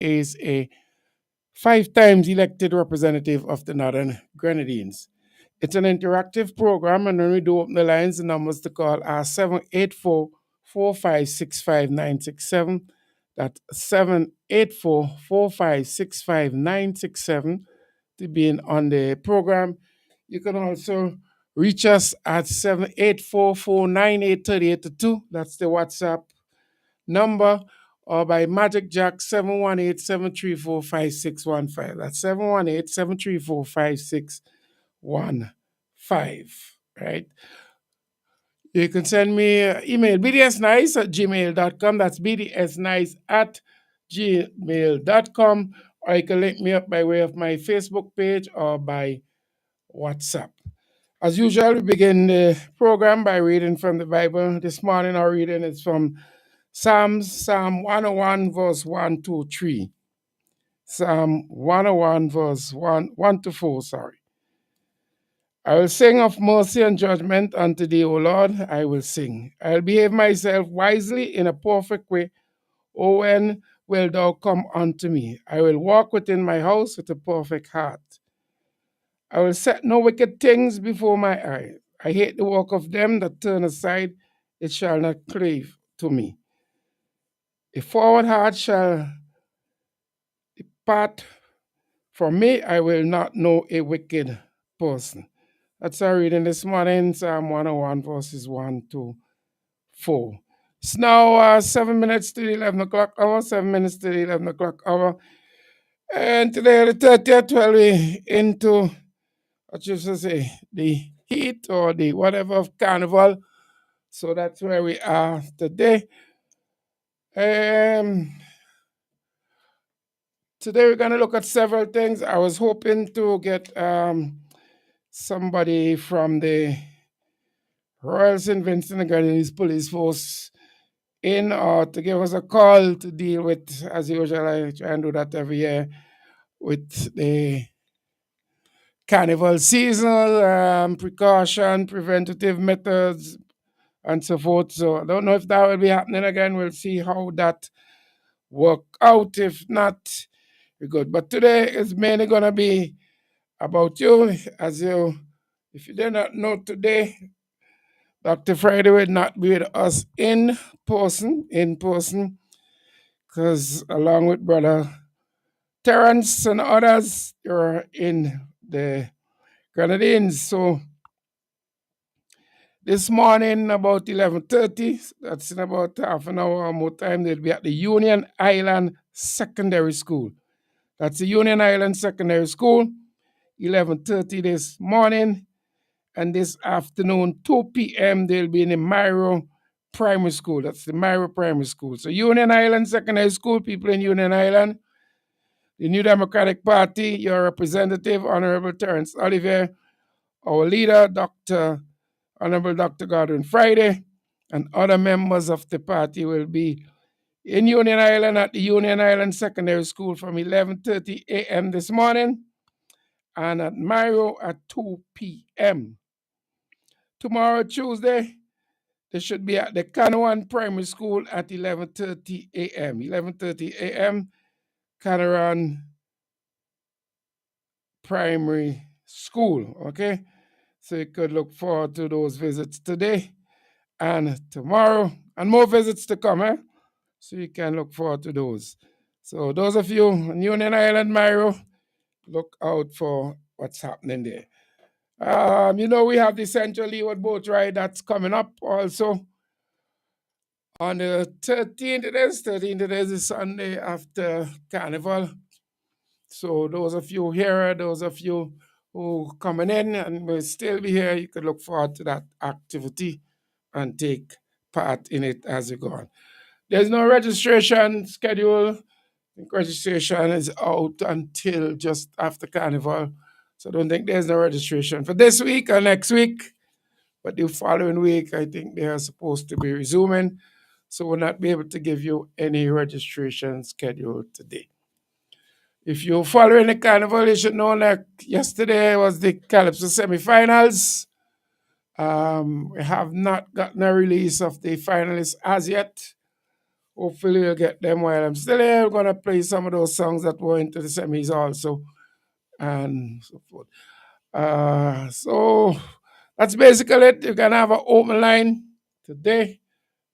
is a 5 times elected representative of the Northern Grenadines. It's an interactive program, and when we do open the lines, the numbers to call are 784-4565967. That's 784-4565967 to be in on the program. You can also reach us at 784-498-3822. That's the WhatsApp number, or by Magic Jack 718-734-5615. That's 718-734-5615. Right? You can send me email bdsnice@gmail.com. That's bdsnice@gmail.com. Or you can link me up by way of my Facebook page or by WhatsApp. As usual, we begin the program by reading from the Bible. This morning, our reading is from Psalm 101, verse 1 to 3. Psalm 101, verse 1 to 4, sorry. I will sing of mercy and judgment unto thee, O Lord, I will sing. I will behave myself wisely in a perfect way. O when wilt thou come unto me? I will walk within my house with a perfect heart. I will set no wicked things before my eyes. I hate the work of them that turn aside. It shall not cleave to me. A forward heart shall depart from me. I will not know a wicked person. That's our reading this morning, Psalm 101, verses 1 to 4. It's now 7 minutes to the 11 o'clock hour, 7 minutes to the 11 o'clock hour. And today, the 30th, well, we into, what you should say, the heat or the whatever of Carnival. So that's where we are today. Today, we're going to look at several things. I was hoping to get somebody from the Royal St. Vincent and Grenadines Police Force in or to give us a call to deal with, as usual, I try and do that every year, with the carnival seasonal precaution, preventative methods, and so forth. So I don't know if that will be happening again. We'll see how that work out. If not, we're good. But today is mainly going to be about you. If you did not know today, Dr. Friday will not be with us in person, because along with Brother Terrence and others, you're in the Grenadines. So this morning, about 11:30, that's in about half an hour or more time, they'll be at the Union Island Secondary School. That's the Union Island Secondary School, 11:30 this morning. And this afternoon, 2 p.m., they'll be in the Myro Primary School. That's the Myro Primary School. So Union Island Secondary School, people in Union Island, the New Democratic Party, your representative, Honorable Terrence Olivier, our leader, Honorable Dr. Godwin Friday, and other members of the party will be in Union Island at the Union Island Secondary School from 11:30 a.m. this morning and at Myro at 2 p.m. Tomorrow, Tuesday, they should be at the Canawan Primary School at 11:30 a.m. 11:30 a.m. Canawan Primary School, okay? So you could look forward to those visits today and tomorrow, and more visits to come, eh? So you can look forward to those. So those of you on Union Island, Myro, look out for what's happening there. We have the Central Leeward Boat Ride that's coming up also on the 13th. It is the Sunday after Carnival. So those of you here, those of you who coming in and will still be here, you could look forward to that activity and take part in it as you go on. There's no registration schedule. I think registration is out until just after Carnival. So I don't think there's no registration for this week or next week. But the following week, I think they are supposed to be resuming. So we'll not be able to give you any registration schedule today. If you're following the Carnival, you should know that yesterday was the Calypso semifinals. We have not gotten a release of the finalists as yet. hopefully you'll get them while I'm still here. We're gonna play some of those songs that were into the semis also, and so forth. So that's basically it. You can have an open line today.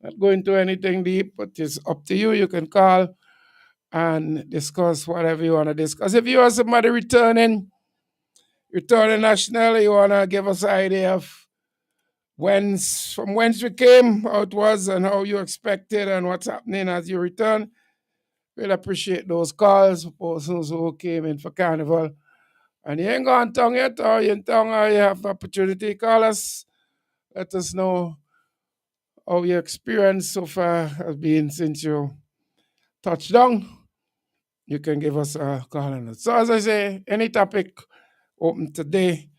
Not going to anything deep, but it's up to you. You can call and discuss whatever you want to discuss. If you are somebody returning national, you want to give us an idea of from whence you came, how it was, and how you expected, and what's happening as you return. We'll appreciate those calls for persons who came in for Carnival. And you ain't gone tongue yet, or you in tongue, or you have the opportunity, call us. Let us know how your experience so far has been since you touched down. You can give us a call on it. So as I say, any topic open today,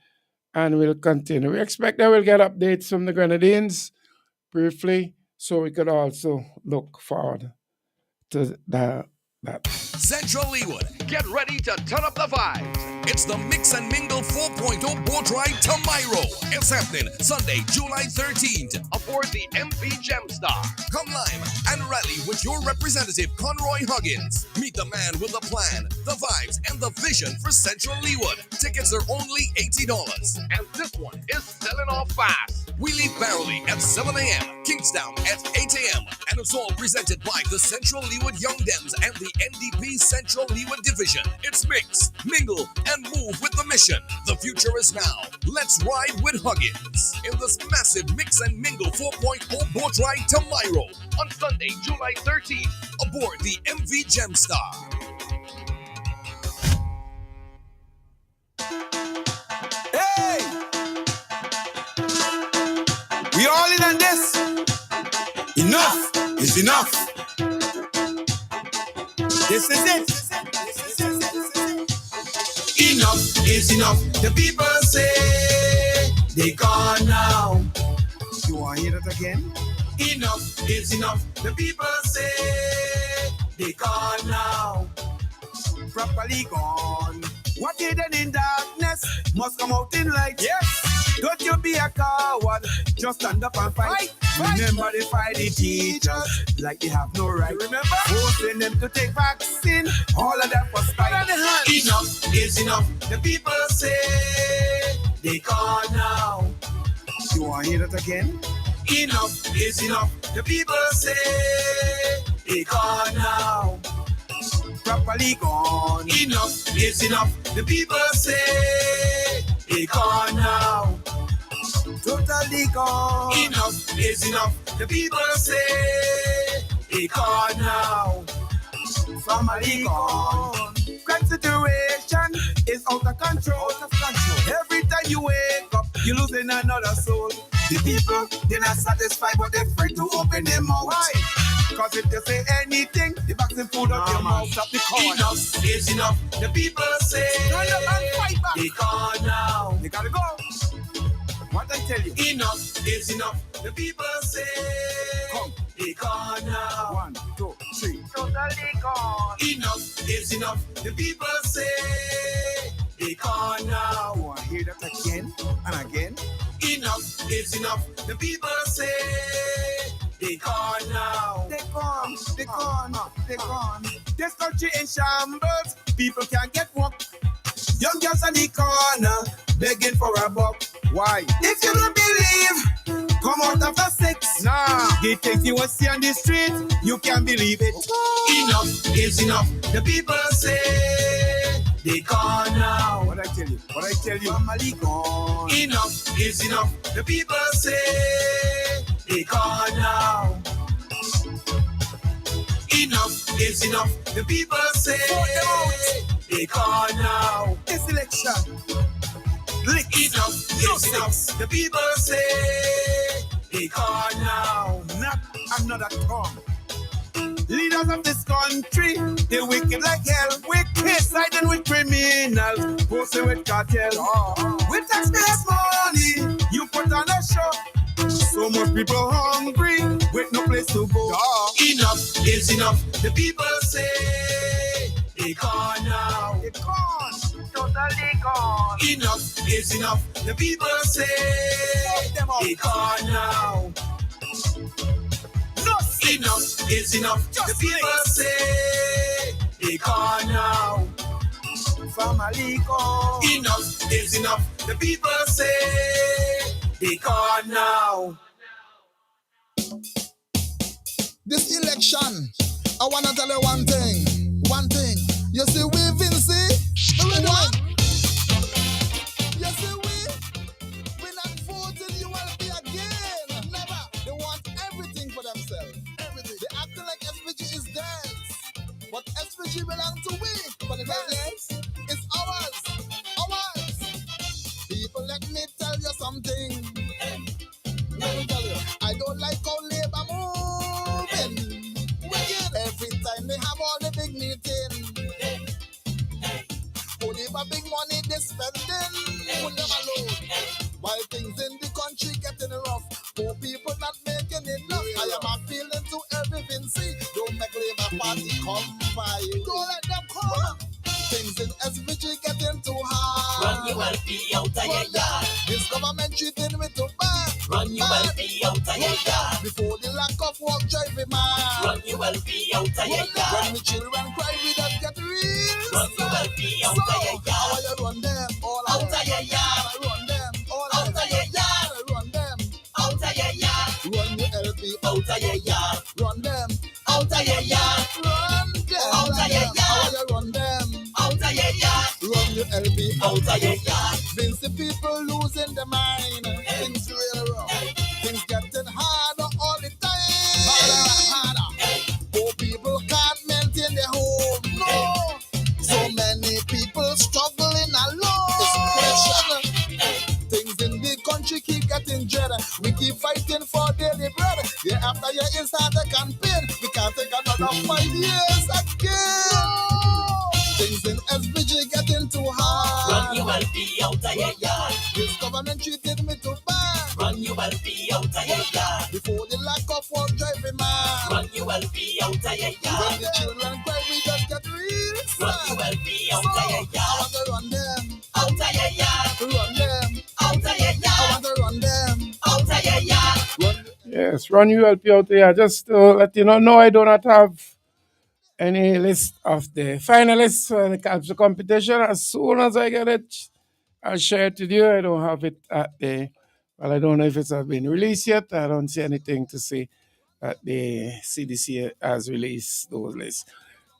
and we'll continue. We expect that we'll get updates from the Grenadines briefly, so we could also look forward to that. Central Leeward, get ready to turn up the vibes. It's the Mix and Mingle 4.0 boat ride to Miro. It's happening Sunday, July 13th aboard the MV Gemstar. Come live and rally with your representative, Conroy Huggins. Meet the man with the plan, the vibes, and the vision for Central Leeward. Tickets are only $80. And this one is selling off fast. We leave Barrowly at 7 a.m., Kingstown at 8 a.m., and it's all presented by the Central Leeward Young Dems and the NDP Central Leeward Division. It's mix, mingle, and move with the mission. The future is now. Let's ride with Huggins in this massive Mix and Mingle 4.0 boat ride to Miro on Sunday, July 13th aboard the MV Gemstar. Hey! We all in on this. Enough is enough. This is it. Enough is enough. The people say they gone now. You want to hear that again? Enough is enough. The people say they gone now. Properly gone. What hidden in darkness must come out in light. Yes. Don't you be a coward. Just stand up and fight. Remember they fight the teachers like they have no right. Remember? Forcing them to take vaccine. All of that for spite. Enough is enough. The people say they gone now. You want to hear that again? Enough is enough. The people say they gone now. Properly gone. Enough is enough. The people say they gone now. Totally gone. Enough is enough. The people say they gone now. Family gone. Crime situation is out of control. Every time you wake up, you're losing another soul. The people, they're not satisfied, but they're afraid to open their mouth. Why? Because if they say anything, the vaccine food up your mouth. Stop the call. Enough is enough. The people say they gone now. They gotta go. What I tell you? Enough is enough. The people say come. They gone now. 1, 2, 3. Totally gone. Enough is enough. The people say they gone now. You want to hear that again and again? Enough is enough. The people say they gone now. They gone. They gone. They gone. This country in shambles. People can't get work. Young girls on the corner begging for a buck. Why? If you don't believe, come out after 6. Nah. The things you will see on the street, you can't believe it. Enough is enough. The people say they gone now. What I tell you? What I tell you? Family gone. Enough is enough. The people say they gone now. Enough is enough. The people say they gone now. This election. Enough is enough. The people say they gone now. Not another tongue. Leaders of this country, they wicked like hell. Wicked, siding with criminals, posting with cartels. With taxpayers' money, you put on a show. So much people hungry, with no place to go. Enough is enough. The people say they gone now. They gone. Totally gone. Enough is enough. The people say they gone now. Enough is enough. The people say they gone now. From Aliko. Enough is enough. The people say they gone now. This election, I wanna tell you one thing. One thing. You see, we Vinci. What? You see, we not voting ULP again. Never. They want everything for themselves. Everything. They acting like SPG is theirs, but SPG belongs to we. But yes, it's ours. Ours. People, let me tell you something. Let me tell you, I don't like how Labour moving. Every time they have all the big meeting, only for big money they spending. Put them alone. While things in the country getting rough, poor people not making enough. I am appealing to every Vinci. Don't make Labour Party come by. Don't let them come. Things in SVG getting too hard. Run ULP out of your yard. This government treating me too bad. Run ULP out of your yard. Before the lack of work drive me mad. Run ULP out of your yard. When the children cry, we don't get real. Run ULP out of your yard. How you run them? All out of your yard. I run them. All out of your yard. I run them. Out of your yard. Run ULP out of your yard. Run them. Out of your yard. Run them. Out of your yard. How you run them? Out of your yard. Run ULP out of your yard. Vinci people losing their mind. Things real wrong. Things getting harder all the time. Harder. Poor people can't maintain their home. No. So many people struggling alone. Things in the country keep getting dread. We keep fighting for daily bread. Year after year is hard to campaign. We can't take another 5 years again. No. Things in SVG getting too hard. Run ULP out of your yard. This government treated me too bad. Run ULP out of your yard. Before the lack of work driving mad. Run ULP out of your yard. When the children cry, we just get real sad. Run ULP out of your yard. I want to run them out of your yard. Run them out of your yard. I want to run them out of your yard. Yes, run ULP out there. Just to let you know, no, I do not have any list of the finalists for the competition. As soon as I get it, I'll share it with you. I don't have it at the, well, I don't know if it's been released yet. I don't see anything to say that the CDC has released those lists.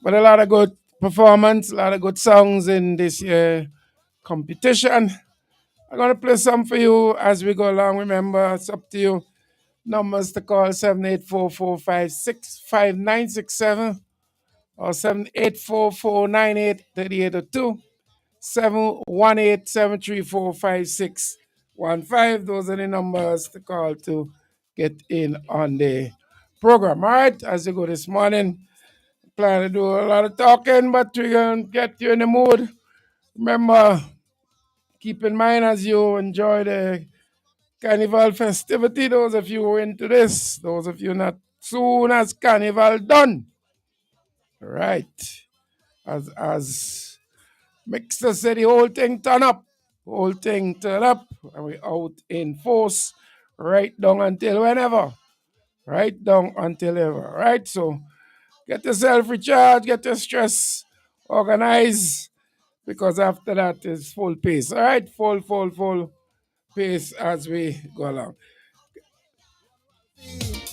But a lot of good performance, a lot of good songs in this year competition. I'm going to play some for you as we go along. Remember, it's up to you. Numbers to call 784-456-5967 or 784-498-3802, 718-734-5615. Those are the numbers to call to get in on the program. All right, as you go this morning, plan to do a lot of talking, but we're going to get you in the mood. Remember, keep in mind as you enjoy the Carnival festivity, those of you who are into this, those of you not, soon as Carnival done, right, as Mixer said, the whole thing turn up, and we out in force, right down until whenever, right down until ever, right? So get yourself recharged, get your stress organized, because after that is full pace, all right? Full pace as we go along.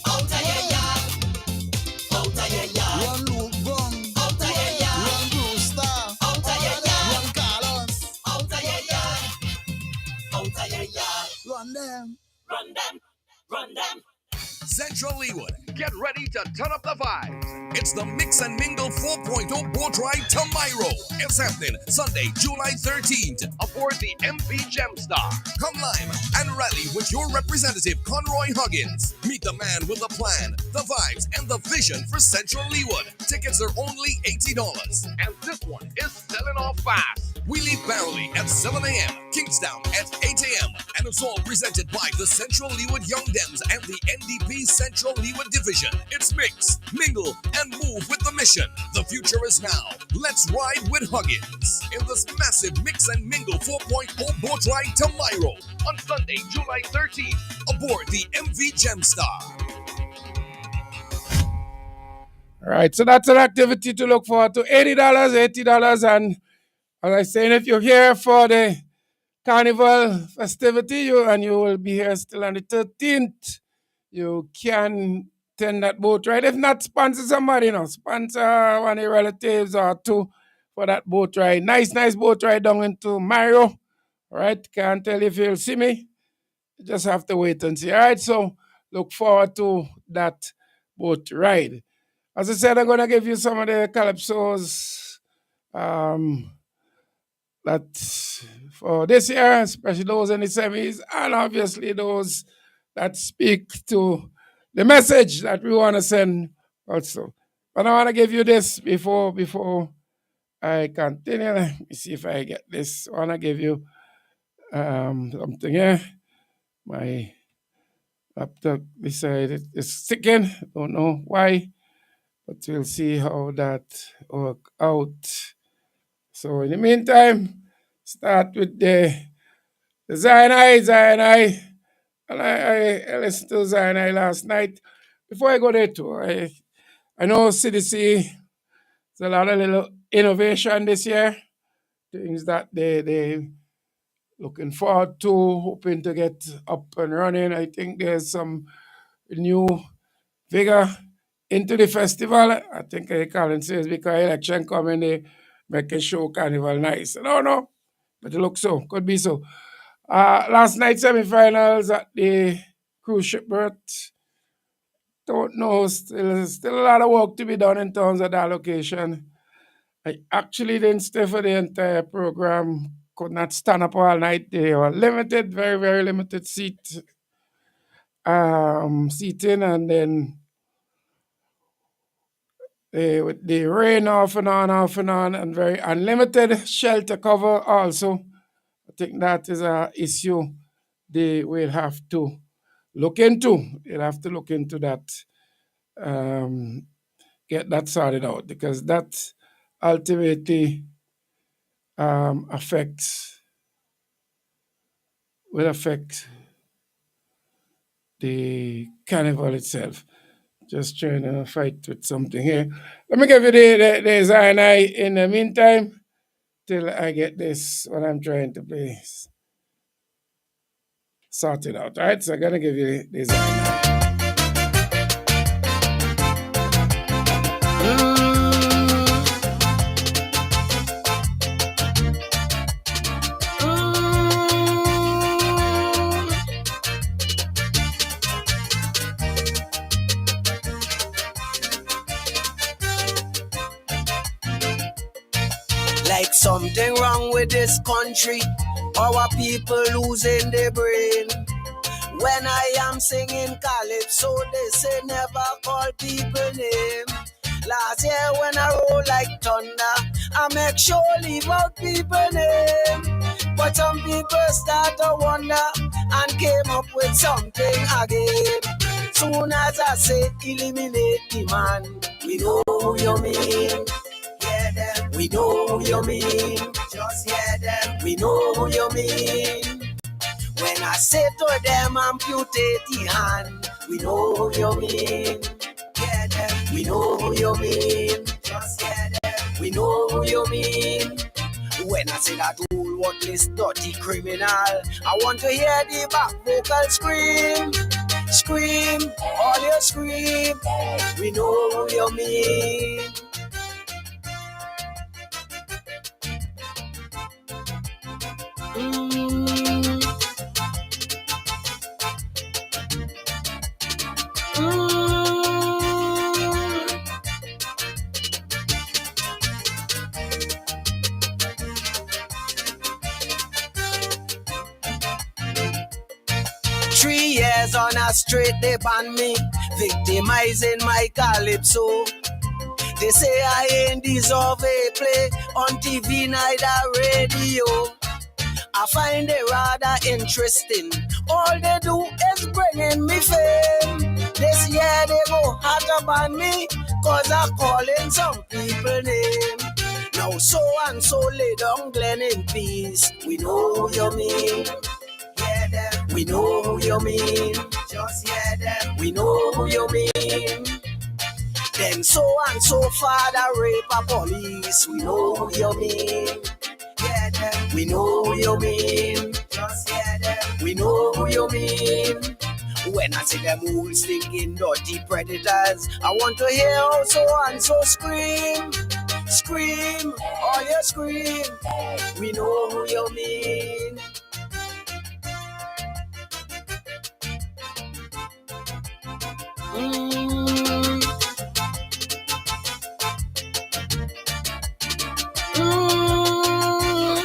Out of your yard. Out of your yard. Run Luke Brown. Out of your yard. Run Brewster. Out of your yard. Run Carlos. Out of your yard. Out of your yard. Run them. Run them. Run them. Central Leeward, get ready to turn up the vibes. It's the Mix and Mingle 4.0 boat ride to Miro. It's happening Sunday, July 13th aboard the MV Gemstar. Come live and rally with your representative, Conroy Huggins. Meet the man with the plan, the vibes, and the vision for Central Leeward. Tickets are only $80. And this one is selling off fast. We leave Barley at 7 a.m., Kingstown at 8 a.m., and it's all presented by the Central Leeward Young Dems and the NDP Central Leeward Division. It's mix, mingle, and move with the mission. The future is now. Let's ride with Huggins in this massive Mix and Mingle 4.0 boat ride to Miro on Sunday, July 13th aboard the MV Gemstar. All right, so that's an activity to look forward to. $80, $80. And as I saying, if you're here for the carnival festivity, you will be here still on the 13th, you can attend that boat ride. If not, sponsor somebody, sponsor one of your relatives or two for that boat ride. Nice boat ride down into Mario. All right, can't tell if you'll see me. You just have to wait and see. All right, so look forward to that boat ride. As I said, I'm going to give you some of the calypsos that for this year, especially those in the semis, and obviously those that speak to the message that we want to send also. But I want to give you this before I continue. Let me see if I get this. I want to give you something here. My laptop decided it's sticking. Don't know why, but we'll see how that work out. So in the meantime, start with the Zion I. And I listened to Zion I last night. Before I go there too, I know CDC, there's a lot of little innovation this year, things that they looking forward to, hoping to get up and running. I think there's some new vigor into the festival. I think Colin says because election coming, they make a show carnival nice. I don't know, but it looks so. Could be so. Last night semifinals at the cruise ship berth. Don't know. Still a lot of work to be done in terms of the allocation. I actually didn't stay for the entire program. Could not stand up all night. They were limited, very, very limited seating, and then with the rain off and on, and very unlimited shelter cover also. I think that is an issue they will have to look into. They'll have to look into that, get that sorted out, because that ultimately will affect the carnival itself. Just trying to fight with something here. Let me give you the Zion I in the meantime till I get this, what I'm trying to play, sorted out. All right, so I'm going to give you the Zion I. Like something wrong with this country, our people losing their brain. When I am singing calypso, they say never call people name. Last year when I roll like thunder, I make sure leave out people name. But some people start to wonder and came up with something again. Soon as I say eliminate the man, we know who you mean. Hear them, we know who you mean. Just hear them, we know who you mean. When I say to them amputate the hand, we know who you mean. Hear them, we know who you mean. Just hear them, we know who you mean. When I say that whole worthless dirty criminal, I want to hear the back vocal scream. Scream, all you scream, we know who you mean. Mm. 3 years on a straight, they ban me, victimizing my calypso. They say I ain't deserve a play on TV, neither radio. I find it rather interesting. All they do is bringing me fame. This year they go hard to ban me, cause I'm calling some people name. Now so and so lay down Glen in peace. We know who you mean. Hear them. We know who you mean. Just hear them. We know who you mean. Then so and so father rape a police. We know who you mean. Yeah, them. We know who you mean. Just yeah, them. We know who you mean. When I see them all stinking dirty predators, I want to hear how so and so scream. Scream, oh you scream. We know who you mean. Mm. Mm.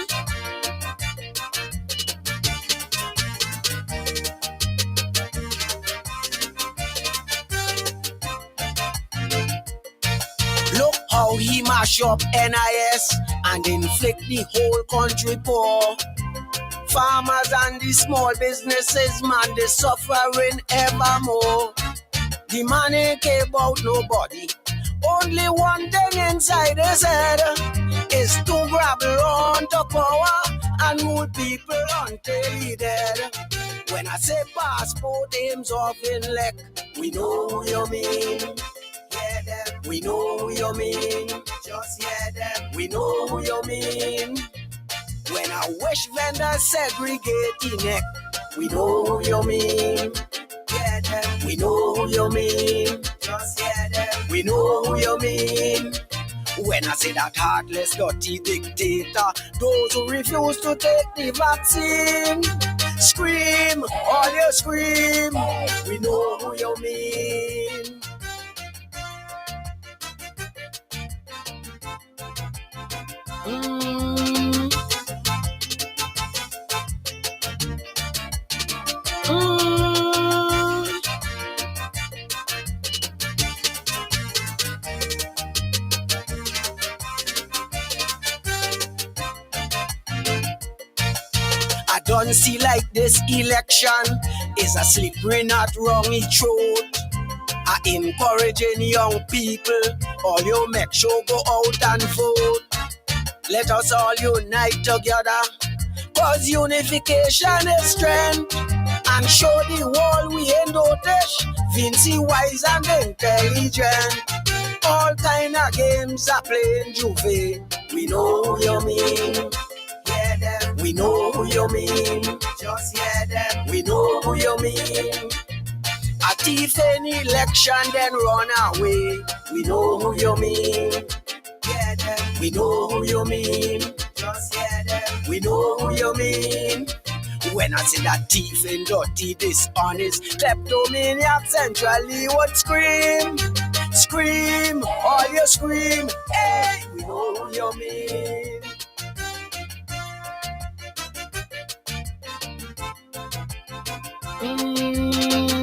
Look how he mash up NIS and inflict the whole country poor. Farmers and the small businesses, man, they suffering evermore. The man ain't care about nobody. Only one thing inside his head is to grab on to power and rule people until he dead. When I say passport aims off in leg, we know who you mean. Yeah, them. We know who you mean. Just yeah, them. We know who you mean. When I wish vendors segregate the neck, we know who you mean. Yeah, them. We know who you mean. Just yeah, them. We know who you mean. When I say that heartless, dirty dictator, those who refuse to take the vaccine, scream, all you scream. We know who you mean. Mm. Mm. I don't see like this election is a slippery not wrongy throat. I encouraging young people, all you make sure go out and vote. Let us all unite together, cause unification is strength. And show the world we ain't notice, Vincy wise and intelligent. All kind of games are playing Juve. We know who you mean. Yeah, them. We know who you mean. Just yeah, them. We know who you mean. A thief in election then run away. We know who you mean. Yeah, them. We know who you mean. Just yeah, them. We know who you mean. When I see that thief and dirty, dishonest, kleptomaniac centrally would scream. Scream, all you scream. Hey, we know who you mean. Mm.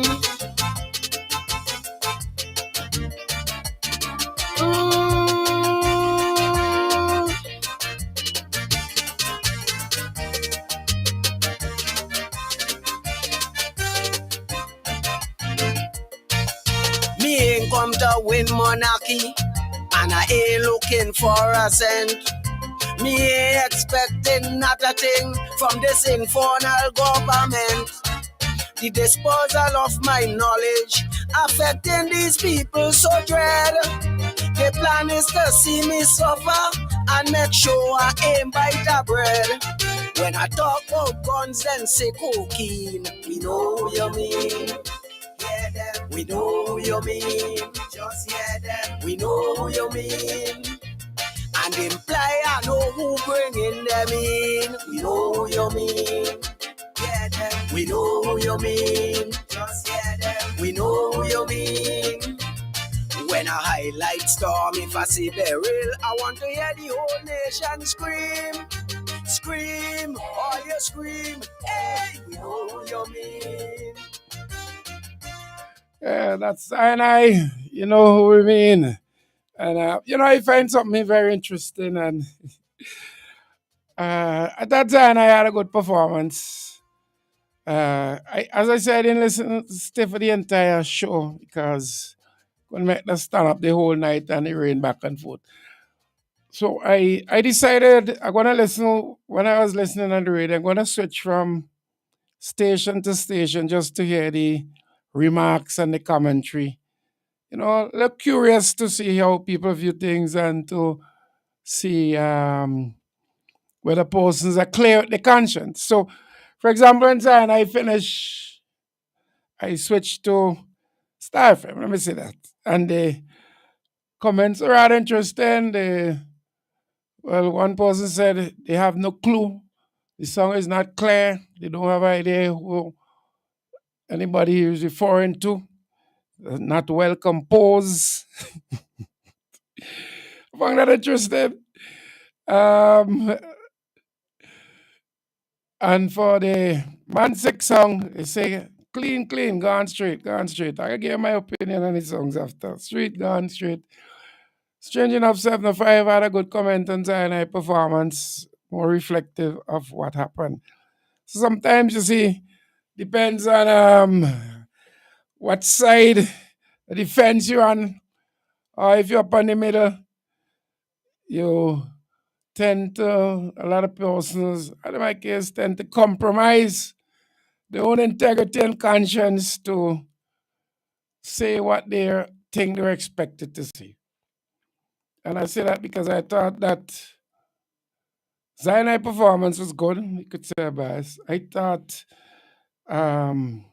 Me ain't come to win monarchy, and I ain't looking for a cent. Me ain't expecting not a thing from this infernal government. The disposal of my knowledge affecting these people so dread. The plan is to see me suffer and make sure I ain't bite the bread. When I talk about guns and say cocaine, we know who you mean. Yeah, them. We know who you mean. Just yeah, them. We know who you mean. And imply I know who bringing them in. We know who you mean. Yeah, them. We know who you mean. Just yeah, them. We know who you mean. When I highlight storm, if I see beryl, I want to hear the whole nation scream. Scream, all you scream. Hey, we know who you mean. Yeah, that's I. You know who we mean. And I find something very interesting. And at that time, I had a good performance. As I said, I didn't listen to stay for the entire show because couldn't make the stand up the whole night and it rained back and forth. So I decided I'm gonna listen when I was listening on the radio. I'm gonna switch from station to station just to hear the remarks and the commentary look curious to see how people view things and to see whether persons are clear with the conscience. So, for example, in Zion, I switched to Star FM. Let me say that. And the comments are rather interesting. One person said they have no clue. The song is not clear. They don't have idea who anybody is referring to. Not well composed. I found that interesting. Um, and for the Man Sick song, they say clean, clean, gone straight, gone straight. I give my opinion on the songs after. Straight, gone straight. Strange enough, 705 had a good comment on Zion performance, more reflective of what happened. So sometimes you see, depends on what side the fence you're on, or if you're up in the middle, you tend to, a lot of persons, in my case, tend to compromise their own integrity and conscience to say what they think they're expected to say. And I say that because I thought that Zion performance was good. You could say bias. I thought Man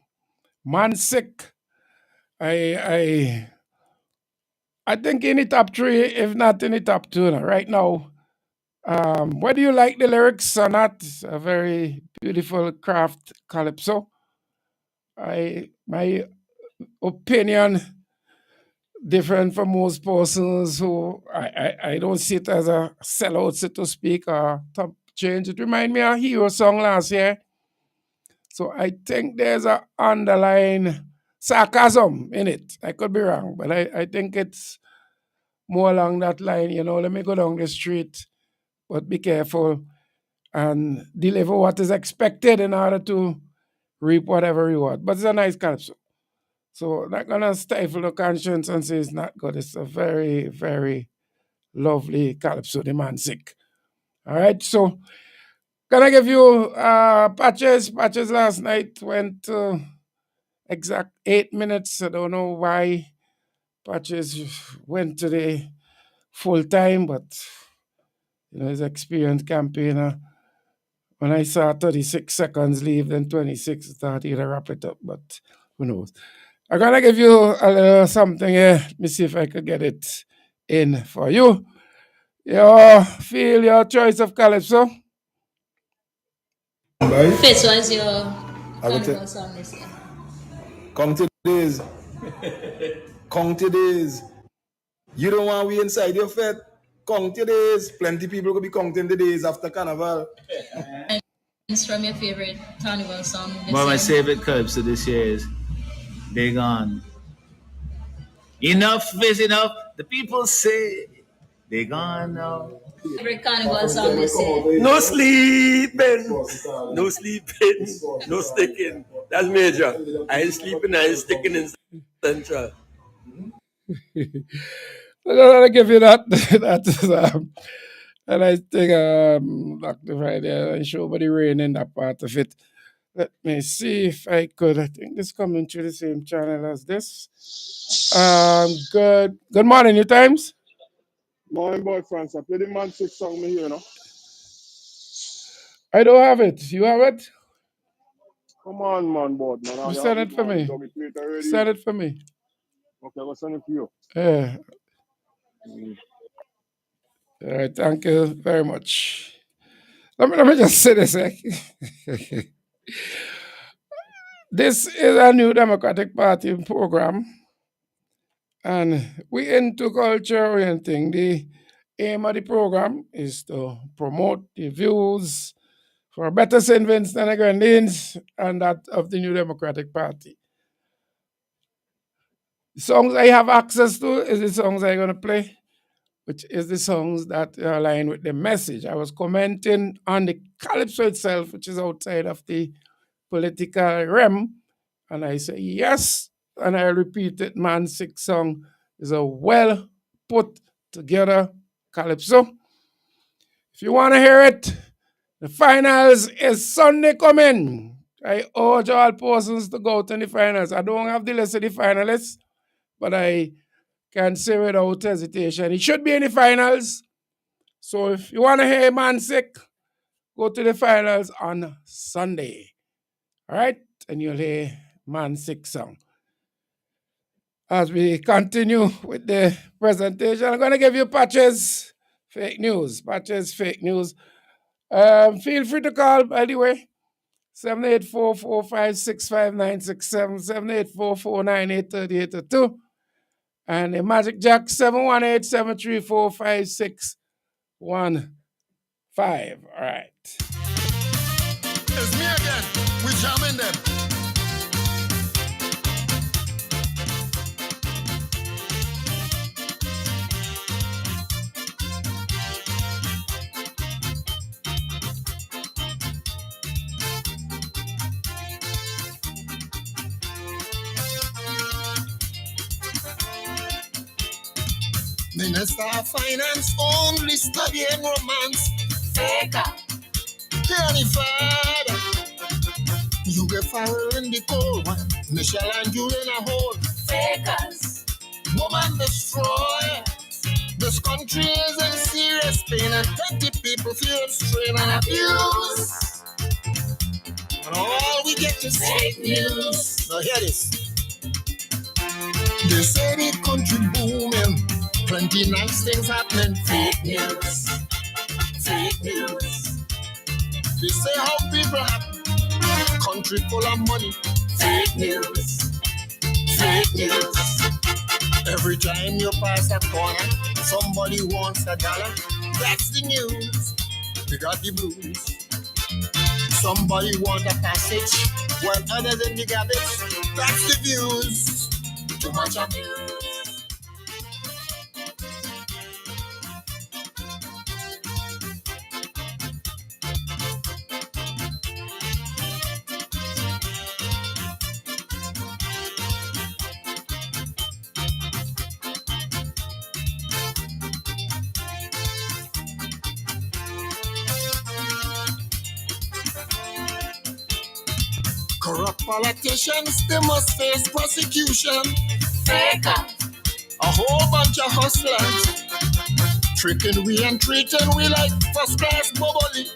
Sick, I I think in the top three, if not in the top two, right now. Whether you like the lyrics or not, it's a very beautiful craft calypso. My opinion different from most persons who I don't see it as a sellout, so to speak, or top change. It reminds me of a Hero song last year. So I think there's an underlying sarcasm in it. I could be wrong, but I think it's more along that line, let me go down the street, but be careful and deliver what is expected in order to reap whatever reward. But it's a nice calypso. So not gonna stifle the conscience and say it's not good. It's a very, very lovely calypso, the man sick. All right, so gonna give you patches. Patches last night went exact 8 minutes. I don't know why patches went to the full time, but he's an experienced campaigner. When I saw 36 seconds leave, then 26, I thought he'd wrap it up, but who knows. I'm gonna give you a little something here. Let me see if I could get it in for you. Feel your choice of calypso. Fitz, what's your carnival song this year? Count days. Count days. You don't want we inside your fete. Count your days. Plenty people could be counting the days after carnival. It's from your favorite carnival song this One of my year. favorite clips of this year is Big On. Enough is enough. The people say they gone now. Favorite carnival song this year. No sleeping, no sleeping, no sticking. That's major. I ain't sleeping, I ain't sticking in central. I'm gonna give you that. That is, and I think Dr. Friday, I show about the rain in that part of it. Let me see if I could. I think this coming through the same channel as this. Good morning, New Times. Morning, boy, France. I play the Man 6 song me here, I don't have it. You have it? Come on, man, boy, man. You send it for me. Dog, play it already. Send it for me. Okay, I'll send it to you. Yeah. All right. Thank you very much. Let me just say this. This is a new Democratic Party program, and we into culture orienting. The aim of the program is to promote the views for better St. Vincent and Grenadines and that of the New Democratic Party. The songs I have access to is the songs I'm going to play, which is the songs that align with the message. I was commenting on the calypso itself, which is outside of the political realm, and I say yes, and I repeat it. Man Sick song is a well put together calypso. If you want to hear it, the finals is Sunday coming. I urge all persons to go to the finals. I don't have the list of the finalists, but I can say without hesitation, he should be in the finals. So if you want to hear Man Sick, go to the finals on Sunday. All right? And you'll hear Man Sick song. As we continue with the presentation, I'm going to give you Patches fake news. Patches fake news. Feel free to call, by the way. 784-456-5967, 784-498-3882. And the Magic Jack 718-734-5615. All right. It's me again. We jamming them. Minister of Finance only studying romance. Faker. Any father. You get fire in the cold one. Michelle and you in a hole. Fakers. Woman destroyer. This country is in serious pain and 20 people feel strain and abuse. And all we get is fake news. Now hear this. They say the country booming. Plenty nice things happening. Fake news. Fake news. They say how people happy. Country full of money. Fake news. Fake news. Every time you pass a corner, somebody wants $1. That's the news. We got the blues. Somebody want a passage, while others in the garbage. That's the views. Too much abuse. Corrupt politicians, they must face prosecution. Faker. A whole bunch of hustlers. Tricking we and treating we like first class bubbly.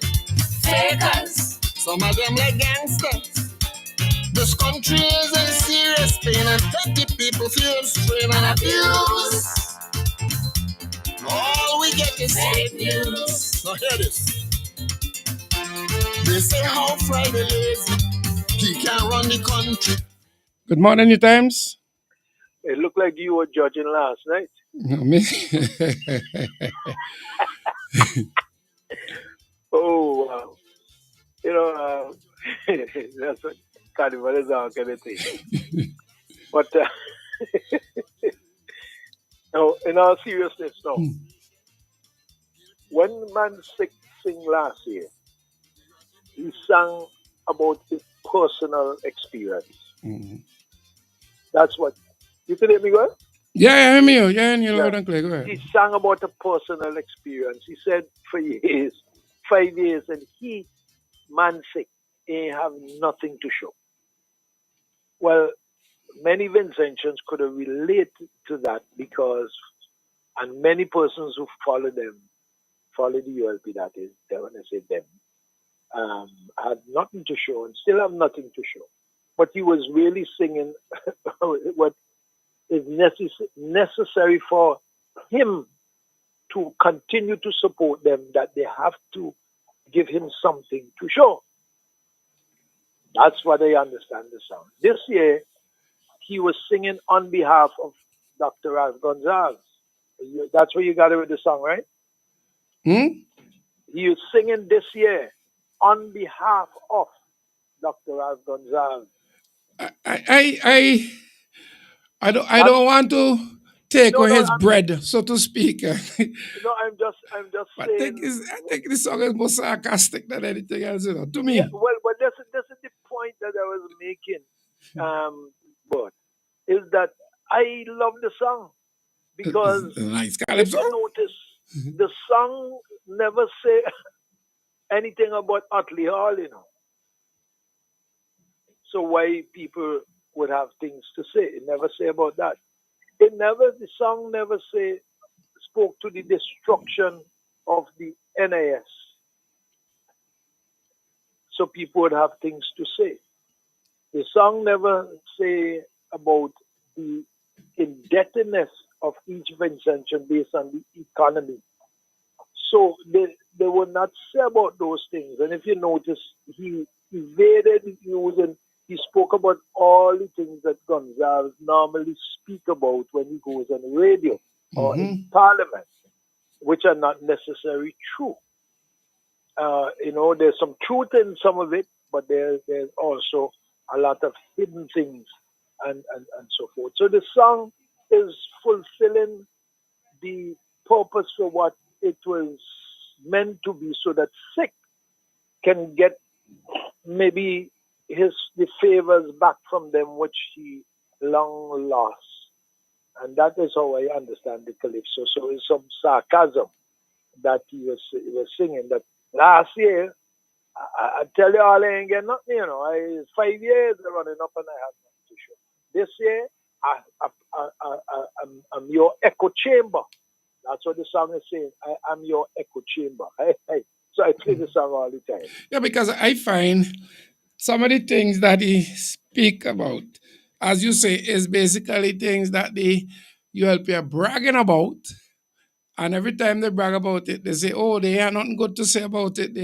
Fakers. Some of them like gangsters. This country is in serious pain and 20 people feel strain and abuse. All we get is fake news. Now hear this. They say how Friday lazy. He can run the country. Good morning, New Times. It looked like you were judging last night. No, me. Oh, wow. You know, that's what Carnival is our kind of thing. But now, in all seriousness, now, when Man Sick sing last year, he sang about his personal experience. Mm-hmm. That's what. You can hear me well? Yeah, I hear me. Yeah, and you're loud and clear. Go ahead. He sang about a personal experience. He said for years, 5 years, and he, Man Sick, ain't have nothing to show. Well, many Vincentians could have related to that because, and many persons who follow them, follow the ULP, that is, when I say them, had nothing to show and still have nothing to show. But he was really singing what is necessary for him to continue to support them, that they have to give him something to show. That's what I understand the song. This year, he was singing on behalf of Dr. Ralph Gonzalez. That's where you got it with the song, right? He was singing this year on behalf of Dr. Ralph Gonzalez. I don't want to take away his bread, so to speak. No, I'm just saying. I think this song is more sarcastic than anything else, you know, to me. Yeah, well, but this is the point that I was making, but is that I love the song because nice. If you notice, the song never say anything about Utley Hall, you know. So why people would have things to say? It never say about that. The song never spoke to the destruction of the NIS. So people would have things to say. The song never say about the indebtedness of each Vincentian based on the economy. So they would not say about those things. And if you notice, he evaded using, he spoke about all the things that Gonzalez normally speak about when he goes on the radio or in parliament, which are not necessarily true. There's some truth in some of it, but there's also a lot of hidden things and so forth. So the song is fulfilling the purpose for what it was meant to be, so that sick can get maybe the favors back from them which he long lost. And that is how I understand the calypso. So it's some sarcasm that he was singing. That last year, I tell you all, I ain't get nothing. 5 years running up and I have nothing to show. This year, I'm your echo chamber. That's what the song is saying. I'm your echo chamber. So I play the song all the time. Yeah, because I find some of the things that he speak about, as you say, is basically things that the ULP are bragging about. And every time they brag about it, they say, oh, they have nothing good to say about it.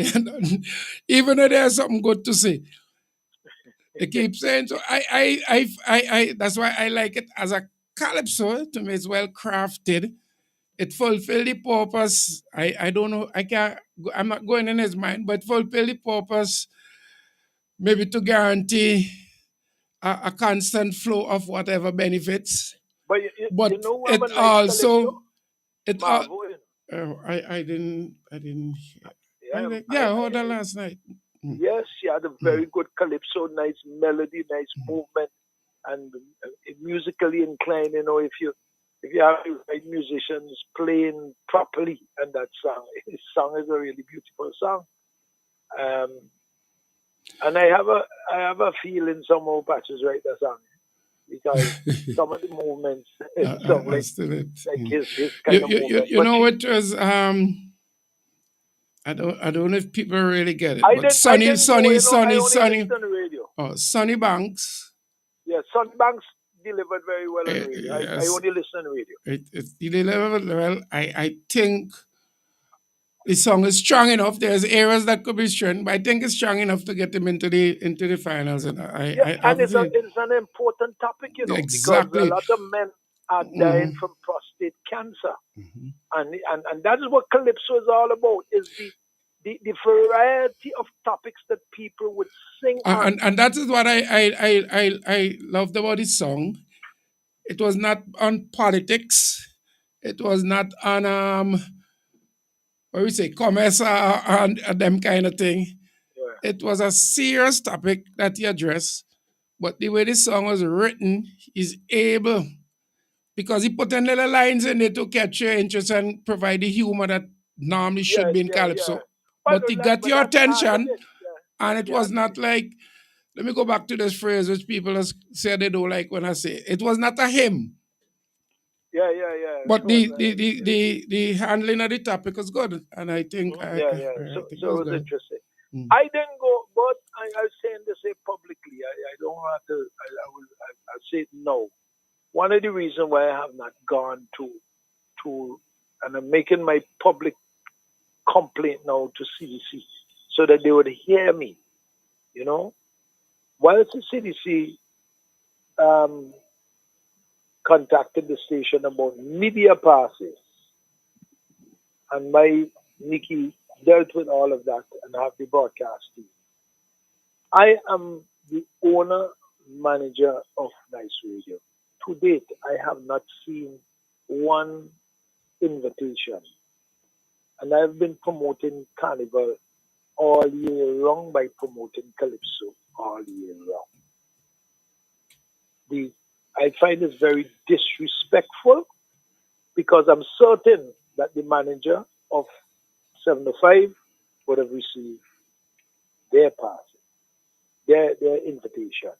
Even though there's something good to say. They keep saying, so I that's why I like it as a calypso. To me, it's well crafted. It fulfilled the purpose. I don't know, I'm not going in his mind, but fulfill the purpose maybe to guarantee a constant flow of whatever benefits. But But you know what it a nice also, calypso? it Marvo, I didn't hear. yeah, Hold on last night. Yes, she had a very good calypso, nice melody, nice movement, and musically inclined. If you have the right musicians playing properly, and that song, his song is a really beautiful song. And I have a feeling some more patches write the song because some of the movements sound like his kind of movement. You know, it was I don't know if people really get it, I but didn't go. I only listened on the radio. Oh, Sonny Banks. Yeah, Sonny Banks delivered very well on the radio. I Yes. only listen on the radio. He delivered well. I think the song is strong enough. There's areas that could be strengthened, but I think it's strong enough to get him into the finals. And It's an important topic, because exactly. a lot of men are dying from prostate cancer, and that is what calypso is all about. Is the variety of topics that people would sing on. And that is what I loved about his song. It was not on politics. It was not on what we say, commerce and them kind of thing. Yeah. It was a serious topic that he addressed, but the way the song was written, he's able, because he put in little lines in it to catch your interest and provide the humor that normally should be in calypso. But he got your attention, and it was not like, let me go back to this phrase which people say they don't like when I say it. It was not a hymn. Yeah. But the handling of the topic was good, and I think So it was good. interesting. I didn't go, but I was saying this publicly. I don't have to. I say no. One of the reasons why I have not gone to, and I'm making my public complaint now to CDC, so that they would hear me. Whilst the CDC contacted the station about media passes, and my Nikki dealt with all of that and have the broadcast team. I am the owner manager of Nice Radio. To date, I have not seen one invitation, and I've been promoting Carnival all year long by promoting Calypso all year long. I find this very disrespectful, because I'm certain that the manager of 705 would have received their pass, their invitation.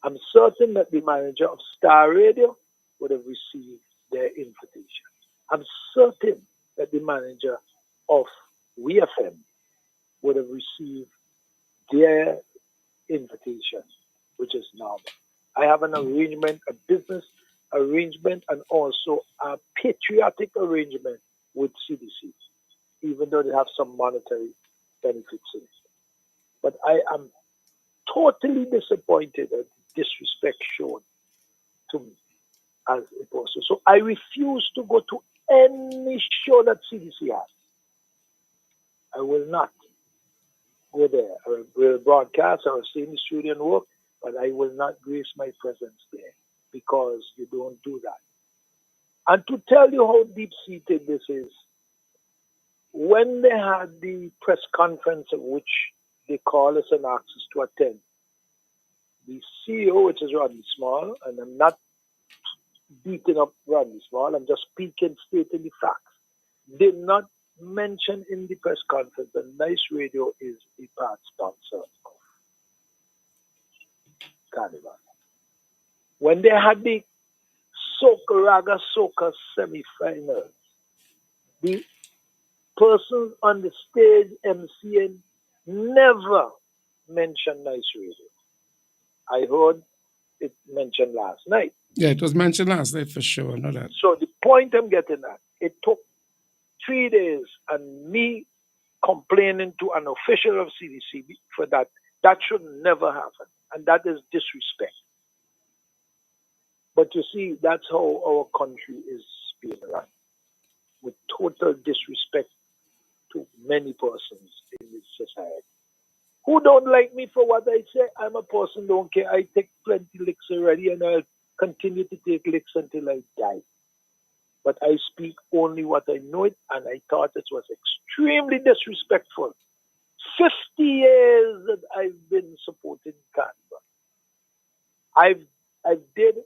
I'm certain that the manager of Star Radio would have received their invitation. I'm certain that the manager of WFM would have received their invitation, which is normal. I have an arrangement, a business arrangement, and also a patriotic arrangement with CDC, even though they have some monetary benefits in it. But I am totally disappointed at the disrespect shown to me as a person. So I refuse to go to any show that CDC has. I will not go there. I will broadcast, I will stay in the studio and work, but I will not grace my presence there because you don't do that. And to tell you how deep-seated this is, when they had the press conference of which they call us and ask us to attend, the CEO, which is Rodney Small, and I'm not beating up Rodney Small, I'm just speaking, stating the facts, did not mention in the press conference that Nice Radio is a part sponsor of Carnival. When they had the Soca Raga Soca semi-finals, the persons on the stage MCing never mentioned Nice Radio. I heard it mentioned last night. Yeah, it was mentioned last night for sure. I know that. So the point I'm getting at, it took 3 days and me complaining to an official of CDC for that. That should never happen. And that is disrespect. But you see, that's how our country is being run, with total disrespect to many persons in this society. Who don't like me for what I say? I'm a person, don't care. I take plenty licks already and I'll continue to take licks until I die. But I speak only what I know it, and I thought it was extremely disrespectful. 50 years that I've been supporting Canada. I've did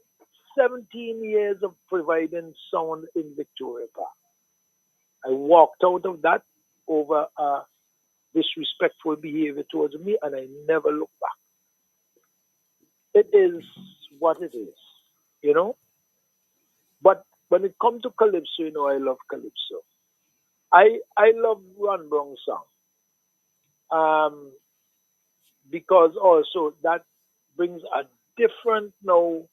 17 years of providing sound in Victoria Park. I walked out of that over disrespectful behavior towards me, and I never looked back. It is what it is, you know? But when it comes to Calypso, you know, I love Calypso. I love Ron Brown's song. Because also that brings a different now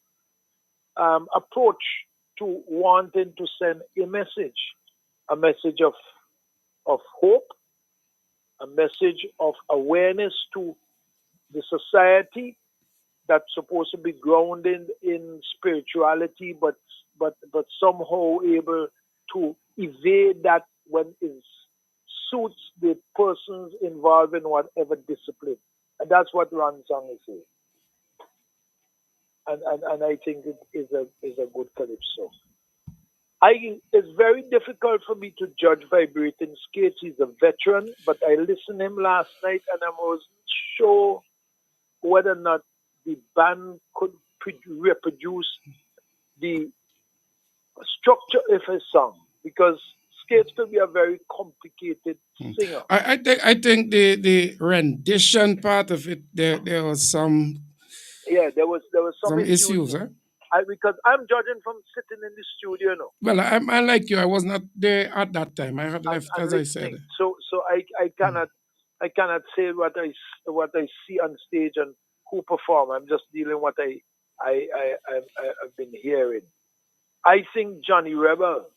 approach to wanting to send a message of hope, a message of awareness to the society that's supposed to be grounded in spirituality, but somehow able to evade that when it suits the persons involved in whatever discipline. And that's what Ron Song is saying. And I think it is a good calypso. It's very difficult for me to judge Vibrating Skates. He's a veteran, but I listened to him last night and I wasn't sure whether or not the band could reproduce the structure of his song, because Skates could be a very complicated singer. I think the rendition part of it, there was some there was some issues, huh? Because I'm judging from sitting in the studio now. Well, I like you. I was not there at that time. I had left, as I said. So I cannot say what I see on stage and who perform. I'm just dealing what I've been hearing. I think Johnny Rebel,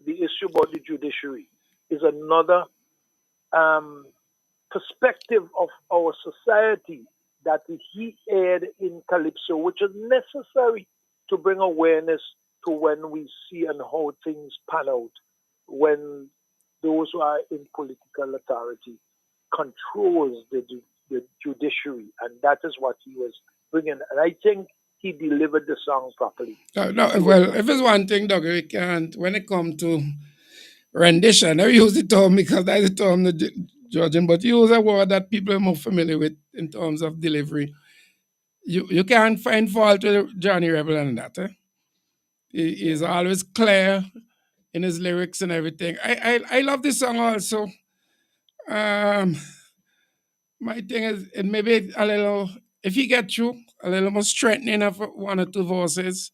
the issue about the judiciary, is another perspective of our society that he aired in Calypso, which is necessary to bring awareness to when we see and how things pan out when those who are in political authority controls the judiciary, and that is what he was bringing. And I think he delivered the song properly. Well, if it's one thing, Doug, we can't, when it comes to rendition, I use the term because that's the term judging, but use a word that people are more familiar with in terms of delivery. You can't find fault with Johnny Rebel and that. He is always clear in his lyrics and everything. I love this song also. My thing is, it maybe a little, if you get through, a little more strengthening of one or two verses.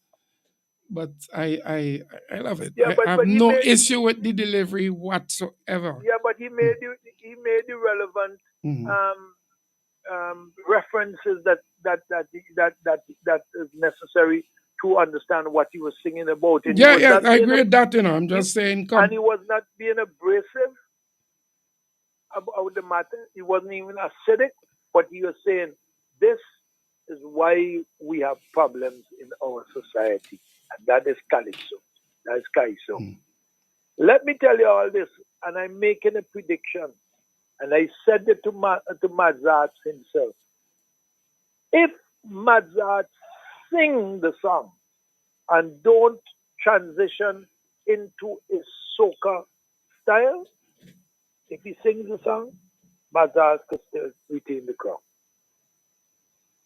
but I love it. Yeah, I have but he no made issue with the delivery whatsoever. yeah, but he made the relevant Mhm. references that is necessary to understand what he was singing about, and he Yeah, was yeah, not I being agree with that. I'm he, just saying, and come. he was not being abrasive about the matter. He wasn't even acidic, but he was saying this is why we have problems in our society, and that is calypso, that is kaiso. Let me tell you all this, and I'm making a prediction, and I said it to Mozart himself. If Mozart sing the song and don't transition into a soca style, if he sings the song, Mozart could still retain the crown.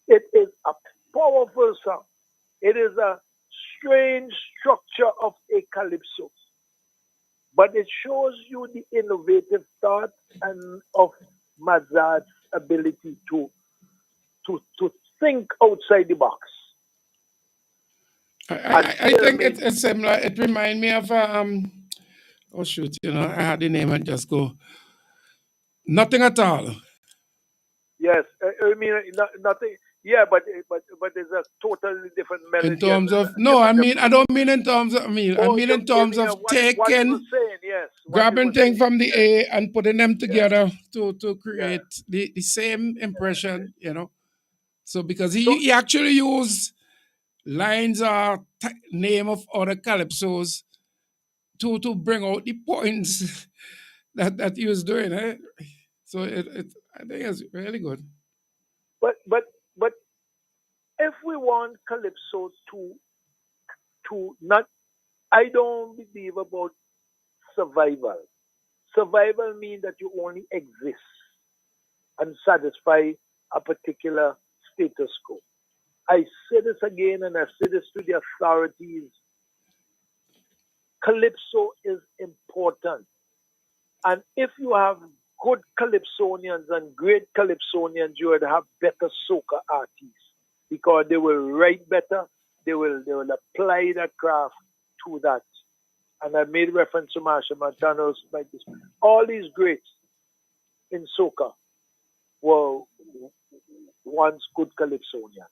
It is a powerful song. It is a strange structure of a calypso, but it shows you the innovative thought and of Mozart's ability to think outside the box and I still think make. it's similar. It reminds me of oh shoot, I had the name and just go nothing at all. Yes, I mean nothing. Yeah, but there's a totally different In melody and terms of a no, different I approach. don't mean in terms of I Oh, mean in you terms mean of what he was taking saying? Yes, what he grabbing was things saying. from the Yes, A and putting them yes, together to yes. create the same impression, So because So, he actually used lines or name of other calypsos to bring out the points that he was doing. So I think it's really good. but if we want calypso to not, I don't believe about survival. Survival means that you only exist and satisfy a particular status quo. I say this again and I say this to the authorities. Calypso is important. And if you have good calypsonians and great calypsonians, you would have better soca artists because they will write better, they will apply that craft to that. And I made reference to Marsha Montano's like this. All these greats in soca were once good calypsonians.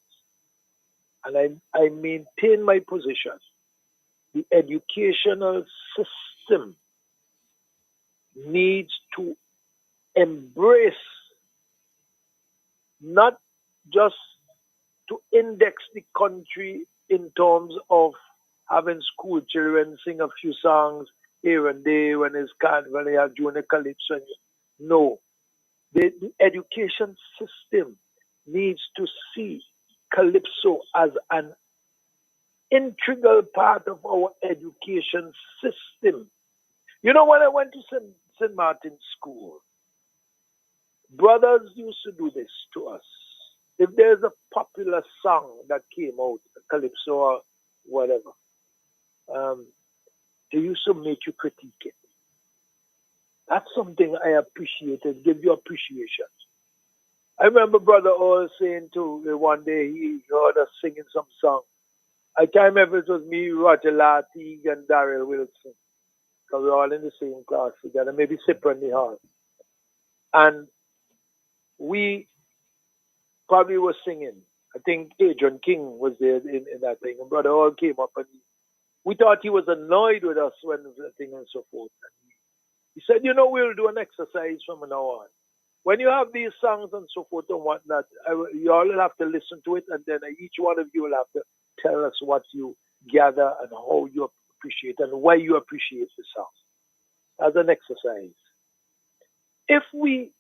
And I maintain my position. The educational system needs to embrace not just to index the country in terms of having school children sing a few songs here and there when it's when they have junior calypso. No, the education system needs to see calypso as an integral part of our education system. You know, when I went to St. Martin's School, brothers used to do this to us. If there's a popular song that came out, calypso or whatever, um, they used to make you critique it. That's something I appreciated, give you appreciation. I remember Brother Earl saying too, one day he heard us singing some song. I can't remember if it was me, Roger Latig, and Daryl Wilson, because we're all in the same class together, maybe Sipper in the hall. And we probably was singing. I think Adrian King was there in that thing, and Brother Earl came up and we thought he was annoyed with us when the thing and so forth. And he said, we'll do an exercise from now on. When you have these songs and so forth and whatnot, you all will have to listen to it, and then each one of you will have to tell us what you gather and how you appreciate and why you appreciate the song as an exercise. If we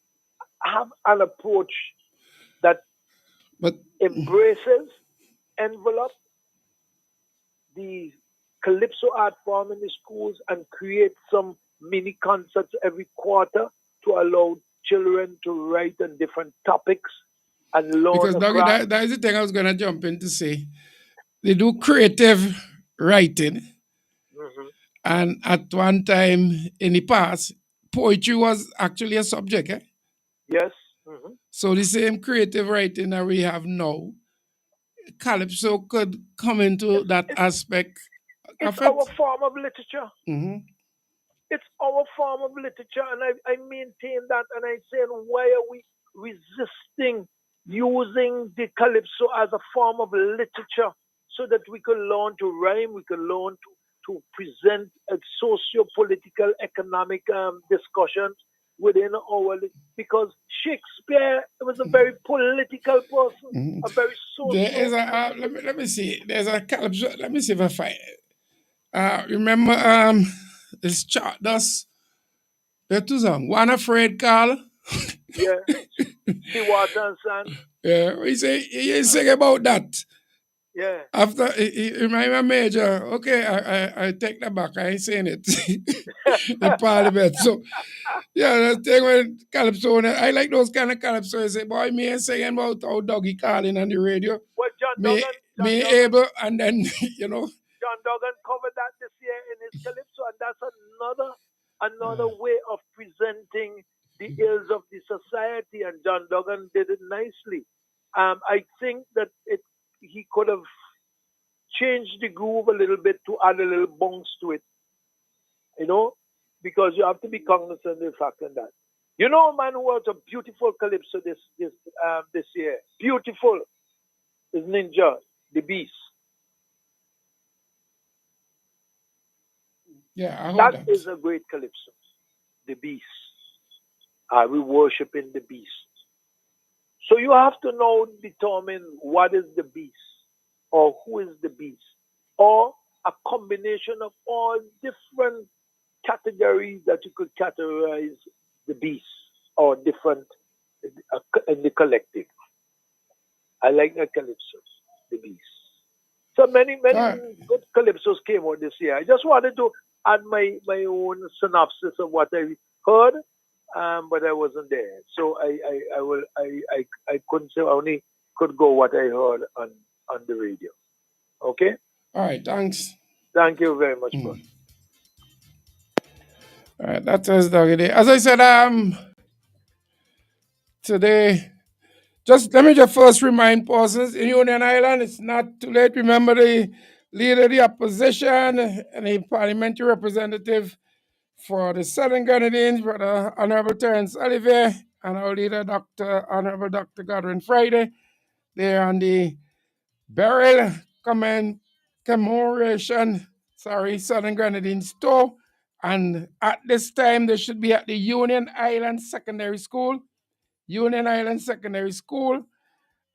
have an approach that But embraces, envelop the calypso art form in the schools and create some mini concerts every quarter to allow children to write on different topics and learn because a Doggy, craft. that is the thing I was gonna jump in to say. They do creative writing, Hmm. and at one time in the past, poetry was actually a subject. Yes. Hmm. So the same creative writing that we have now, calypso could come into It's, that it's, aspect It's our form of literature. Mm-hmm. It's our form of literature, and I maintain that, and I say, why are we resisting using the calypso as a form of literature so that we can learn to rhyme, we can learn to present a socio-political, economic discussions within our, because Shakespeare was a very political person, a very There is social. a let me see. There's a calypso. Let me see if I find it. Remember this chart does the two song. One afraid Carl. Yeah. Sea water and sand. Yeah, he sing about that. Yeah. After he remind me major. Okay, I take that back. I ain't saying it in Parliament. So yeah, that thing when calypso. I like those kind of calypso. I say, boy, me ain't singing about how doggy calling on the radio. Well, John Me Duggan, able, and then John Duggan covered that this year in his calypso, and that's another way of presenting the ills of the society. And John Duggan did it nicely. I think that he could have changed the groove a little bit to add a little bounce to it, because you have to be cognizant of the fact that. You know, a man who wrote a beautiful calypso this year, beautiful, is Ninja, the Beast. Yeah, I heard that is a great calypso, the Beast. Are we worshiping the Beast? So you have to now determine what is the Beast, or who is the Beast, or a combination of all different categories that you could categorize the Beast, or different in the collective. I like the calypsos, the Beast. So many good calypsos came out this year. I just wanted to add my own synopsis of what I heard, but I wasn't there. So I couldn't say, I only could go what I heard on the radio. Okay? All right, thanks. Thank you very much, bro. All right, that was Doggy Day. As I said, today, let me first remind persons in Union Island, it's not too late. Remember the leader of the opposition and the parliamentary representative for the Southern Grenadines, Brother Honorable Terence Olivier, and our leader, Honorable Dr. Godwin Friday. They're on the burial commemoration, Southern Grenadines tour. And at this time, they should be at the Union Island Secondary School. Union Island Secondary School.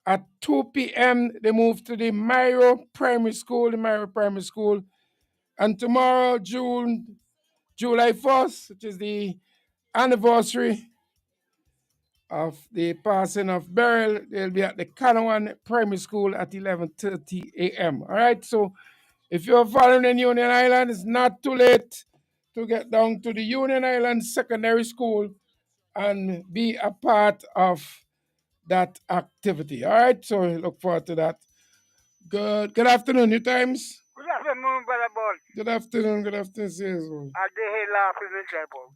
At 2 p.m., they move to the Myro Primary School, And tomorrow, July 1st, which is the anniversary of the passing of Beryl, they'll be at the Canawan Primary School at 11:30 a.m. All right, so if you're following in Union Island, it's not too late to get down to the Union Island Secondary School and be a part of that activity. All right, so I look forward to that. Good afternoon, New Times. Good afternoon, Brother Ball. Good afternoon, Cecil. I did hear laughing in the table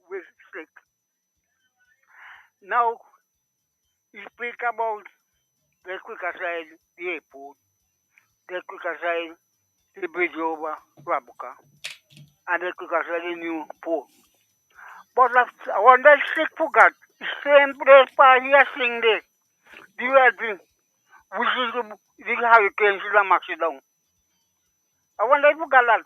with stick. Now, you speak about the quick aside the airport, the quick aside the bridge over Rabuka, and the quick aside the new port. But I wonder if stick forgot, same place part here sing there, the wedding, which is the hurricane should have maxed down. I wonder if you got that.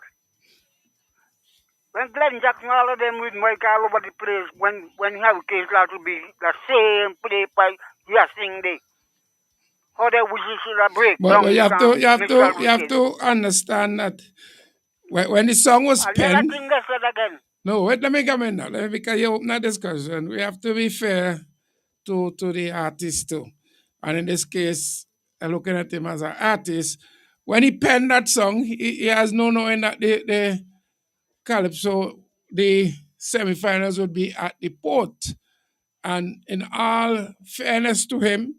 When Glenn Jackson, all of them with Mike all over the place, when hurricanes start to be the same place by you are seeing there. How they wish you should have break. But you have to understand that when the song was penned. No, wait, let me come in now. Because you open a discussion. We have to be fair to the artist too. And in this case, I'm looking at him as an artist. When he penned that song, he has no knowing that the Calypso, the semifinals would be at the port. And in all fairness to him,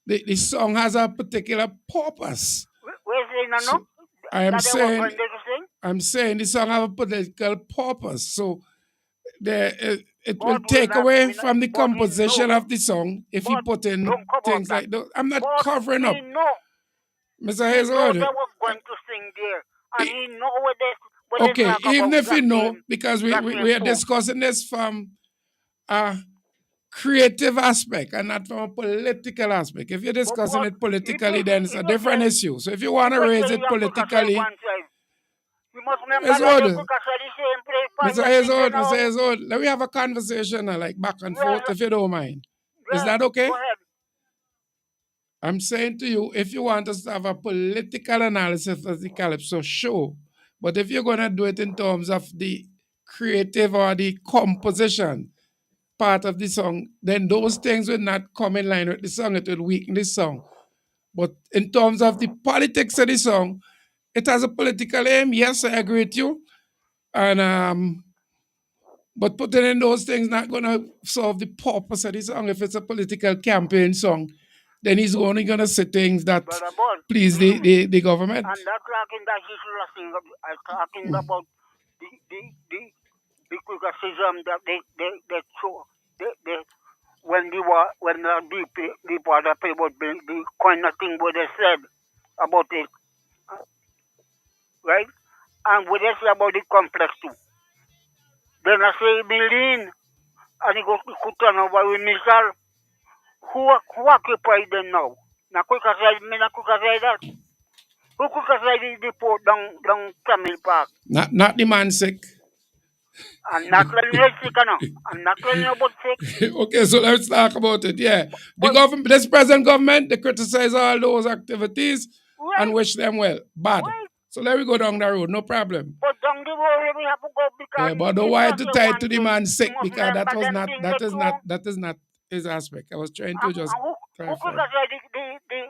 the song has a particular purpose. So I'm saying the song has a political purpose. So it will take away from the composition of the song if you put in things like that. I'm not covering up. Mr. He thought Hazelwood. I was going to sing there. And he know what they Okay, talk even about if you that know, same, because that we same are food. discussing this from a creative aspect and not from a political aspect. If you're discussing But it politically, then it's a different issue. So if you want he to will raise say it you quick aside politically, one side. You must remember that they Hazelwood, quick aside the same place for Mr. your thing, you Hazelwood, Mr. know. Hazelwood, let me have a conversation like back and Well, forth if you don't mind. Is yeah, that okay? go ahead. I'm saying to you, if you want us to have a political analysis of the Calypso, sure. But if you're going to do it in terms of the creative or the composition part of the song, then those things will not come in line with the song. It will weaken the song. But in terms of the politics of the song, it has a political aim. Yes, I agree with you. And but putting in those things not gonna solve the purpose of the song. If it's a political campaign song, then he's only gonna say things that Brother Boss, please listen me. the government. And that talking that he's thing, I'm talking about the criticism that they show. They when the deep water people the kind of thing what they said about it, right? And what they say about the complex too. Then I say Bilin and he could turn over with missile. Who occupied them now? Na quick aside me na quick aside that. Who quick aside the port down Camille Park? Not the man sick. I'm not telling you sick no. I'm not telling you about sick. Okay, so let's talk about it. Yeah. The But government, this present government, they criticize all those activities and right, wish them well. Bad. right. So let me go down the road, no problem. But down the road we have to go because Yeah, but don't if why you to say tie it one to the thing, man you sick must because remember them thing they too. that is not his aspect. I was trying to And just who clarify. could aside the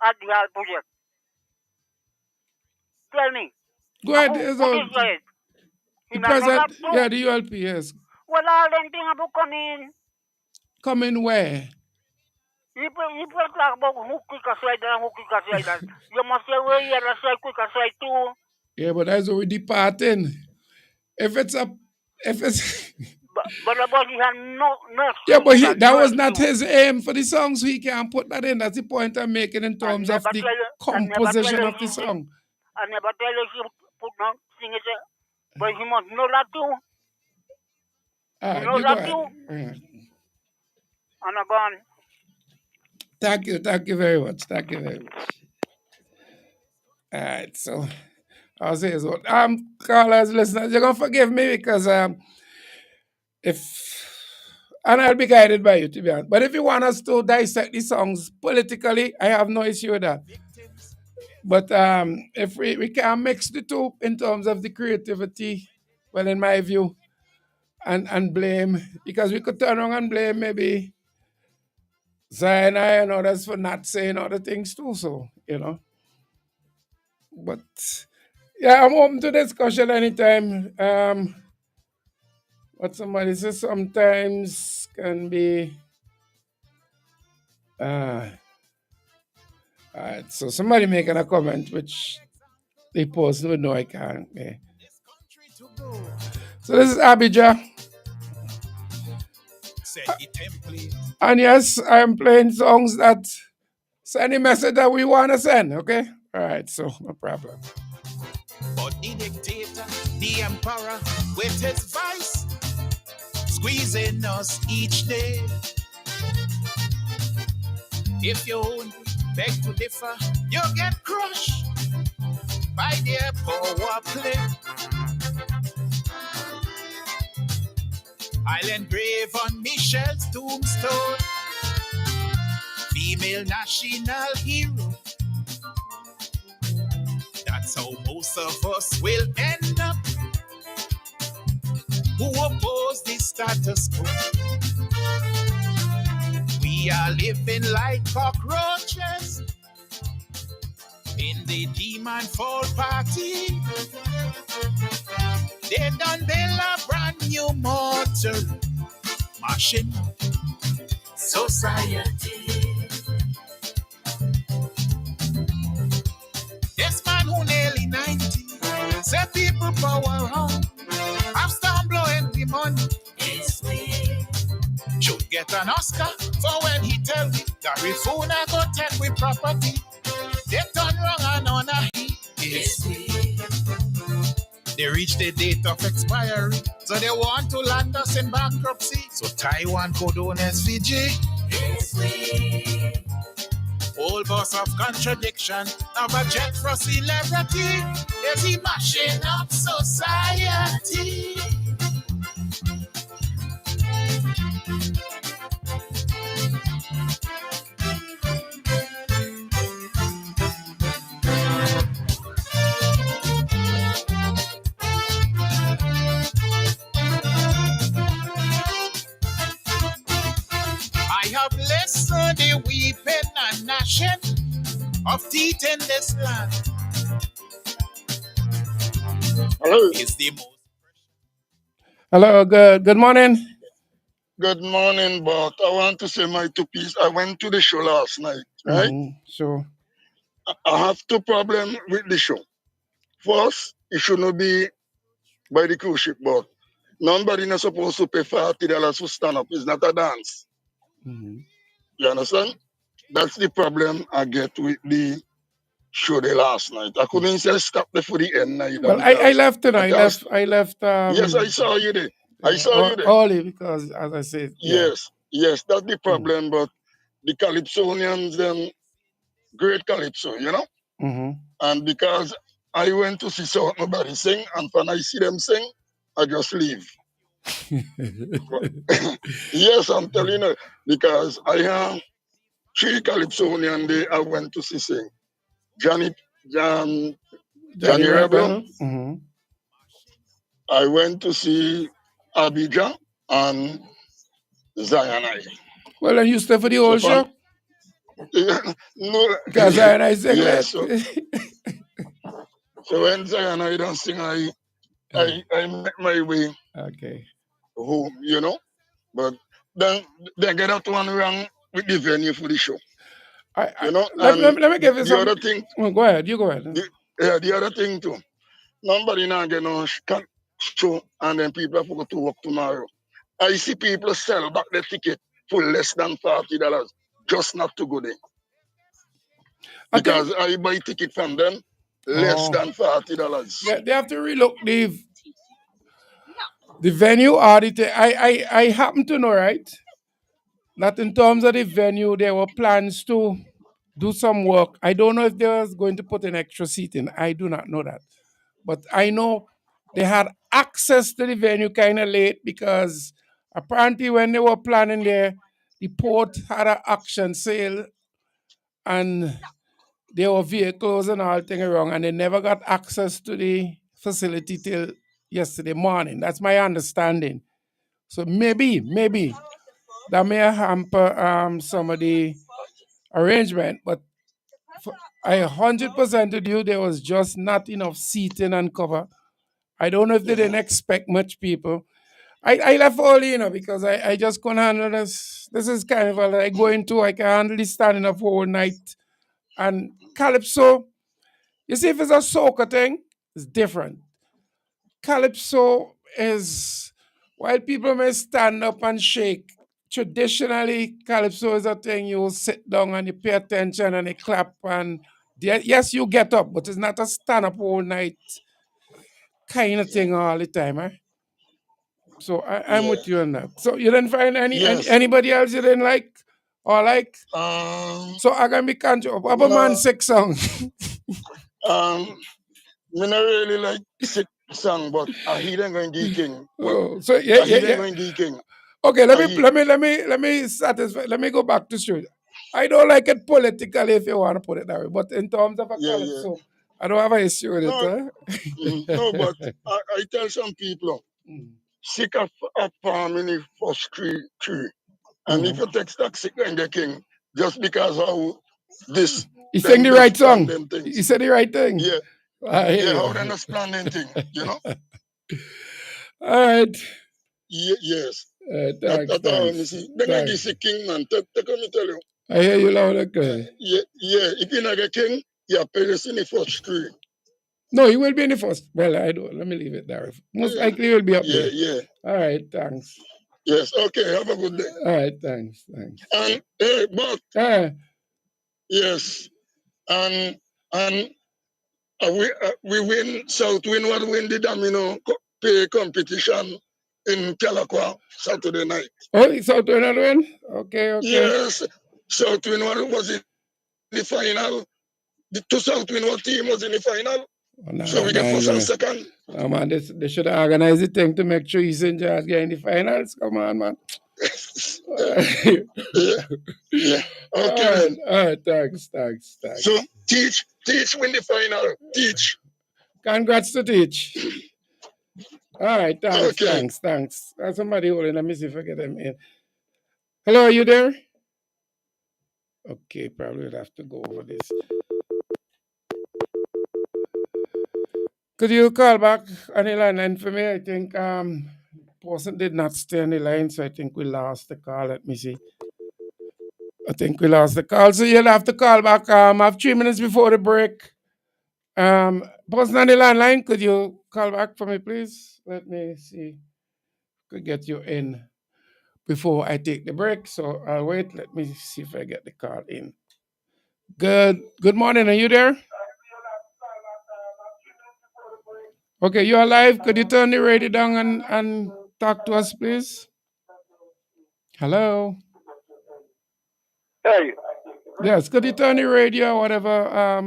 ideal project? Tell me. Go And ahead, who decide? the In another present, too. yeah, the ULP, yes. Well, all them things have to come in. Come in where? You talk about who quick aside and who quick aside that. You must say where you are aside quick aside too. Yeah, but that's what we departing. If it's But about he had no yeah, but excuse and that no was not excuse. his aim for the song, so he can't put that in. That's the point I'm making in I terms of never the tell composition you of the song. I never tell you she put no sing it. But he must know that too. All He right, knows you go that ahead. too. Yeah. And I gone. Thank you very much. Thank you very much. All right, so I'll say so. Callers, listeners, you're gonna forgive me because if and I'll be guided by you to be honest. But if you want us to dissect the songs politically, I have no issue with that. But if we can mix the two in terms of the creativity, well, in my view, and blame, because we could turn around and blame maybe Sinai and others for not saying other things too. So, But yeah, I'm open to discussion anytime. What somebody says sometimes can be alright, so somebody making a comment which the person would know I can't. Yeah. So this is Abijah. And yes, I'm playing songs that send a message that we want to send, okay? Alright, so no problem. But the dictator, the emperor, with his vice, squeezing us each day. If you only beg to differ, you get crushed by their power play. I'll engrave on Michelle's tombstone, female national hero. That's how most of us will end up, who oppose the status quo. We are living like cockroaches in the demon fall party. They done build a brand new mortal machine society. This man who nearly 90 said people power on. I'm still blowing the money. It's me. Should get an Oscar for when he tell me that Rifuna go take with property. They turn wrong and on a heat. It's sweet. They reach the date of expiry, so they want to land us in bankruptcy. So Taiwan could own as Fiji. It's sweet. Whole boss of contradiction of a jet for celebrity. Is he mashing up society? I have listened the weeping and gnashing of teeth in this land. Hello. Is the most. Hello, good morning. Good morning, but I want to say my two piece. I went to the show last night, right? Sure. I have two problems with the show. First, it should not be by the cruise ship, but nobody is supposed to pay $40 to stand up. It's not a dance. You understand? That's the problem I get with the show the last night. I couldn't say stop there for the end neither Well, I because left it. I I can't. left. I left. Yes, I saw you there. I saw you there. Early because, as I said, Yes, that's the problem. But the Calypsonians, them great Calypso, you know? And because I went to see somebody sing, and when I see them sing, I just leave. Yes, I'm telling you, because I have 3 Calypsonian day I went to see sing. Johnny Rebel. I went to see Abijah and Zion. Well, then you stay for the whole show? No. Because Zion sing yes, late. So when Zion don't sing, I make my way home, you know. But then they get that one wrong with the venue for the show. You know, let me give you the some. other thing. Well, go ahead. You go ahead. The other thing too. Nobody now get no show, and then people have to work tomorrow. I see people sell back the ticket for less than $40 just not to go there. Because I buy ticket from them less than $40. Yeah, they have to relook the venue audit. I happen to know, right, that in terms of the venue, there were plans to do some work. I don't know if they was going to put an extra seat in. I do not know that. But I know they had access to the venue kind of late because apparently when they were planning there, the port had an auction sale and there were vehicles and all thing around, and they never got access to the facility till yesterday morning. That's my understanding. So maybe that may hamper some of the arrangement, but I 100% with you, there was just not enough seating and cover. I don't know if they didn't expect much people. I left early, because I just couldn't handle this. This is carnival that I go into. I can handle the standing up whole night. And Calypso, you see, if it's a soca thing, it's different. Calypso is, while people may stand up and shake, traditionally, Calypso is a thing you sit down and you pay attention and you clap and yes, you get up, but it's not a stand up all night kind of thing all the time, eh? So I'm with you on that. So you didn't find anybody else you didn't like or like? So I'm gonna be control. What about Man Sick song? Me not really like sick song, but I hear them going geeking. So yeah. Going geeking. Okay, let me satisfy. Let me go back to show. I don't like it politically, if you want to put it that way. But in terms of a calypso, I don't have an issue with it. No, but I tell some people, sick of farming the first tree. And if you take stock sick and the king, just because how this he sang the right song. He said the right thing. Yeah. How they not plan them thing, you know? All right. Yes. Thanks. Then I give the king, man. Take me tell you. I hear you loud and clear. Yeah. If you're not a king, you're parents in the first tree. No, he will be in the first. Well, I don't. Let me leave it there. Most likely he will be up there. Yeah. All right, thanks. Yes, okay. Have a good day. All right, thanks. And hey, but yes, and we win. South Wind will win the domino pay competition in Calaqua Saturday night. Oh, South Wind will win? Okay. Yes, South Wind was in the final. The two South Wind team was in the final. So we get first and second. Oh man, they should organize the thing to make sure he's in charge getting the finals. Come on, man. Yeah. Okay. All right. Thanks. So teach win the final. Teach. Congrats to Teach. All right. Thanks. Okay. Thanks. There's somebody holding. Let me see if I get them in. Hello, are you there? Okay, probably would have to go over this. Could you call back on the line for me? I think person did not stay on the line, so I think we lost the call. Let me see. I think we lost the call, so you'll have to call back. I have 3 minutes before the break. Person on the line, could you call back for me, please? Let me see. Could get you in before I take the break. So I'll wait. Let me see if I get the call in. Good morning. Are you there? Okay, you're live. Could you turn the radio down and talk to us, please? Hello? Hey. Yes, could you turn the radio or whatever?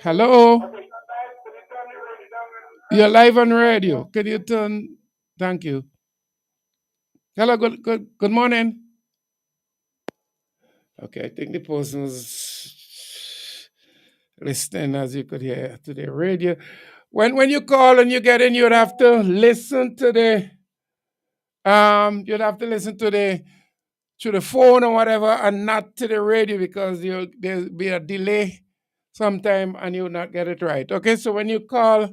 Hello? You're live on radio. Can you turn? Thank you. Hello, good morning. Okay, I think the person was listening, as you could hear, to the radio. When you call and you get in, you'd have to listen to the to the phone or whatever, and not to the radio, because there'll be a delay sometime and you'll not get it right. Okay, so when you call,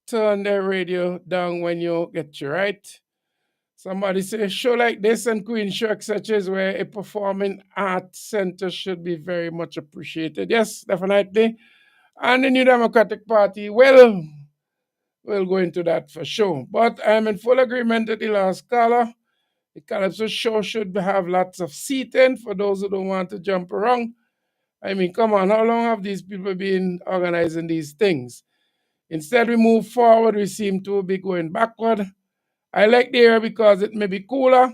turn the radio down when you get you right. Somebody say a show like this and Queen Show, such as where a performing arts center should be very much appreciated. Yes, definitely. And the New Democratic Party will go into that for sure. But I'm in full agreement with the last caller. The Calypso show should have lots of seating for those who don't want to jump around. I mean, come on, how long have these people been organizing these things? Instead, we move forward, we seem to be going backward. I like the air because it may be cooler,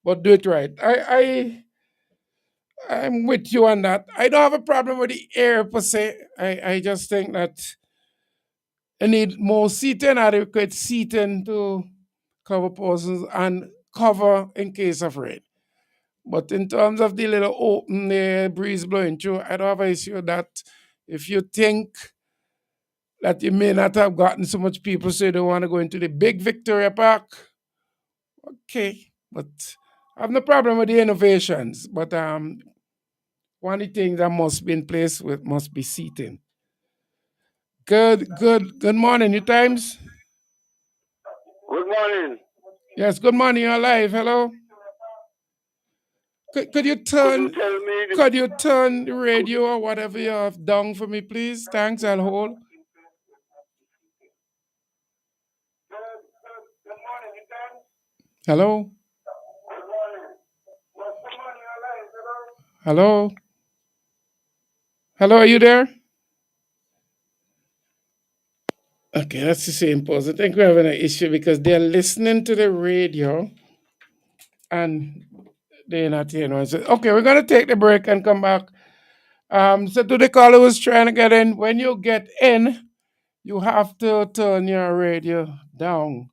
but do it right. I'm with you on that. I don't have a problem with the air per se. I just think that I need more seating, adequate seating to cover persons and cover in case of rain. But in terms of the little open air breeze blowing through, I don't have an issue with that. If you think that you may not have gotten so much people, so you don't want to go into the big Victoria Park, okay. But I have no problem with the innovations. But one of the things that must be in place must be seating. Good morning, New Times. Good morning. Yes, good morning. You're live. Hello. Could you turn the radio or whatever you have down for me, please? Thanks, I'll hold. Hello? Hello? Hello, are you there? Okay, that's the same person. I think we're having an issue because they're listening to the radio and they're not hearing what I say. Okay, we're going to take the break and come back. So to the caller who's trying to get in, when you get in, you have to turn your radio down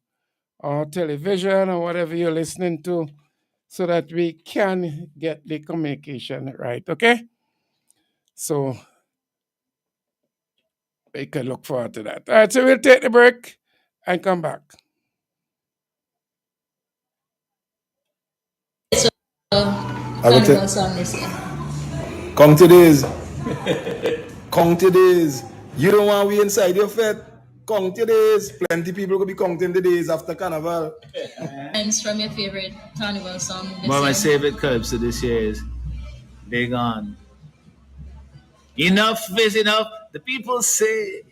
or television or whatever you're listening to so that we can get the communication right, okay? So we can look forward to that. All right, so we'll take the break and come back. Carnival song this year. Come to this. Come to this. You don't want we inside your fete. Come to this. Plenty people could be counting the days after Carnival. Names from your favorite Carnival song this One of my year. favorite clips of this year is Big On. Enough is enough. The people say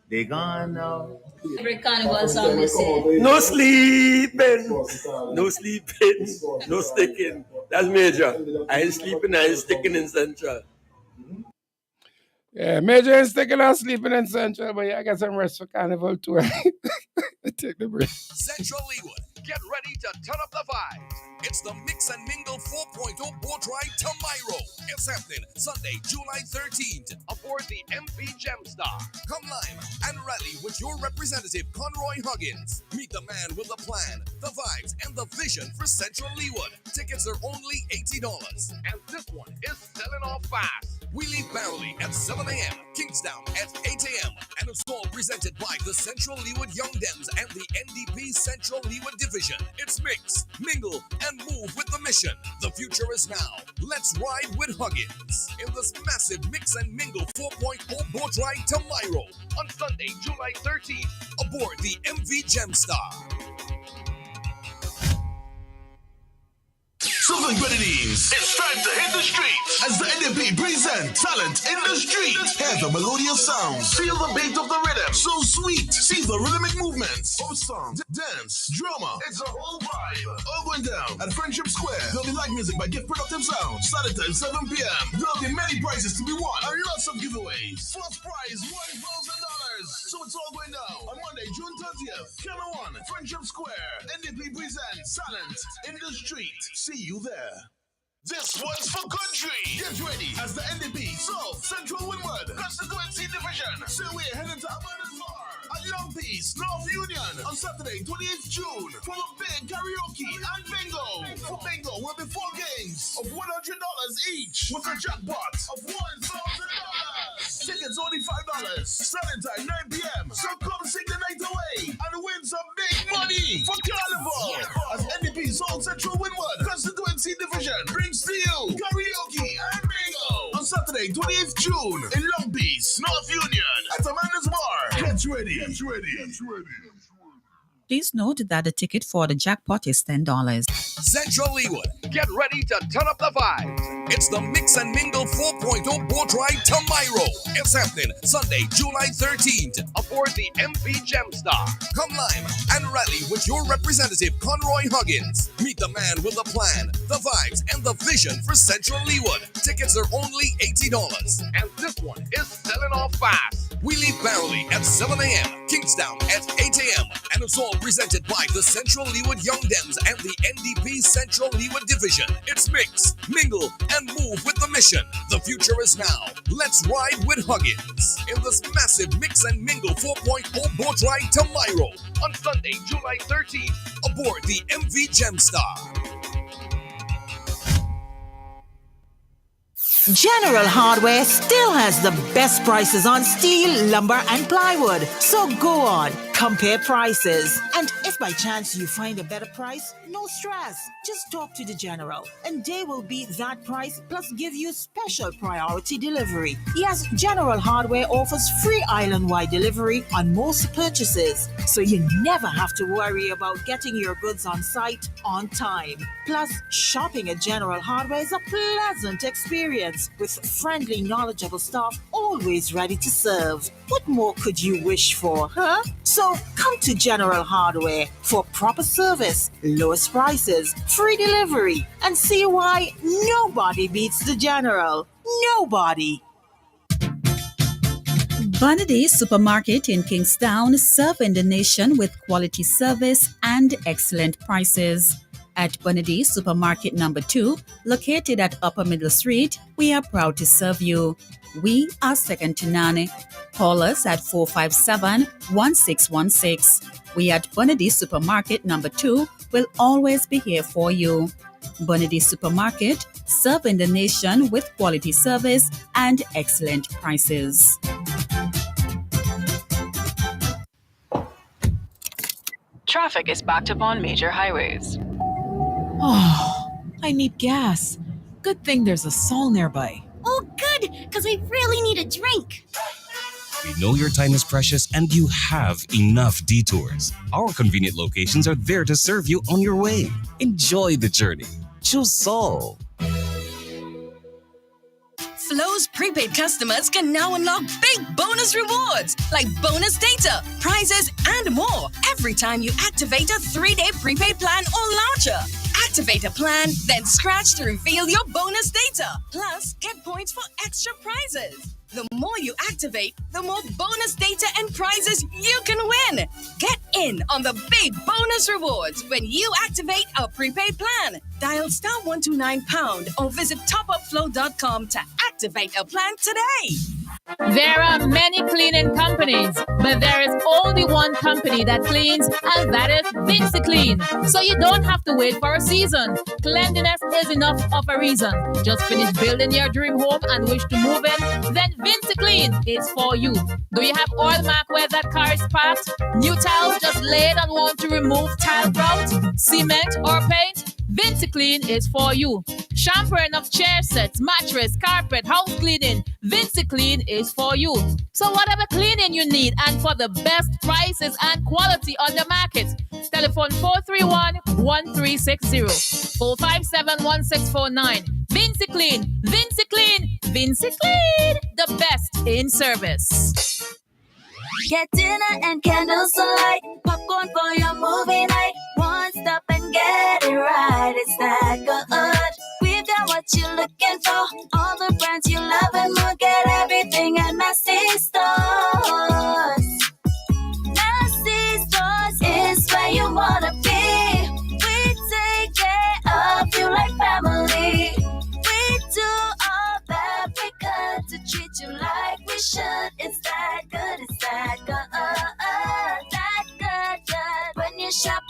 They gone now. Favorite carnival song they say? No sleeping, no sleeping, no sticking. That's major. I ain't sleeping, I ain't sticking in Central. Yeah, Major is taking out sleeping in Central, but yeah, I got some rest for Carnival too. Take the break. Central Leewood, get ready to turn up the vibes. It's the Mix and Mingle 4.0 boat ride to Miro. It's happening Sunday, July 13th, aboard the MV Gemstar. Come live and rally with your representative, Conroy Huggins. Meet the man with the plan, the vibes, and the vision for Central Leewood. Tickets are only $80, and this one is selling off fast. We leave Barley at 7 a.m., Kingstown at 8 a.m., and it's all presented by the Central Leewood Young Dems and the NDP Central Leewood Division. It's mix, mingle, and move with the mission. The future is now. Let's ride with Huggins in this massive Mix and Mingle 4.0 boat ride to Miro on Sunday, July 13th, aboard the MV Gemstar. Southern Grenadines, it's time to hit the streets as the NDP present Talent in the Street. Hear the melodious sounds, feel the beat of the rhythm, so sweet. See the rhythmic movements of song, dance, drama. It's a whole vibe. All going down at Friendship Square. There'll be live music by Gift Productive Sound. Saturday at 7 p.m. There'll be many prizes to be won and lots of giveaways. First prize $1,000. So it's all going down on Monday, June 30th. Channel 1, Friendship Square. NDP presents Talent in the Street. See you there. This one's for country. Get ready as the NDP South Central Windward Constituency Division. So we're heading to Abundance Bar at Long Peace, North Union on Saturday, 28th June for a big karaoke and bingo. For bingo will be 4 games of $100 each with a jackpot of $1,000. Tickets only $5. Starting time 9 p.m. So come sing the night away and win some big money for Carnival. As NDP South Central Windward Constituency Division brings to you karaoke and bingo on Saturday, 28th June in Long Beach, North Union at Amanda's Bar. Get ready. Get ready. Get ready. Please note that the ticket for the jackpot is $10. Central Leewood, get ready to turn up the vibes. It's the Mix and Mingle 4.0 boat ride to Miro. It's happening Sunday, July 13th, aboard the MV Gemstar. Come live and rally with your representative, Conroy Huggins. Meet the man with the plan, the vibes, and the vision for Central Leewood. Tickets are only $80, and this one is selling off fast. We leave Barley at 7 a.m., Kingstown at 8 a.m., and it's all presented by the Central Leewood Young Dems and the NDP Central Leewood Division. It's mix, mingle, and move with the mission. The future is now. Let's ride with Huggins in this massive Mix and Mingle 4.0 boat ride to Miro on Sunday, July 13th, aboard the MV Gemstar. General Hardware still has the best prices on steel, lumber, and plywood. So go on, compare prices. And if by chance you find a better price, no stress. Just talk to the General and they will beat that price plus give you special priority delivery. Yes, General Hardware offers free island-wide delivery on most purchases. So you never have to worry about getting your goods on site on time. Plus, shopping at General Hardware is a pleasant experience with friendly, knowledgeable staff always ready to serve. What more could you wish for, huh? So come to General Hardware for proper service, lowest prices, free delivery, and see why nobody beats the General. Nobody. Bunady Supermarket in Kingstown, serving the nation with quality service and excellent prices. At Bunady Supermarket number 2, located at Upper Middle Street, we are proud to serve you. We are second to none. Call us at 457-1616. We at Bunady Supermarket number 2 will always be here for you. Bunady Supermarket, serving the nation with quality service and excellent prices. Traffic is backed up on major highways. Oh, I need gas. Good thing there's a Sol nearby. Oh, good, because we really need a drink. We know your time is precious and you have enough detours. Our convenient locations are there to serve you on your way. Enjoy the journey. Choose Sol. Flo's prepaid customers can now unlock big bonus rewards like bonus data, prizes, and more every time you activate a 3-day prepaid plan or launcher. Activate a plan, then scratch to reveal your bonus data. Plus, get points for extra prizes. The more you activate, the more bonus data and prizes you can win. Get in on the big bonus rewards when you activate a prepaid plan. Dial *129# or visit topupflow.com to activate a plan today. There are many cleaning companies, but there is only one company that cleans, and that is VinceClean. So you don't have to wait for a season. Cleanliness is enough of a reason. Just finish building your dream home and wish to move in? Then VinceClean is for you. Do you have oil mark where that car is parked? New tiles just laid and want to remove tile grout, cement, or paint? VinceClean is for you. Shampooing of chair sets, mattress, carpet, house cleaning. VinceClean is for you. So whatever cleaning you need and for the best prices and quality on the market, telephone 431-1360, 457-1649. VinceClean, VinceClean, VinceClean, the best in service. Get dinner and candles alight, popcorn for your movie night. One stop and get it right. It's that good. We've got what you're looking for. All the brands you love and more. Get everything at Massy Stores. Massy Stores is where you wanna be. We take care of you like family. We do all that we could to treat you like we should. It's that good. It's that good. That good. When you shop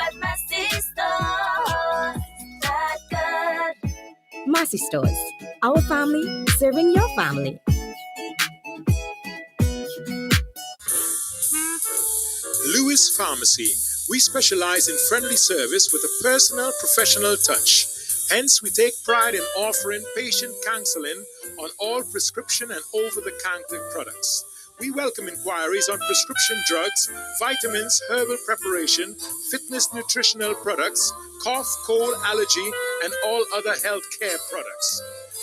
at Massy Stores. That good. Massy Stores, our family serving your family. Lewis Pharmacy. We specialize in friendly service with a personal, professional touch. Hence, we take pride in offering patient counseling on all prescription and over-the-counter products. We welcome inquiries on prescription drugs, vitamins, herbal preparation, fitness nutritional products, cough, cold, allergy, and all other health care products.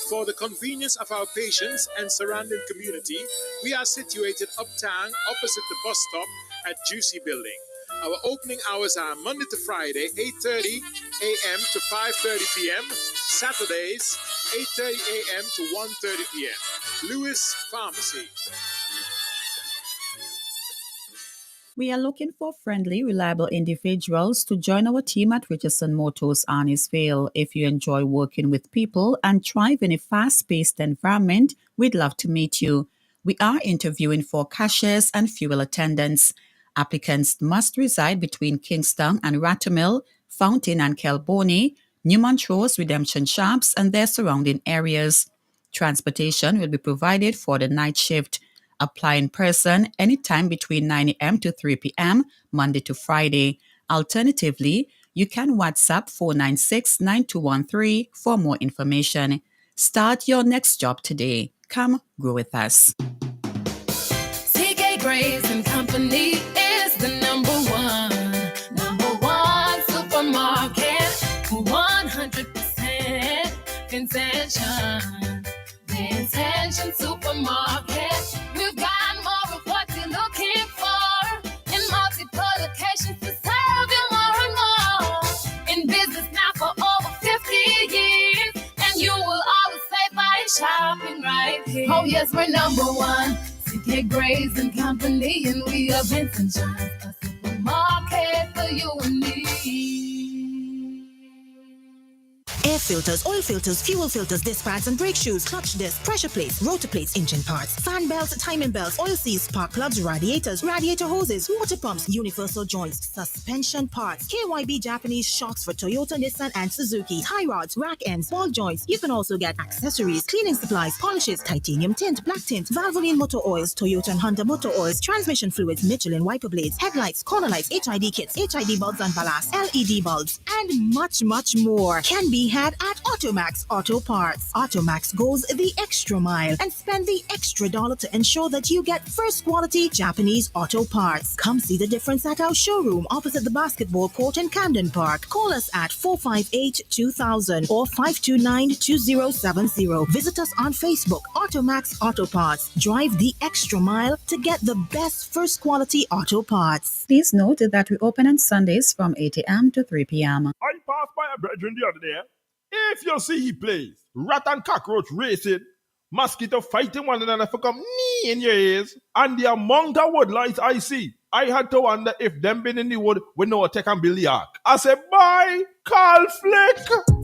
For the convenience of our patients and surrounding community, we are situated uptown opposite the bus stop at Juicy Building. Our opening hours are Monday to Friday, 8:30 a.m. to 5:30 p.m., Saturdays, 8:30 a.m. to 1:30 p.m. Lewis Pharmacy. We are looking for friendly, reliable individuals to join our team at Richardson Motors Arnisville. If you enjoy working with people and thrive in a fast-paced environment, we'd love to meet you. We are interviewing for cashiers and fuel attendants. Applicants must reside between Kingston and Ratomil, Fountain and Kelboni, New Montrose Redemption Shops, and their surrounding areas. Transportation will be provided for the night shift. Apply in person anytime between 9 a.m. to 3 p.m., Monday to Friday. Alternatively, you can WhatsApp 496-9213 for more information. Start your next job today. Come grow with us. CK Grace and Company is the number one supermarket, 100% Intention. The Intention Supermarket. We've got more of what you're looking for in multiple locations to serve you more and more. In business now for over 50 years, and you will always say by shopping right here. Oh yes, we're number one. CK Grace and Company, and we are Vincent John, a supermarket for you and me. Air filters, oil filters, fuel filters, disc pads and brake shoes, clutch discs, pressure plates, rotor plates, engine parts, fan belts, timing belts, oil seals, spark plugs, radiators, radiator hoses, water pumps, universal joints, suspension parts, KYB Japanese shocks for Toyota, Nissan and Suzuki, tie rods, rack ends, ball joints. You can also get accessories, cleaning supplies, polishes, titanium tint, black tint, Valvoline motor oils, Toyota and Honda motor oils, transmission fluids, Michelin wiper blades, headlights, corner lights, HID kits, HID bulbs and ballast, LED bulbs, and much, much more can be had But at Automax Auto Parts, Automax goes the extra mile and spend the extra dollar to ensure that you get first quality Japanese auto parts. Come see the difference at our showroom opposite the basketball court in Camden Park. Call us at 458-2000 or 529-2070. Visit us on Facebook, Automax Auto Parts. Drive the extra mile to get the best first quality auto parts. Please note that we open on Sundays from 8 a.m. to 3 p.m. I passed by a brethren the other day. If you see he plays, rat and cockroach racing, mosquito fighting one another for come knee in your ears, and the amount of woodlights I see, I had to wonder if them been in the wood with no attack and build the ark. I said, bye, call Flick.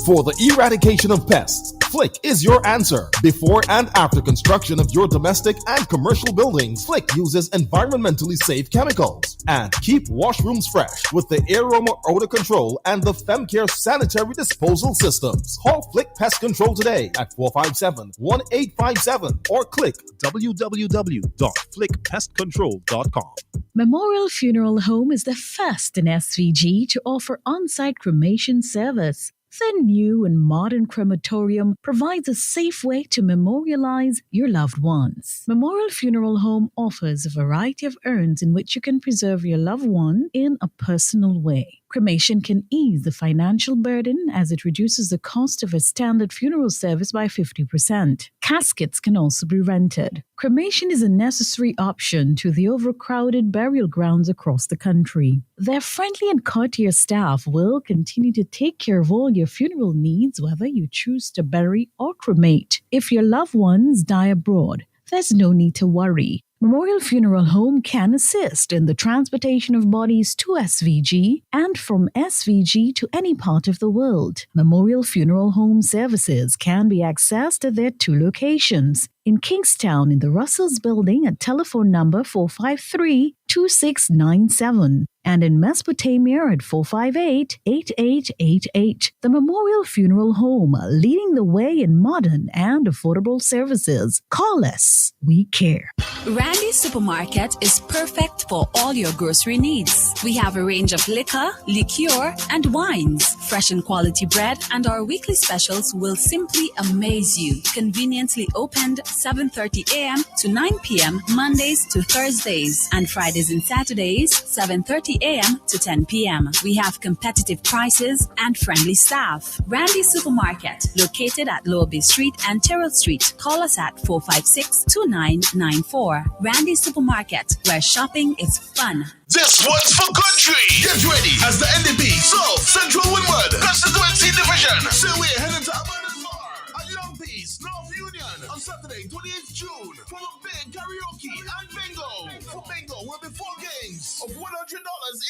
For the eradication of pests, Flick is your answer. Before and after construction of your domestic and commercial buildings, Flick uses environmentally safe chemicals and keep washrooms fresh with the Aroma Odor Control and the FemCare Sanitary Disposal Systems. Call Flick Pest Control today at 457-1857 or click www.flickpestcontrol.com. Memorial Funeral Home is the first in SVG to offer on-site cremation service. The new and modern crematorium provides a safe way to memorialize your loved ones. Memorial Funeral Home offers a variety of urns in which you can preserve your loved one in a personal way. Cremation can ease the financial burden as it reduces the cost of a standard funeral service by 50%. Caskets can also be rented. Cremation is a necessary option to the overcrowded burial grounds across the country. Their friendly and courteous staff will continue to take care of all your funeral needs, whether you choose to bury or cremate. If your loved ones die abroad, there's no need to worry. Memorial Funeral Home can assist in the transportation of bodies to SVG and from SVG to any part of the world. Memorial Funeral Home services can be accessed at their two locations. In Kingstown in the Russells Building at telephone number 453-2697 and in Mesopotamia at 458-8888. The Memorial Funeral Home, leading the way in modern and affordable services. Call us. We care. Randy's Supermarket is perfect for all your grocery needs. We have a range of liquor, liqueur, and wines, fresh and quality bread, and our weekly specials will simply amaze you. Conveniently opened 7:30 a.m. to 9 p.m. Mondays to Thursdays, and Fridays and Saturdays 7:30 a.m. to 10 p.m. We have competitive prices and friendly staff. Randy's Supermarket, located at Lower Bay Street and Terrell Street. Call us at 456-2994. Randy's Supermarket, where shopping is fun. This one's for country. Get ready as the NDP South Central Windward Constituency Division. So we're heading to Abundance Bar at Young Peace, North Union on Saturday, 28th June for a big karaoke and bingo. For bingo will be 4 games of $100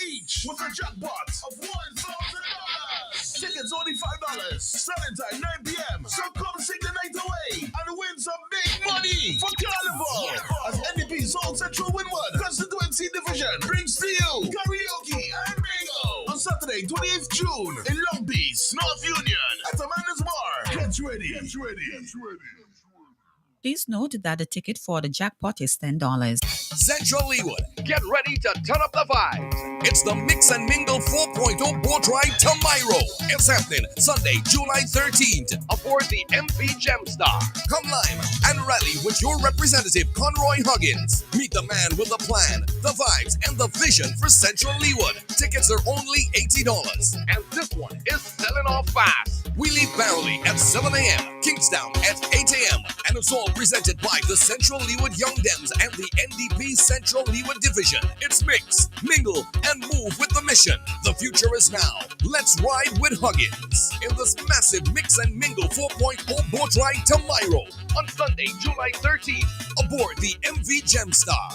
each with a jackpot of $1,000. Tickets only $5. Starting time 9 p.m. So come sing the night away and win some big money for Carnival. As NDP South Central Windward Constituency Division brings to you karaoke and bingo on Saturday, 28th June in Long Beach, North Union at Amanda's Bar. Get ready. Get ready. Get ready. Please note that the ticket for the jackpot is $10. Central Leeward, get ready to turn up the vibes. It's the Mix and Mingle 4.0 boat ride to Miro. It's happening Sunday, July 13th aboard the MP Gemstar. Come live and rally with your representative, Conroy Huggins. Meet the man with the plan, the vibes, and the vision for Central Leeward. Tickets are only $80. And this one is selling off fast. We leave Barley at 7 a.m., Kingstown at 8 a.m., and it's all presented by the Central Leeward Young Dems and the NDP Central Leeward Division. It's mix, mingle, and move with the mission. The future is now. Let's ride with Huggins in this massive Mix and Mingle 4.0 boat ride to Miro on Sunday, July 13th aboard the MV Gemstar.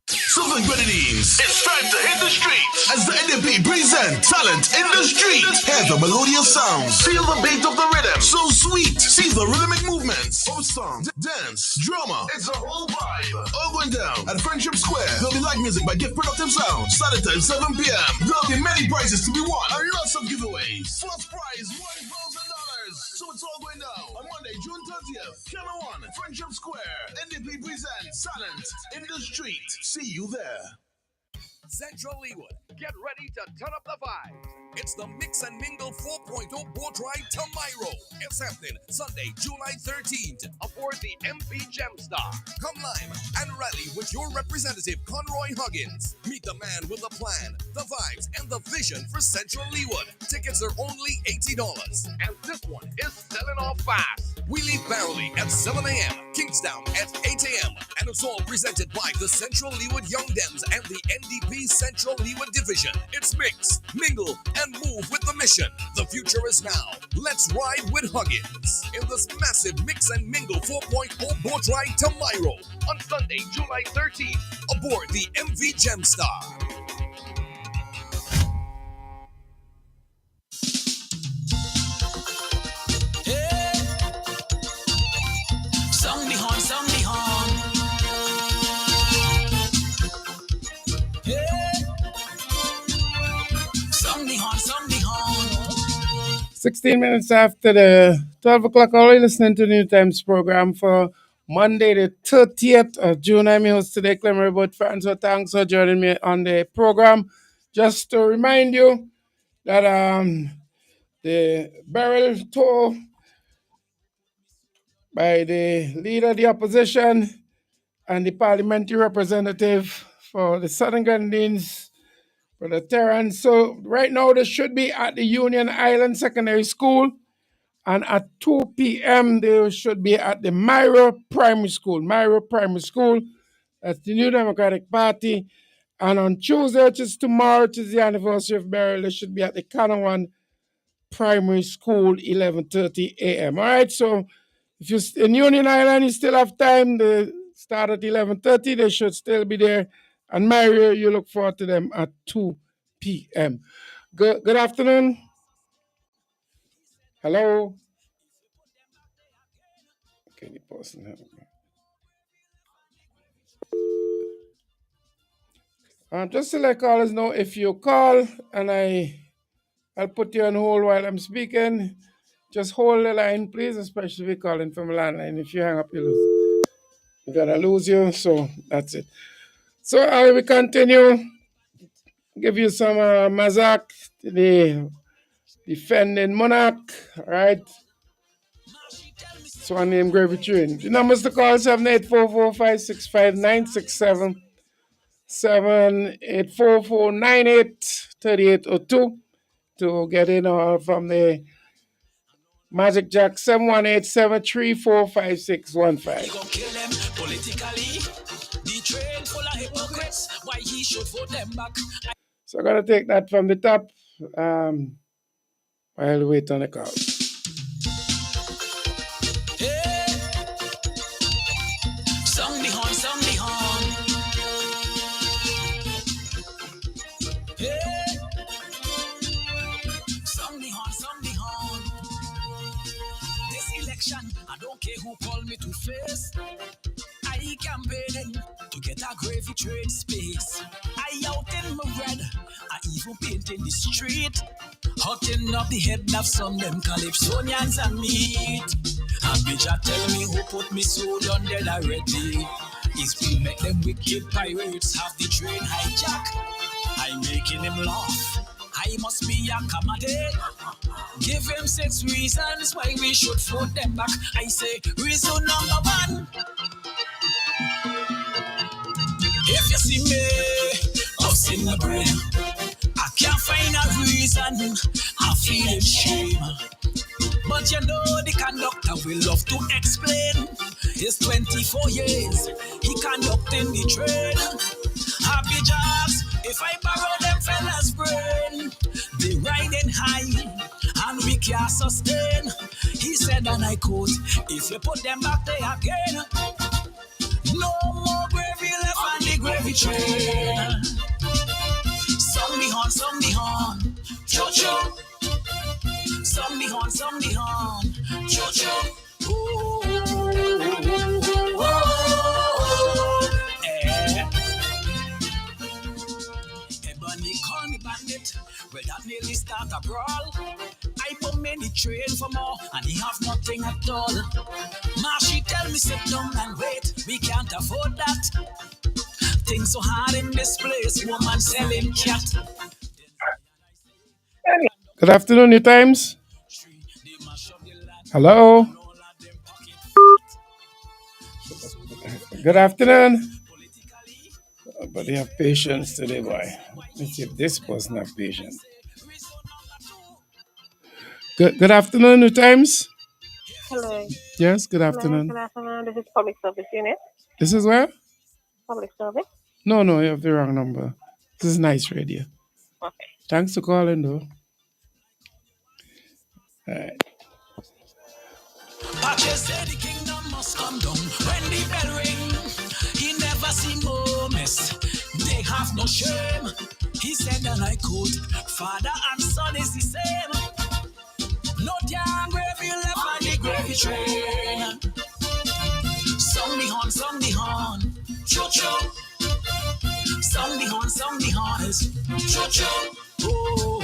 Southern Grenadines, it's time to hit the streets as the NDP present Talent in the Street. Hear the melodious sounds, feel the beat of the rhythm, so sweet. See the rhythmic movements of song, dance, drama. It's a whole vibe. All going down at Friendship Square. There'll be live music by Gift Productive Sound. Saturday time 7 p.m. There'll be many prizes to be won and lots of giveaways. First prize $1,000. So it's all going down on Monday, June 30th. Channel 1, Friendship Square. NDP presents Talent in the Street. See you there. Central Leeward, get ready to turn up the vibes. It's the Mix and Mingle 4.0 boat ride to Miro. It's happening Sunday, July 13th aboard the MV Gemstar. Come live and rally with your representative, Conroy Huggins. Meet the man with the plan, the vibes, and the vision for Central Leeward. Tickets are only $80. And this one is selling off fast. We leave Barely at 7 a.m., Kingstown at 8 a.m., and it's all presented by the Central Leeward Young Dems and the NDP Central Leeward Division. It's mix, mingle, and move with the mission. The future is now. Let's ride with Huggins in this massive Mix and Mingle 4.0 boat ride to Miro on Sunday, July 13th, aboard the MV Gemstar. Sound the horn, sound the horn. Hey. Sound the horn, sound the horn. 16 minutes after the 12 o'clock hour, you're listening to the New Times program for Monday, the 30th of June. I'm your host today, Clement Robert France. So thanks for joining me on the program. Just to remind you that the barrel tour by the leader of the opposition and the parliamentary representative for the Southern Grenadines, Brother Terrence. So right now they should be at the Union Island Secondary School, and at 2 p.m. they should be at the Myra Primary School. Myra Primary School, that's the New Democratic Party. And on Tuesday, which is tomorrow, which is the anniversary of Beryl, they should be at the Canawan Primary School, 11:30 a.m. All right, so if you're in Union Island, you still have time. They start at 11:30. They should still be there. And Mario, you look forward to them at 2 p.m. Good afternoon. Hello. Okay, the person. Just to let callers know, if you call and I'll put you on hold while I'm speaking, just hold the line, please, especially if you're calling from a landline. If you hang up, you lose. You're going to lose you, so that's it. So I will continue. Give you some Mazak, the defending monarch, all right? So I name Gravy Train. The numbers to call 78445659677, 78449838802 to get in from the Magic Jack 718-734-5615. Kill them politically. The train full of hypocrites. Why he should vote them back? So I'm going to take that from the top while we wait on the call. Hey. Sound the horn, sound the horn. Hey. Sound the horn, sound the horn. This election, I don't care who call me to face. I campaigning to get a gravy trade space. I out in my red, I even painting the street. Hotting up the head of some them Calypsonians and meat. And bitch, tell me who put me so down dead already. It's we make them wicked pirates have the train hijack. I'm making him laugh. I must be accommodated. Give him 6 reasons why we should vote them back. I say, reason number 1. If you see me, ups in the brain, I can't find a reason, I feel shame. But you know the conductor will love to explain. It's 24 years, he conducting the train. Happy jobs, if I borrow them fellas' brain. They riding high, and we can't sustain. He said, and I quote, if you put them back there again, no more gravy left on the gravy train. Sound the horn, cho-cho. Sound the horn, cho-cho. Oh, Ebony call me bandit, well that nearly start a brawl. I put many train for more, and he have nothing at all. Marshy tell me sit down and wait, we can't afford that. Things so hard in this best place, woman selling cat. Good afternoon, New Times. Hello. Good afternoon. But they have patience today, boy. Let's see if this person have patience. Good afternoon, New Times. Hello. Yes, good Hello, afternoon. good afternoon. This is Public Service Unit. This is where? Public Service. No, you have the wrong number. This is Nice Radio. Okay. Thanks for calling, though. All right. Patches say the kingdom must come down when the bell ring. He never seen no mess. They have no shame. He said, and I quote, Father and Son is the same. No young gravy left on the gravy train. Song the horn, choo-choo. Song the horn is choo-choo. Oh,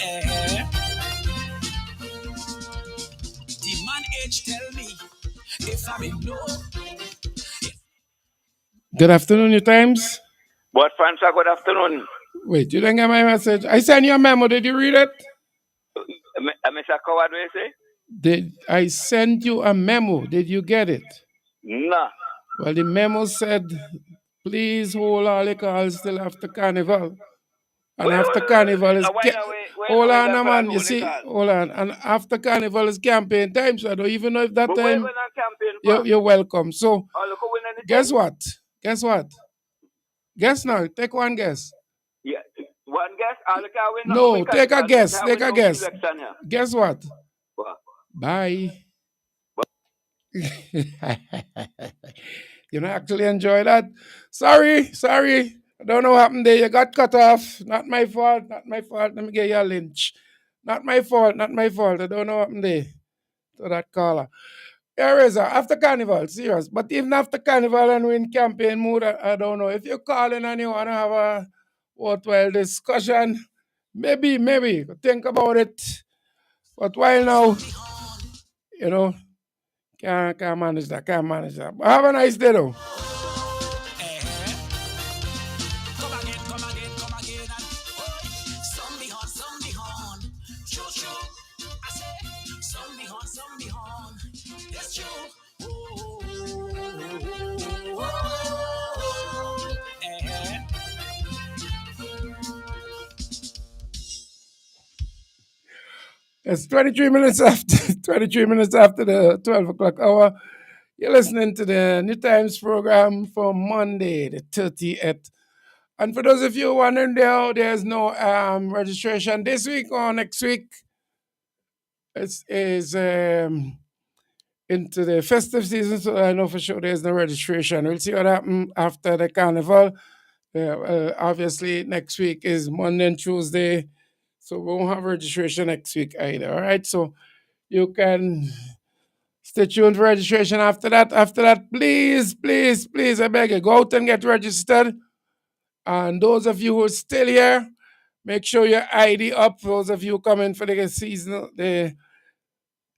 eh. The man age tell me if I'm in no. Good afternoon, New Times. But Francois, good afternoon. Wait, you didn't get my message? I sent you a memo. Did you read it? Mr. Coward, what do you say? I sent you a memo. Did you get it? No. Well, the memo said, please hold all the calls till after Carnival. And after Carnival is... Hold on, man. You see, hold on. And after Carnival is campaign time, so I don't even know if that time... You're welcome. So, guess what? Guess now. Take one guess. Yeah. One guess? No, take a guess. Take a guess. Guess what? Bye. You know, actually enjoy that. Sorry. I don't know what happened there. You got cut off. Not my fault. Let me get you a lynch. Not my fault. I don't know what happened there to that caller. Here is after Carnival, serious. But even after Carnival and we're in campaign mood, I don't know. If you're calling and you want to have a worthwhile discussion, maybe, think about it. But while now, you know, can't manage that. But have a nice day, though. It's 23 minutes after the 12 o'clock hour. You're listening to the New Times program for Monday, the 30th. And for those of you wondering, there's no registration this week or next week. It is into the festive season, so I know for sure there's no registration. We'll see what happens after the Carnival. Obviously, next week is Monday and Tuesday, so we won't have registration next week either. All right, so you can stay tuned for registration after that. After that, please, I beg you, go out and get registered. And those of you who are still here, make sure your ID up. Those of you coming for the season, the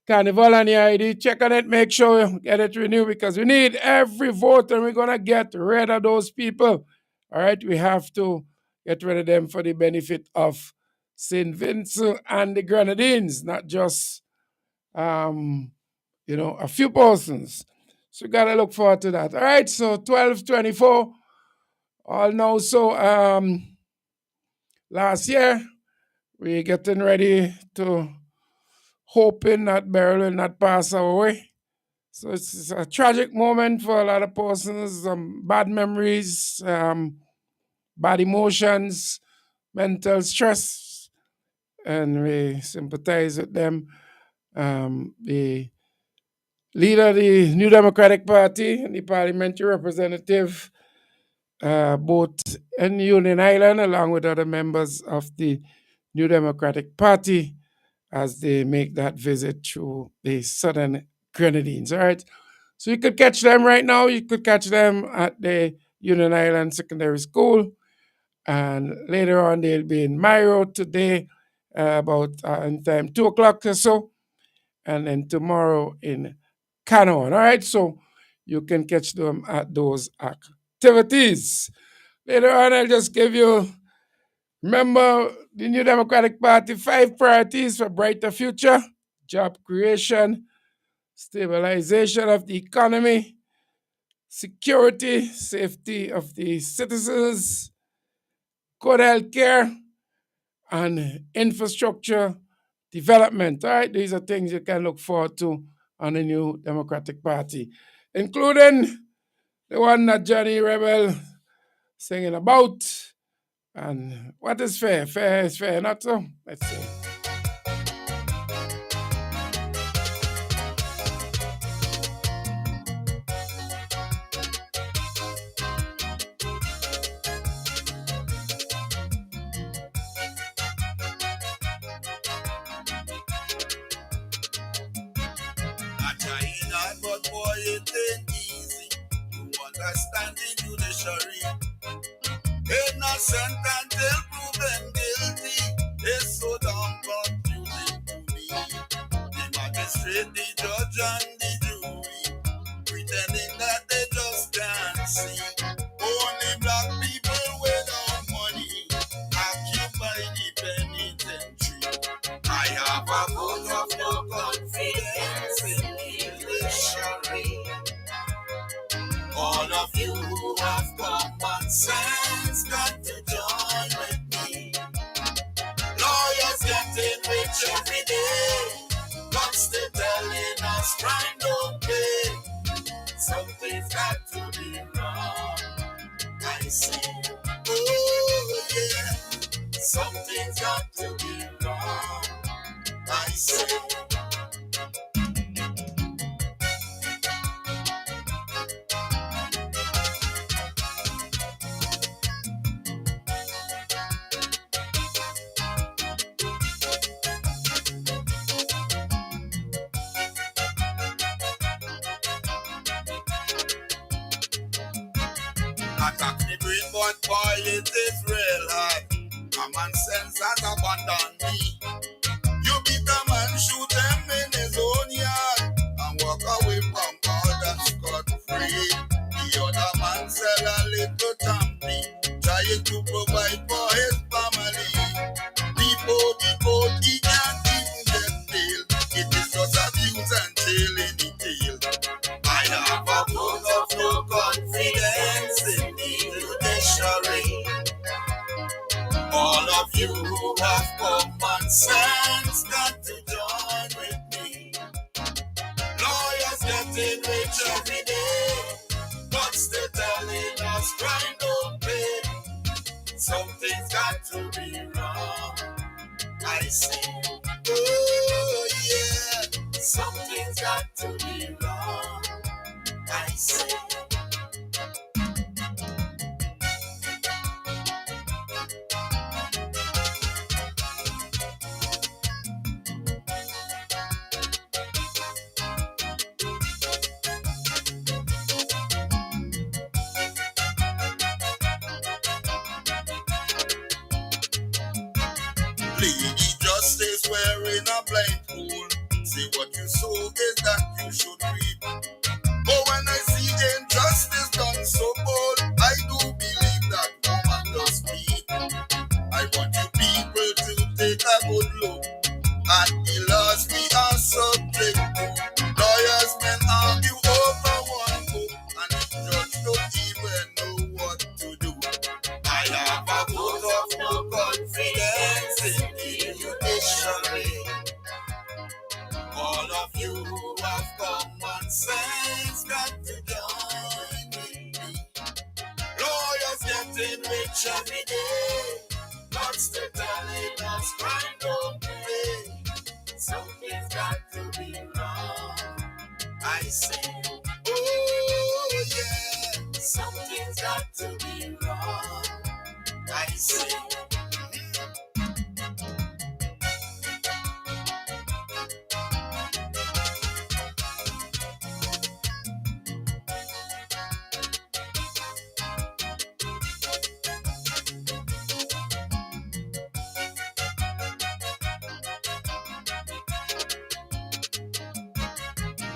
Carnival and your ID, check on it. Make sure you get it renewed because we need every vote and we're going to get rid of those people. All right, we have to get rid of them for the benefit of St. Vincent and the Grenadines, not just, a few persons. So we got to look forward to that. All right, so 12:24. All know, so last year, we're getting ready to hoping that Beryl will not pass our way. So it's a tragic moment for a lot of persons, bad memories, bad emotions, mental stress, and we sympathize with them. The leader of the New Democratic Party and the parliamentary representative, both in Union Island, along with other members of the New Democratic Party, as they make that visit through the Southern Grenadines. All right. So you could catch them right now. You could catch them at the Union Island Secondary School. And later on, they'll be in Miro today, about in time 2 o'clock or so. And then tomorrow in Canaan. All right. So you can catch them at those activities. Later on, I'll just give you, remember the New Democratic Party 5 priorities for brighter future: job creation, stabilization of the economy, security, safety of the citizens, good health care, and infrastructure development. All right, these are things you can look forward to on the New Democratic Party, including the one that Johnny Rebel singing about. And what is fair? Fair is fair, not so? Let's see. I trying hard, but boy, it ain't easy to understand the judiciary. Innocent until proven guilty. It's so damn confusing to me. The magistrate, the judge, and the jury pretending that they just can't see. Only black people without money occupy the penitentiary. I have a vote of no confidence in the judiciary. All of you who have common sense got to join with me. Lawyers getting rich every day, but still telling us crime don't pay. Something's got to be wrong, I say. Oh yeah, something's got to be wrong, I say. Attack the brain, but boy, it is real hard. Common sense has abandoned me. You beat a man, shoot him in his own yard, and walk away from murder scot-free. The other man sell a little tampy, trying to provide for his family. Before the court, he can't even get bail. It is just abuse and jail in the tail. I have a vote of no confidence in the judiciary. All of you who have common sense got to join with me. Lawyers getting rich every day, but still telling us crime don't pay. Something's got to be wrong, I say. Oh yeah, something's got to be wrong, I say. Lady Justice wearing a blindfold. See what you sow is that you should reap. But when I see injustice done so bold, I do believe that woman does speak. I want you people to take a good look at the laws we are subject to. Lawyers men argue over one book, and the judge don't even know what to do. I have a vote of no confidence in the judiciary. All of you who have common sense got to join with me. Lawyers getting rich every day, but still telling us crime don't pay. Something's got to be wrong, I say. Oh yeah, something's got to be wrong, I say.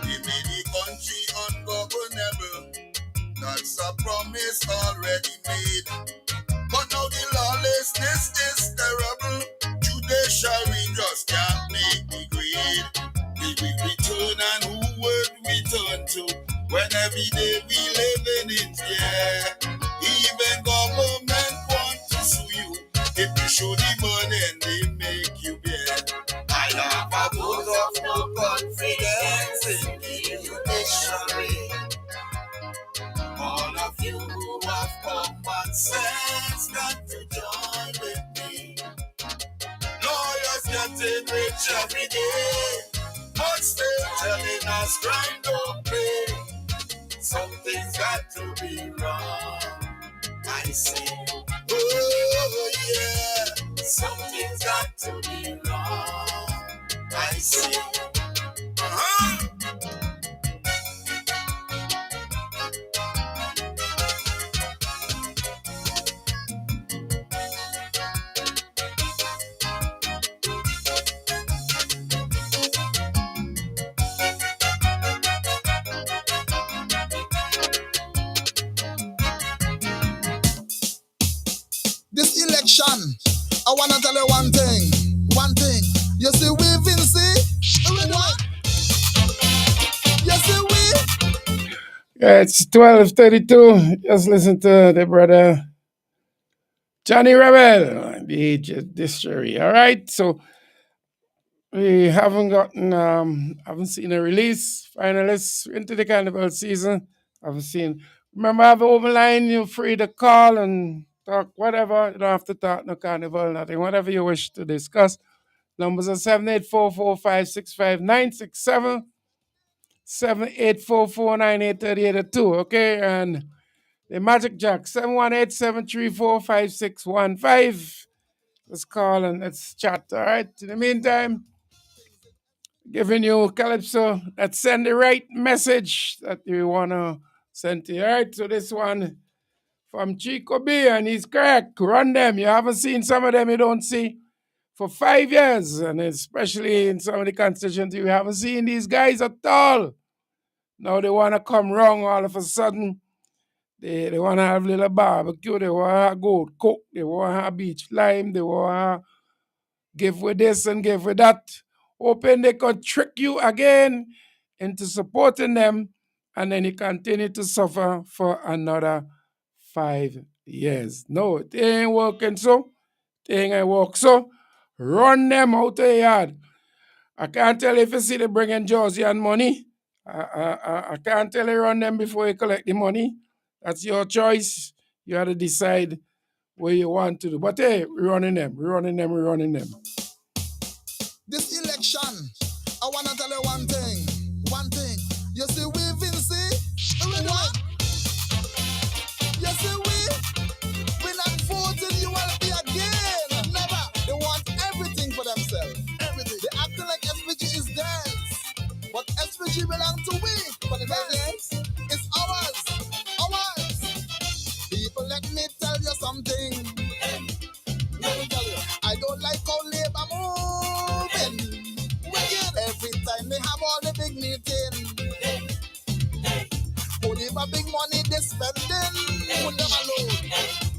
Give me the country ungovernable. That's a promise already made. But now the lawlessness is terrible. Judiciary just can't make the grade. Will we return and who would we turn to when every day we living in fear? Even government want to sue you if you show the burden they make you bear. I have a vote of no confidence in the judiciary. All of you who have common sense got to join with me. Lawyers getting rich every day, but still telling us crime don't pay. Something's got to be wrong, I say. Oh yeah, something's got to be wrong, I say. This election, I wanna tell you one thing. You see we Vinci? What? You see we? Yeah, it's 12:32. Just listen to the brother Johnny Rebel, the age of distillery. All right, so we haven't seen a release. Finalists into the carnival season. Haven't seen. Remember, I have an open line. You're free to call and talk whatever. You don't have to talk no carnival, nothing. Whatever you wish to discuss. Numbers are 784-456-5967, 784-498-3802. Okay, and the Magic Jack 718-734-5615. Let's call and let's chat. All right. In the meantime, giving you Calypso that send the right message that you want to send to you. All right, so this one from Chico B, and he's correct. Run them. You haven't seen some of them you don't see for 5 years, and especially in some of the constituencies, we haven't seen these guys at all. Now they want to come wrong all of a sudden. They want to have a little barbecue. They want to have goat cook. They want to have beach lime. They want to give with this and give with that. Hoping they could trick you again into supporting them, and then you continue to suffer for another 5 years. No, it ain't working so. It ain't work so. Run them out of the yard. I can't tell if you see they bringing Jersey and money. I can't tell you run them before you collect the money. That's your choice. You have to decide what you want to do. But hey, we're running them. This election, I wanna tell you one thing. You see we Vinci? What? You see we not voting ULP again. Never. They want everything for themselves. Everything. They acting like SPG is theirs. But SPG belongs to we. But the yes, it's ours. People, let me tell you something. Let me tell you, I don't like how Labour moving. Every time they have all the big meetings, only for big money they spending. Put them alone.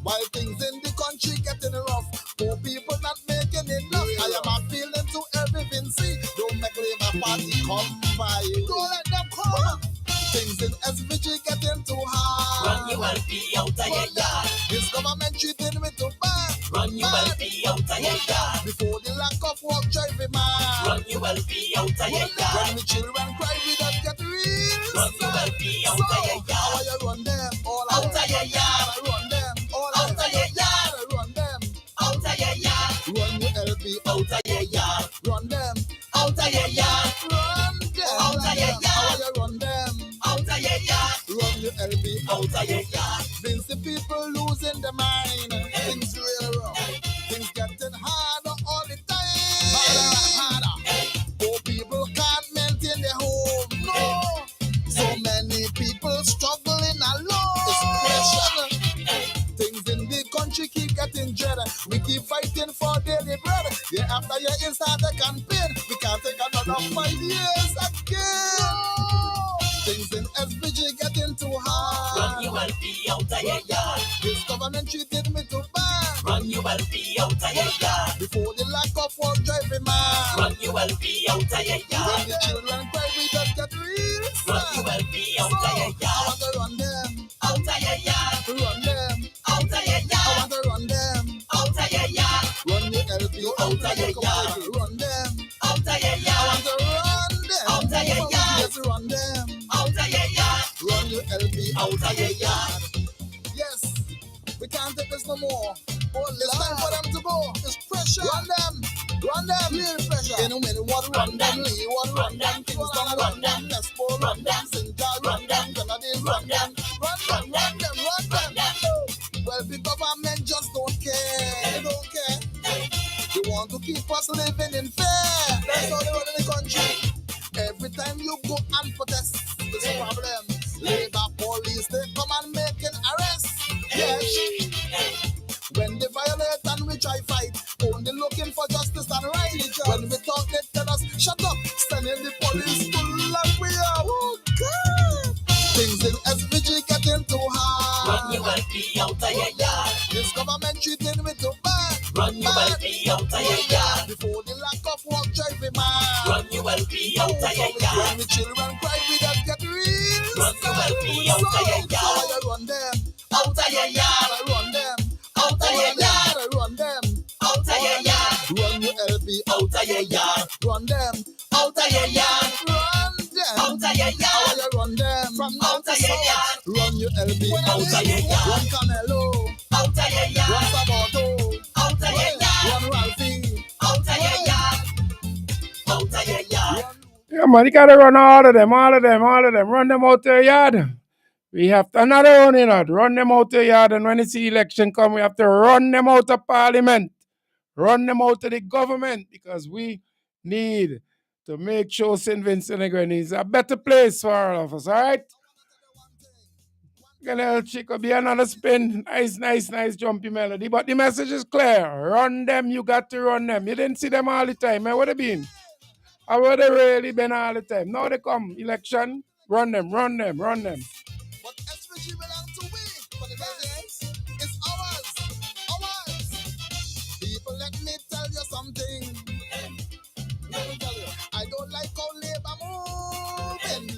While things in the country getting rough, poor people not making enough. I am appealing to every Vinci. Don't make Labour Party come by. Don't let them come. Things in SVG getting too hard. Run you will be out of your yard. This government treating me too bad. Run you will be out of your yard. Before the lack of work drive me mad. Run you will be out of your yard. When the children cry, we don't get real. Run you will be out of your yard. How you run them all out of your yard. I run them all out of your yard. I run them out of your yard. Run your LP out of your yard. Run them out of your yard. Run them out of your yard. How you run them out of your yard. Run your LP out of your yard. Vinci people losing their mind. Things real wrong. Things getting harder all the time. Harder. Poor people can't maintain their home. No. So many people struggling alone. It's pressure. Things in the country keep getting dread. We keep fighting for daily bread. Year after year inside the campaign. We can't take another 5 years again. No. Things in SVG getting too hard. Run you will be out of your yard. This government treated me too bad. Run you will be out of your yard. Before the lack of work driving man. Run you will be out of your yard. When the children cry, we just get real sad. Run you will be out of your yard. I want to run them out of your yard. Run them out of your yard. I want to run them out of your yard. Run the LP out of your yard. Run them out of your yard. I want to run them out of your yard. Yes, run them out of your yard. Run your LP out of your yard. Yes, we can't take this no more. It's time for them to go. It's pressure. Run them, real pressure. In a minute, what run them? Lee, what run them? Kingston, run them. Nespo, run them. Sinjar, run them. Grenadiers, run them. Run them. Well, the government just don't care. They don't care. They want to keep us living in fear. That's how they run in the country. Every time you go and protest, there's a problem. Labor police, they come and make an arrest. Yes. When they violate and we try fight, only looking for justice and right. When we talk, they tell us, shut up, sending the police to like we are. Oh, God. Things in SVG getting too hard. Run you will be out of your yard. This government treating me too bad. Run you will be out of your yard. Before the lack of work driving man. Run you will be out of your yard. When the children cry, we just get real. Run you will be out of your yard. I run them out of your yard. I run them out of your yard. I run them out of your yard. Run your LP out of your yard. Run them out of your yard. Run them out of your yard. I run them from out of your yard. Run your LP out of your yard. Run Camelo out of your yard. Run Sabato out of your yard. Run Ralphie out of your yard. Out of your yard. Yeah, man, you gotta run all of them. Run them out the yard. We have to another one, run them out the yard, and when it's the election come, we have to run them out of parliament, run them out of the government, because we need to make sure St. Vincent de Grenadines is a better place for all of us, all right? Gonna check up be another spin. Nice jumpy melody. But the message is clear. Run them, you got to run them. You didn't see them all the time, man. Where they been? How where they really been all the time? Now they come, election, run them. But SVG belong to we. For the residents, it's ours. People, let me tell you something. Let me tell you, I don't like how labor moving.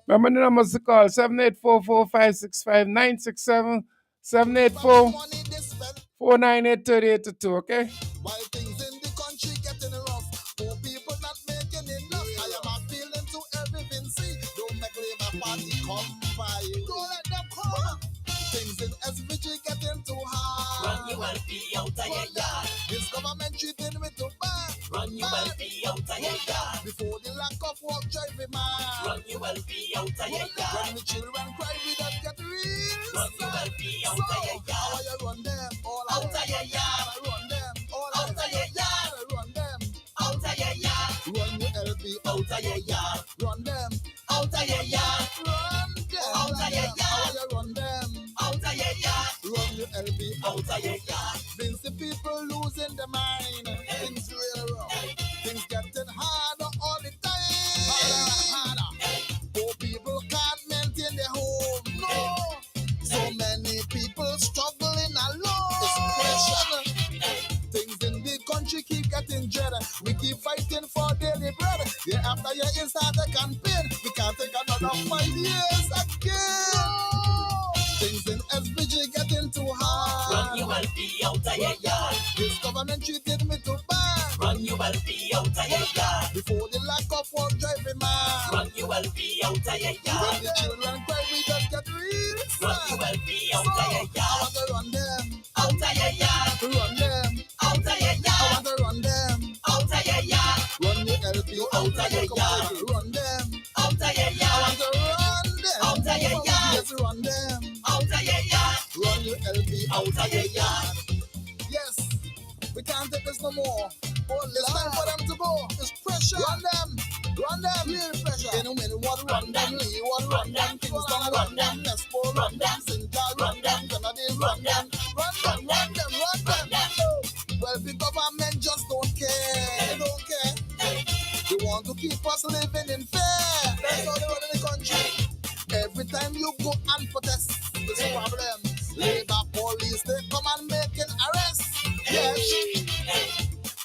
Remember the numbers to call 784-4565-967, 784-498-3822, okay? While things in the country getting rough, poor people not making enough. I am appealing to everything. See, don't make labor party come by. Don't let them come. Things in SVG getting too hard. Run you will be out of your yard. This government treating me too bad. Run you will be out of your yard. Before the lack of work driving man. Run you will be out of your yard. When the children cry, we don't get real. Run you will be out of your yard. How you run them all out of your yard. I run them all out of your yard. I run them out of your yard. Run your LP out of your yard. Run them out of your yard. Run them out of your yard. How you run them out of your yard. Run your LP out of your yard. Means the people losing their mind. Things real rough. Things getting harder all the time. Harder. Poor people can't maintain their home. No. So many people struggling alone. It's pressure. Things in the country keep getting dreaded. We keep fighting for daily bread. Year after year inside the campaign. We can't take another 5 years again. No. Things in SVG getting too hard. Run you will be out of your yard. This government treated me too bad. Run you will be out of your yard. Before the lack of work driving man. Run you will be out of your yard. When the children cry, we just get real sad. Run you will be out of your yard. I want to run them out of your yard. Run them out of your yard. I want to run them out of your yard. Run your LP out of your yard. Run them out of your yard. I want to run them out of your yard. Yes, run them out of your yard. Run your LP out of your yard. Yes, we can't take this no more. It's time for them to go. It's pressure. Run them, real pressure. In a minute, what run them? Lee, what run them? Kingston, run them. Nespo, run them. Sinjar, run them. Grenadiers, run them. Run them. Well, the government just don't care. They don't care. They want to keep us living in fear. That's how they run in the country. Every time you go and protest, there's a problem. Labor police, they come and make an arrest. Yes.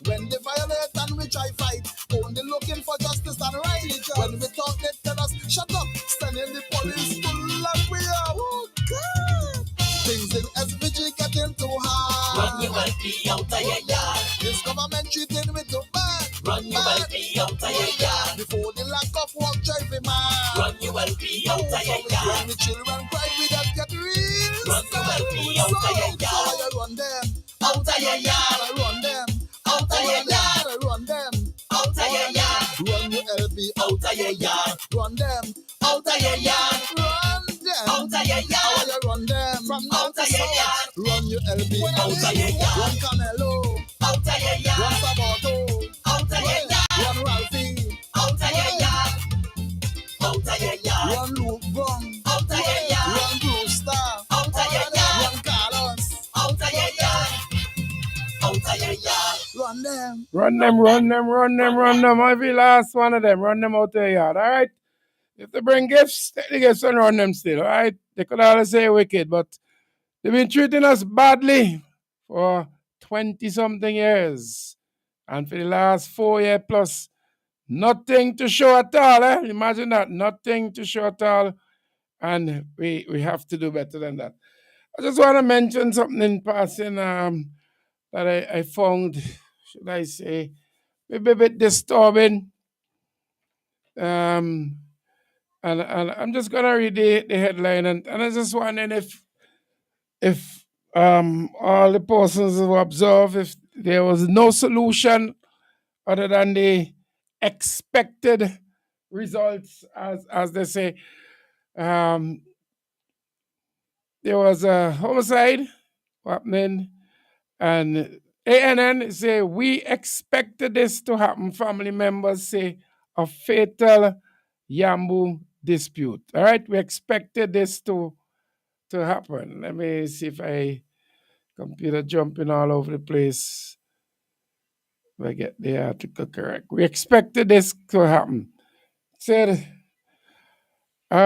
When they violate and we try fight, only looking for justice and right. When we talk, they tell us, shut up, standing the police full like we are. Oh, God. Things in SVG getting too hard. Run your LP out of your yard. This government treating me too bad. Run your LP out of your yard. Before the lack of work drive me mad. Run your LP out of your yard. When the children cry, we don't get real. Run your LP out of your yard. So I run them out of your yard. I run them out of your yard. I run them out of your yard. Run your LP out of your yard. Run them out of your yard. Run them out of your yard. How you run them from out of your yard. Run your LP out of your yard. Run Canelo out of your yard. Run Sabato out of your yard. Run Ralphie out of your yard. Out of your yard. Run Luke Brown out of your yard. Run Brewster out of your yard. Run Carlos out of your yard. Out of your yard. Run them. Run them, run them, run them, run them. Every last one of them, run them out of the yard, all right? If they bring gifts, take the gifts and run them still, all right? They could always say wicked, but they've been treating us badly for 20-something years. And for the last 4 years plus, nothing to show at all, eh? Imagine that, nothing to show at all. And we have to do better than that. I just want to mention something in passing that I found, should I say, maybe a bit disturbing. And I'm just gonna read the headline, and I was just wondering if all the persons who observe, if there was no solution other than the expected results, as they say. There was a homicide happening, and ANN say, we expected this to happen. Family members say a fatal Yambu dispute. All right, we expected this to happen. Let me see if I computer jumping all over the place. If I get the article correct. We expected this to happen. It said, hold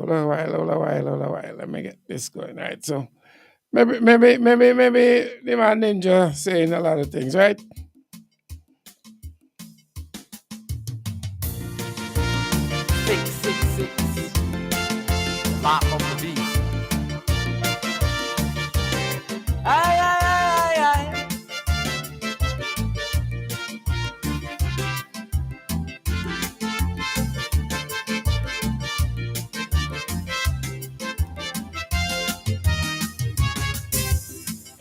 on a while. Let me get this going. All right, so maybe the man Ninja saying a lot of things, right? Mark of the beast.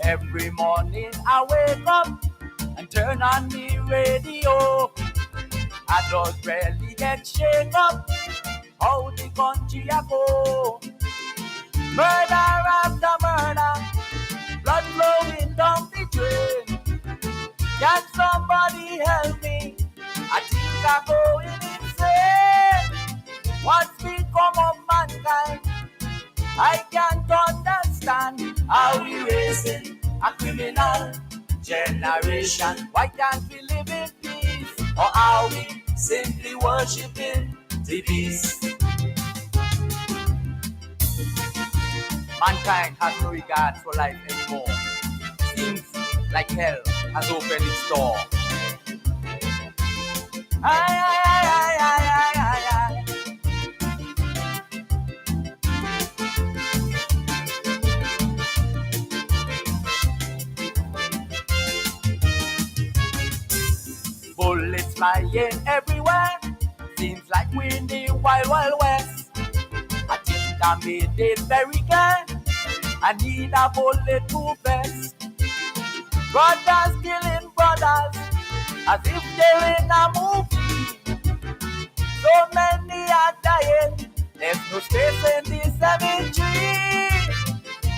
Every morning I wake up and turn on the radio. I don't really get shaken up how the country a go. Murder after murder, blood flowing down the drain. Can somebody help me? I think I'm going insane. What's become of mankind? I can't understand. Are we raising a criminal generation? Why can't we live in peace? Or are we simply worshipping the beast? Mankind has no regard for life anymore. Seems like hell has opened its door. Bullets flying everywhere. Seems like we're in the wild, wild west. I think I made it very clear. I need a bulletproof vest. Brothers killing brothers as if they're in a movie. So many are dying. There's no space in the cemetery.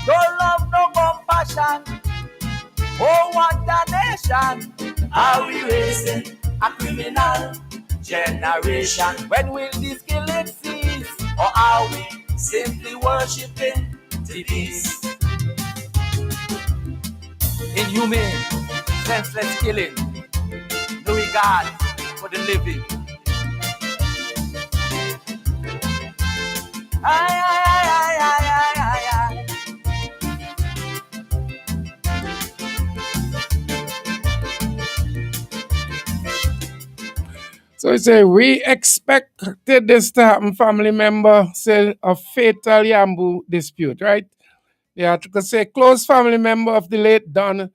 No love, no compassion. Oh, what a nation. Are we raising a criminal generation? When will this killing cease? Or are we simply worshipping the beast? Inhumane, senseless killing, no regard for the living. So he say, we expected this to happen, family member say a fatal Yambu dispute, right? The article say, close family member of the late Don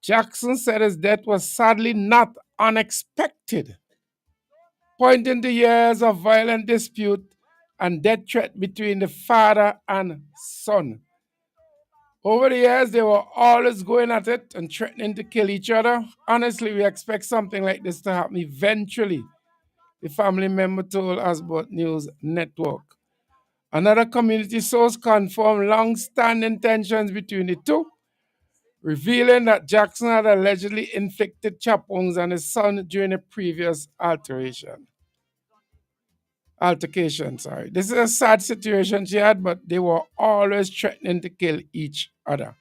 Jackson said his death was sadly not unexpected, pointing to years of violent dispute and death threat between the father and son. Over the years, they were always going at it and threatening to kill each other. Honestly, we expect something like this to happen eventually, the family member told Asbot News Network. Another community source confirmed long-standing tensions between the two, revealing that Jackson had allegedly inflicted chop wounds on his son during a previous altercation. This is a sad situation she had, but they were always threatening to kill each other.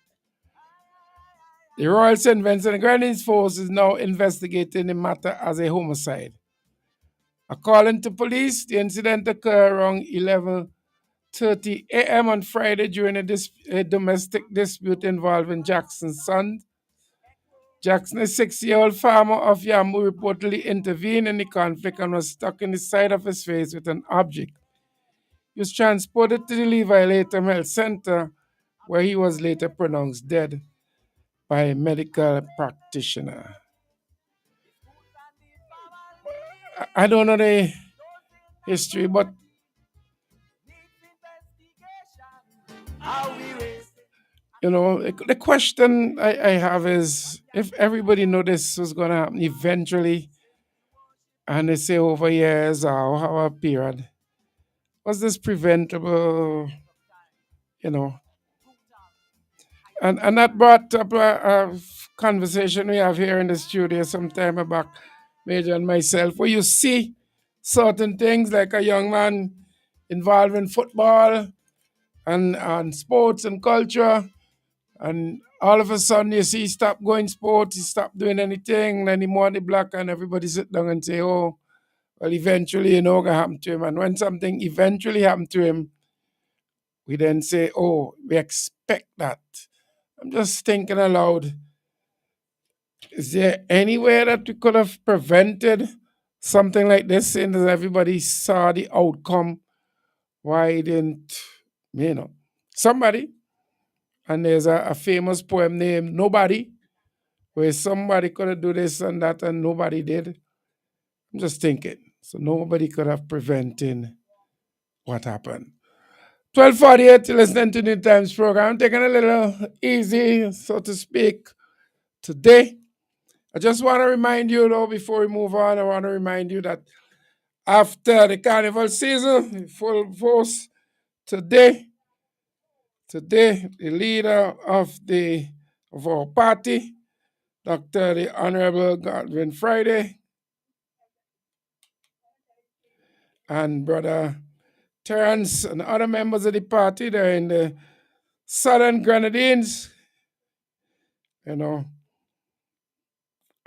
The Royal St. Vincent and Grenadines Force is now investigating the matter as a homicide. According to police, the incident occurred around 11:30 a.m. on Friday during a domestic dispute involving Jackson's son. Jackson, a 6-year-old farmer of Yambu, reportedly intervened in the conflict and was struck in the side of his face with an object. He was transported to the Levi Latham Health Center, where he was later pronounced dead by a medical practitioner. I don't know the history, but the question I have is, if everybody knew this was going to happen eventually, and they say over years or however period, was this preventable? And that brought up a conversation we have here in the studio some time back, Major and myself, where you see certain things like a young man involved in football and sports and culture, and all of a sudden you see he stop going sports, he stop doing anything anymore on the block, and everybody sit down and say, oh, well, eventually, gonna happen to him. And when something eventually happened to him, we then say, oh, we expect that. I'm just thinking aloud. Is there any way that we could have prevented something like this, seeing that everybody saw the outcome? Why didn't, somebody, and there's a famous poem named Nobody, where somebody could have do this and that and nobody did. I'm just thinking. So nobody could have prevented what happened. 12:48, listening to New Times program, taking a little easy, so to speak, today. I just want to remind you, though, before we move on, I want to remind you that after the carnival season, full force, today, the leader of our party, Dr. the Honorable Godwin Friday, and Brother Terrence and other members of the party, they're in the Southern Grenadines,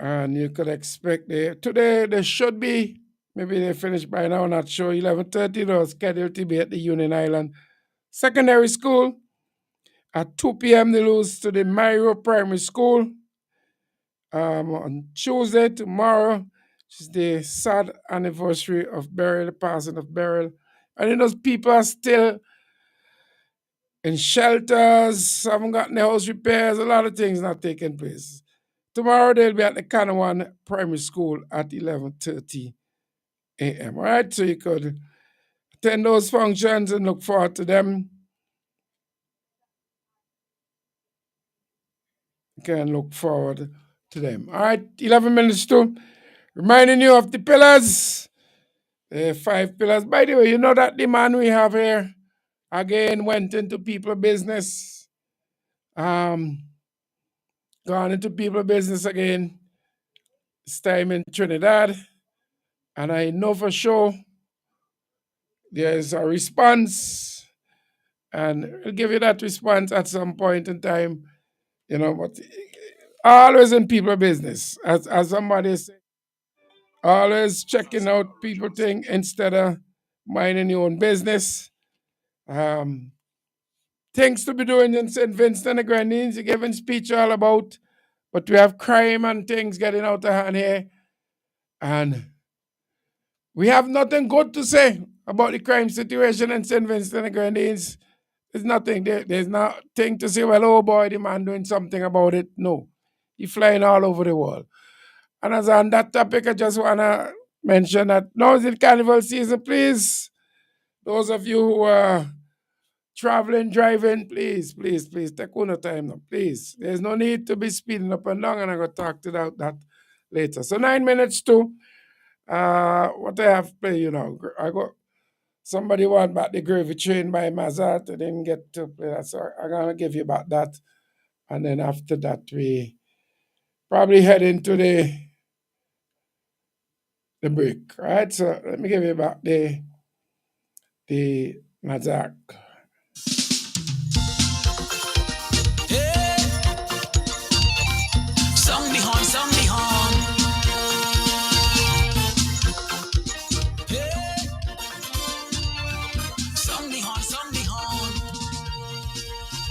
and you could expect today they should be, maybe they finished by now, not sure, 11:30, they're scheduled to be at the Union Island Secondary School. At 2 p.m. they lose to the Myro Primary School. On Tuesday, tomorrow, which is the sad anniversary of Beryl, the passing of Beryl. And those people are still in shelters, haven't gotten their house repairs, a lot of things not taking place. Tomorrow they'll be at the Canawan Primary School at 11:30 a.m. All right, so you could attend those functions and look forward to them. You can look forward to them. All right, 11 minutes to reminding you of the pillars, the 5 pillars. By the way, you know that the man we have here again went into people business, gone into people business again, this time in Trinidad. And I know for sure there's a response, and I'll give you that response at some point in time, but always in people business. As somebody said, always checking out people thing instead of minding your own business. Things to be doing in St. Vincent and the Grenadines, you're giving speech all about, but we have crime and things getting out of hand here. And We have nothing good to say about the crime situation in St. Vincent and the Grenadines. There's nothing. There's nothing to say, well, oh boy, the man doing something about it. No. He's flying all over the world. And as on that topic, I just want to mention that now is the carnival season, please. Those of you who are traveling, driving, please, take on time now, please. There's no need to be speeding up and down, and I'm going to talk about that later. So 9 minutes to what I have play, I got somebody want back the Gravy Train by Mazat. I didn't get to play that, so I'm going to give you about that. And then after that, we probably head into the break, right? So let me give you about the Mazak. Song the horn, song the horn. Hey. Song the horn, song the horn.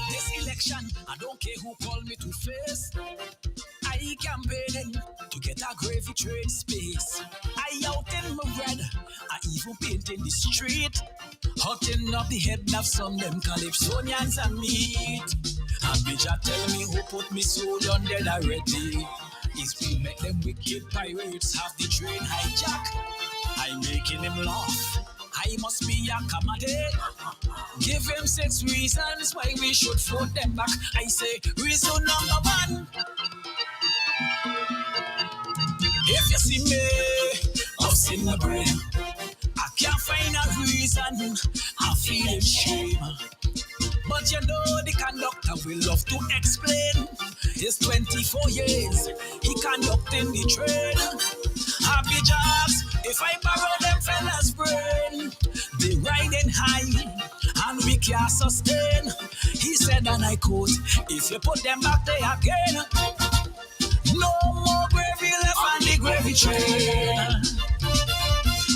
This election, I don't care who call me to face. I campaigning to get a gravy train space. I out in my red, I even painting the street. Hotting up the head of some them Calypsonians and meat. And bitch tell me who put me soul on dead already. It's we make them wicked pirates have the train hijack. I'm making him laugh. I must be accommodated. Give him 6 reasons why we should vote them back. I say reason number 1. If you see me, I've seen my brain. I can't find a reason. I feel shame. But you know the conductor will love to explain. It's 24 years he conducting the train. Happy jobs if I borrow them fellas' brain. They riding high and we can't sustain. He said, and I quote, if you put them back there again, no more gravy left on the gravy train.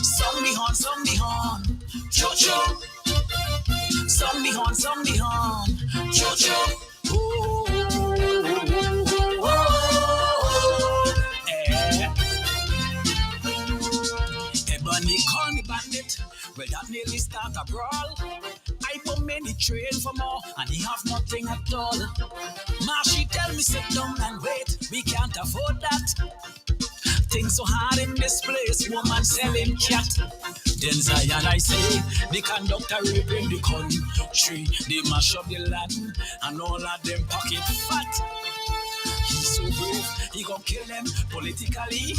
Song the horn, song the horn, choo-choo. Song the horn, choo-choo. Oh, oh, oh, eh. Ebony call me bandit. Well, that nearly start a brawl. I put many train for more, and he have nothing at all. Marshy tell me sit down and wait. We can't afford that. Things so hard in this place, woman selling cat. Then Zion I say, the conductor raping the country. They mash up the land, and all of them pocket fat. He's so brave, he gon' kill them politically.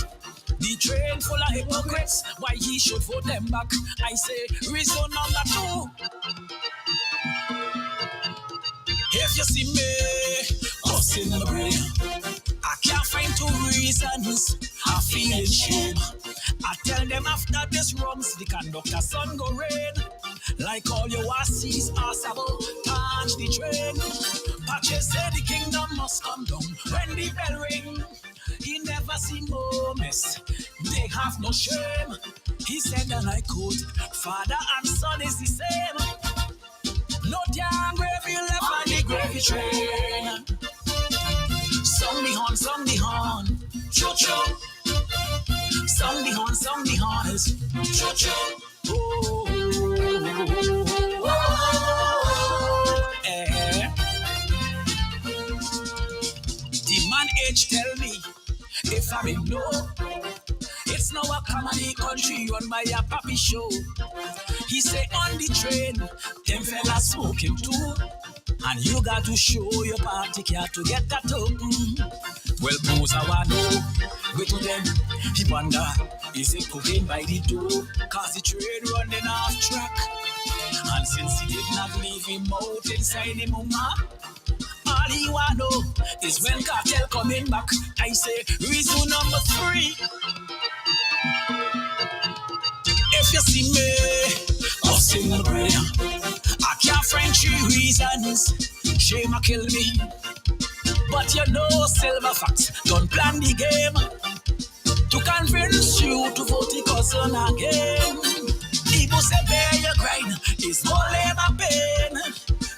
The train full of hypocrites, why he should vote them back? I say, reason number 2. If you see me, us in the brain, I can't find 2 reasons. I feel in shame. I tell them after this runs, the conductor sun go rain. Like all your asses are sabo, touch the train. Patches say the kingdom must come down when the bell ring. He never seen more mess. They have no shame. He said, and I quote, Father and Son is the same. No damn gravy left on the gravy train. Song the horn, choo-choo. Song the horn is choo-choo. Oh, oh, oh, eh. The man age tell me, if I may know, it's now a comedy country run by a papi show. He say on the train, them fellas smoking too. And you got to show your party cat to get that up. Well, Booza I know, we to them, he wonder, is it cooking by the door? Cause the train running off track. And since he did not leave him out inside the mama, all he want know is when cartel coming back. I say, reason number 3. If you see me, us in the brain, I can't find 3 reasons. Shame kill me. But you know Silver Fox don't plan the game to convince you to vote the cousin again. People say bear your grind, it's no labor pain.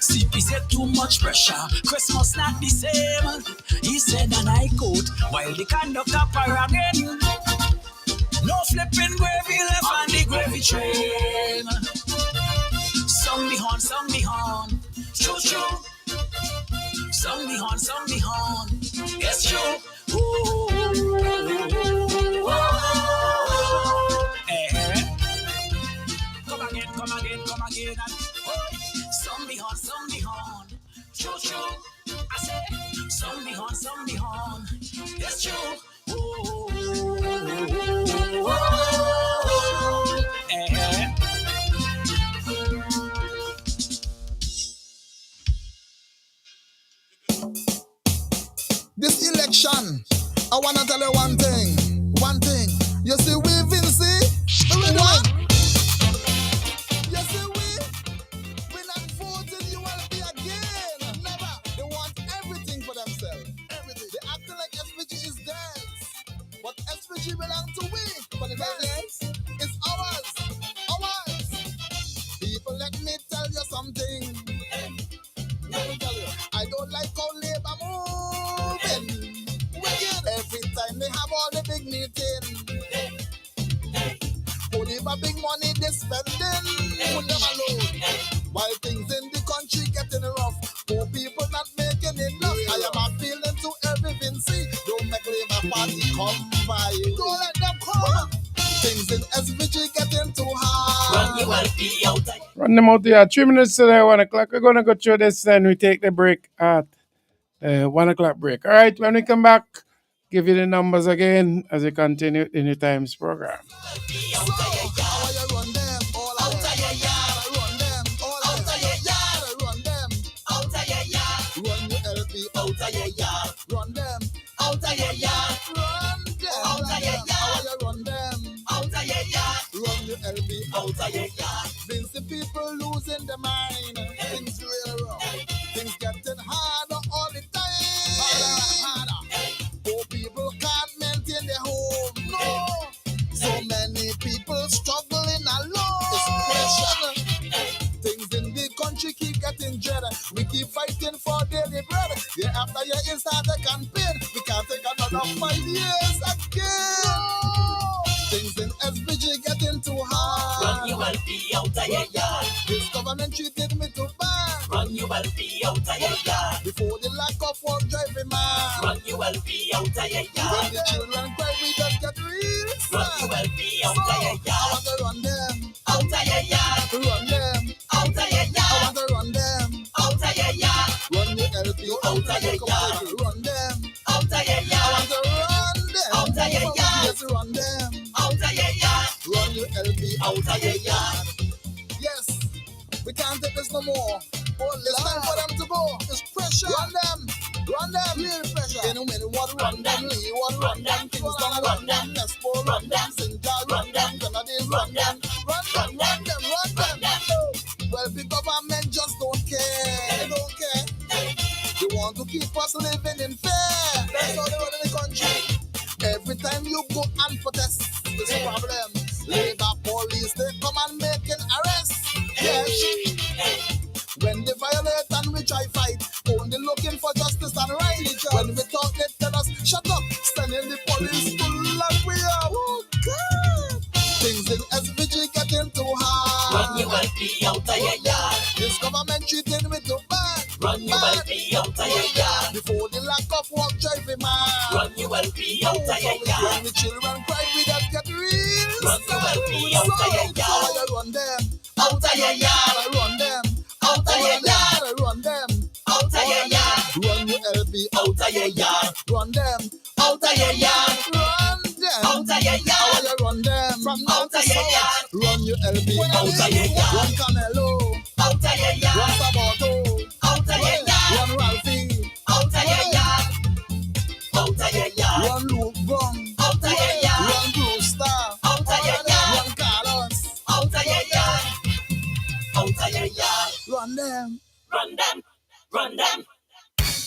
CP said too much pressure, Christmas not the same. He said and I quote, while the conductor paragon. No flipping gravy left on the gravy train. Song the horn, song the horn. Choo choo. Song the horn, song the horn. Yes, true. Ooh, come again, come again, come again. Song the horn. Choo choo. I say, song the horn. Yes, true. This election, I wanna tell you one thing. You see, we Vinci, what? You see, we not voting you will be again. Never. They want everything for themselves. Everything. They acting like SPG is theirs, but SPG belongs to we. But the yes, it's ours. People, let me tell you something. Let me tell you, I don't like how Labour moving. Wicked. Every time they have all the big meetings, only for big money they spending. Put them alone. While things in the country getting rough, poor people not making enough. I am appealing to every Vinci. Don't make Labour Party come by. Don't let them come. Things in SVG getting too hard. Run them out there. 3 minutes to the 1 o'clock. We're going to go through this and we take the break at 1 o'clock break. All right, when we come back, give you the numbers again as we continue in the Times program. Vinci people losing their mind. Things real rough. Things getting harder all the time. Harder. Poor people can't maintain their home. No. So many people struggling alone. It's pressure. Things in the country keep getting dreaded. We keep fighting for daily bread. Year after year is start a campaign. We can't take another 5 years again. No. Things in SBG getting too hard. Run you will be out of your yard. This government treated me too bad. Run you will be out of your yard. Before the lack of work driving man. Run you will be out of your yard. When the children cry, we just get real sad. Run you will be out of your yard. I want to run them out of your yard. Run them out of your yard. I want to run them out of your yard. Run your LP out of your yard. Run them out of your yard. I want to run them out of your yard. Yes, run them out of your yard. Run your LP out of your yard. Yes, we can't take this no more. It's time for them to go. It's pressure. Run them. Real pressure. Anyway, what run them? Lee, what run them? Kingston, run them. Nespo, run them. Sinjar, run them. Kennedy, run them. Run them. Well, the government just don't care. They don't care. They want to keep us living in fear. That's how they run in the country. Every time you go and protest, there's a problem. Labour police, they come and make an arrest. Yes. When they violate and we try fight, only looking for justice and right. When we talk, they tell us, shut up, standing the police full like we are. Oh, God. Things in SVG getting too hard. Run you will be out of your yard. This government treating me too bad. Run you will be out of your yard. Before the lack of work driving man. Run you will be out of your yard. When the children cry, we just get real. Run you will be out of your yard. So I run them out of your yard. I run them out of your yard. I run them out of your yard. Run your LP out of your yard. Run them out of your yard. Run them out of your yard. I run them from out of your yard. Run your LP out of your yard. Run Canelo out of your yard. Run Sabato out of your yard. Run Ralphie out of your yard. Out of your yard. Run Luke Brown out of your yard. Run Brewster out of your yard. Run Carlos out of your yard. Out of your yard. Run them. Run them. Run them.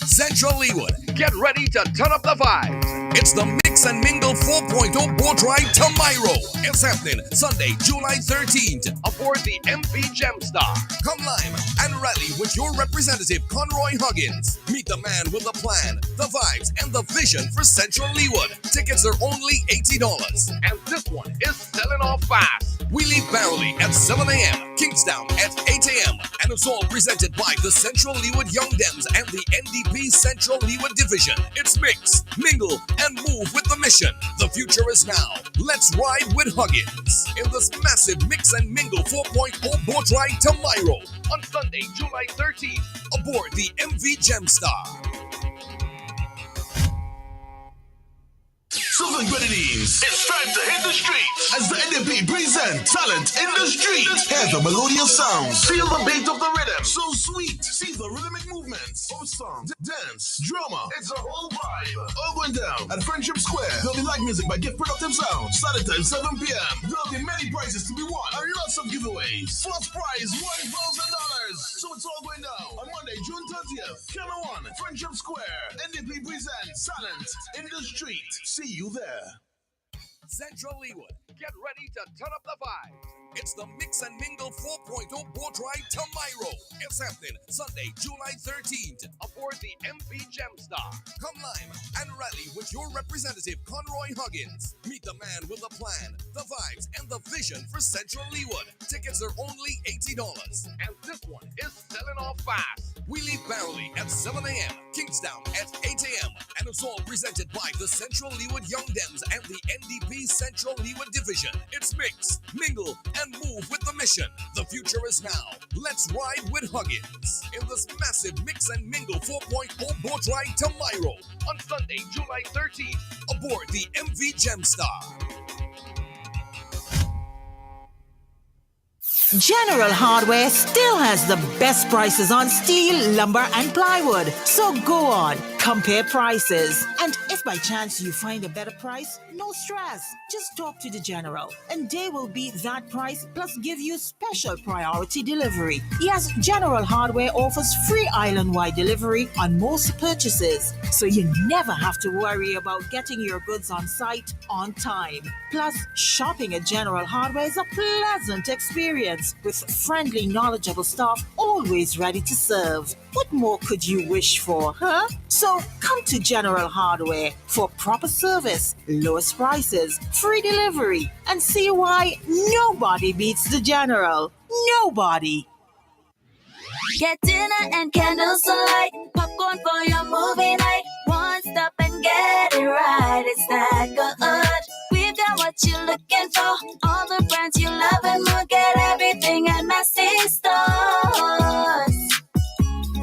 Central Leewood, get ready to turn up the vibes. It's the Mix and Mingle 4.0 boat ride to Miro. It's happening Sunday, July 13th aboard the MV Gemstar. Come live and rally with your representative, Conroy Huggins. Meet the man with the plan, the vibes, and the vision for Central Leewood. Tickets are only $80. And this one is selling off fast. We leave Barley at 7 a.m., Kingstown at 8 a.m., and it's all presented by the Central Leewood Young Dems and the NDP Central Leewood Division. It's mix, mingle, and move with the mission. The future is now. Let's ride with Huggins in this massive Mix and Mingle 4.0 boat ride to Miro on Sunday, July 13th aboard the MV Gemstar. Southern Grenadines, it's time to hit the streets as the NDP present Talent in the Street. Hear the melodious sounds, feel the beat of the rhythm, so sweet. See the rhythmic movements of song, dance, drama. It's a whole vibe. All going down at Friendship Square. There'll be live music by Gift Productive Sound. Saturday, 7 p.m. There'll be many prizes to be won and lots of giveaways. First prize, $1,000. So it's all going down on Monday, June 30th. Channel 1, Friendship Square. NDP presents Talent in the Street. See you there. Central Leewood, get ready to turn up the vibes. It's the Mix and Mingle 4.0 boat ride to Miro. It's happening Sunday, July 13th aboard the MV Gemstar. Come live and rally with your representative, Conroy Huggins. Meet the man with the plan, the vibes, and the vision for Central Leewood. Tickets are only $80. And this one is selling off fast. We leave Barley at 7 a.m., Kingstown at 8 a.m., and it's all presented by the Central Leewood Young Dems and the NDP Central Leewood Division. It's mix, mingle, and move with the mission. The future is now. Let's ride with Huggins in this massive Mix and Mingle 4.0 boat ride to Miro on Sunday, July 13th aboard the MV Gemstar. General Hardware still has the best prices on steel, lumber, and plywood. So go on, compare prices. And if by chance you find a better price, no stress. Just talk to the General, and they will beat that price plus give you special priority delivery. Yes, General Hardware offers free island-wide delivery on most purchases, so you never have to worry about getting your goods on site on time. Plus, shopping at General Hardware is a pleasant experience with friendly, knowledgeable staff always ready to serve. What more could you wish for, huh? So come to General Hardware for proper service, lowest prices, free delivery, and see why nobody beats the General. Nobody. Get dinner and candles alight, popcorn for your movie night. One stop and get it right. It's that good. We've got what you're looking for. All the brands you love and more. Get everything at Massy Stores.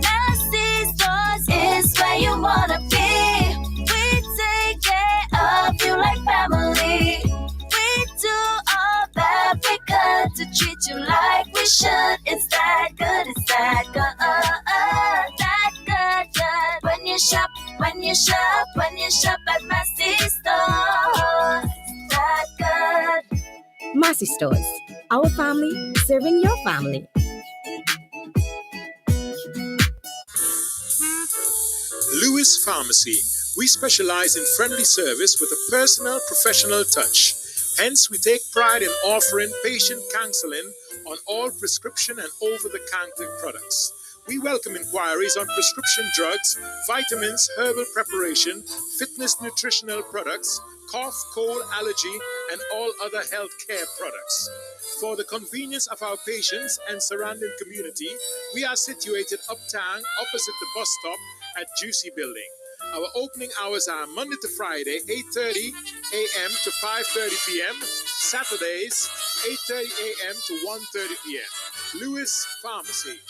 Massy Stores is where you wanna be. We take care of you like family. We do all that we could to treat you like we should. It's that good, it's that good. That good. When you shop at Massy Stores. That good. Massy Stores, our family serving your family. Lewis Pharmacy. We specialize in friendly service with a personal, professional touch. Hence, we take pride in offering patient counseling on all prescription and over-the-counter products. We welcome inquiries on prescription drugs, vitamins, herbal preparation, fitness nutritional products, cough, cold, allergy, and all other health care products. For the convenience of our patients and surrounding community, we are situated uptown opposite the bus stop at Juicy Building. Our opening hours are Monday to Friday, 8:30 a.m. to 5:30 p.m., Saturdays, 8:30 a.m. to 1:30 p.m. Lewis Pharmacy.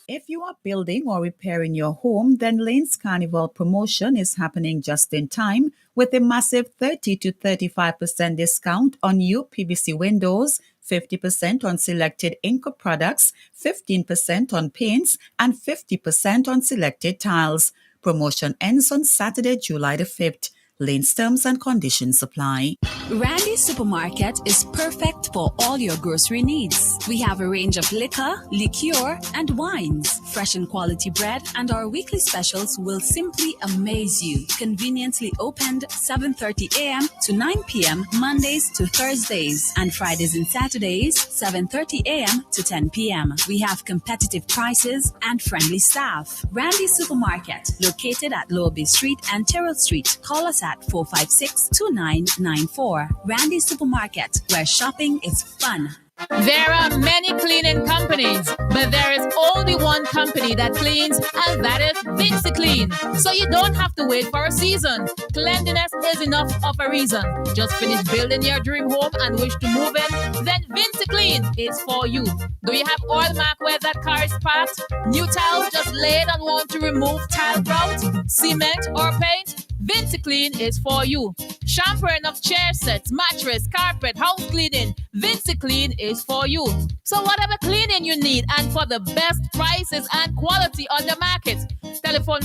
If you are building or repairing your home, then Lane's Carnival promotion is happening just in time with a massive 30 to 35% discount on new PVC windows, 50% on selected Inco products, 15% on paints, and 50% on selected tiles. Promotion ends on Saturday, July the 5th. Lane's terms and conditions apply. Randy's Supermarket is perfect for all your grocery needs. We have a range of liquor, liqueur, and wines. Fresh and quality bread and our weekly specials will simply amaze you. Conveniently opened 7:30 a.m. to 9 p.m. Mondays to Thursdays and Fridays and Saturdays 7:30 a.m. to 10 p.m. We have competitive prices and friendly staff. Randy Supermarket, located at Lower Bay Street and Terrell Street. Call us at 456-2994. Randy Supermarket, where shopping is fun. There are many cleaning companies, but there is only one company that cleans, and that is Vinci Clean. So you don't have to wait for a season. Cleanliness is enough of a reason. Just finish building your dream home and wish to move in? Then Vinci Clean is for you. Do you have oil mark where that car is parked? New tiles just laid and want to remove tile grout, cement or paint? Vinci Clean is for you. Shampooing of chair sets, mattress, carpet, house cleaning. Vinci Clean is for you. So whatever cleaning you need and for the best prices and quality on the market, telephone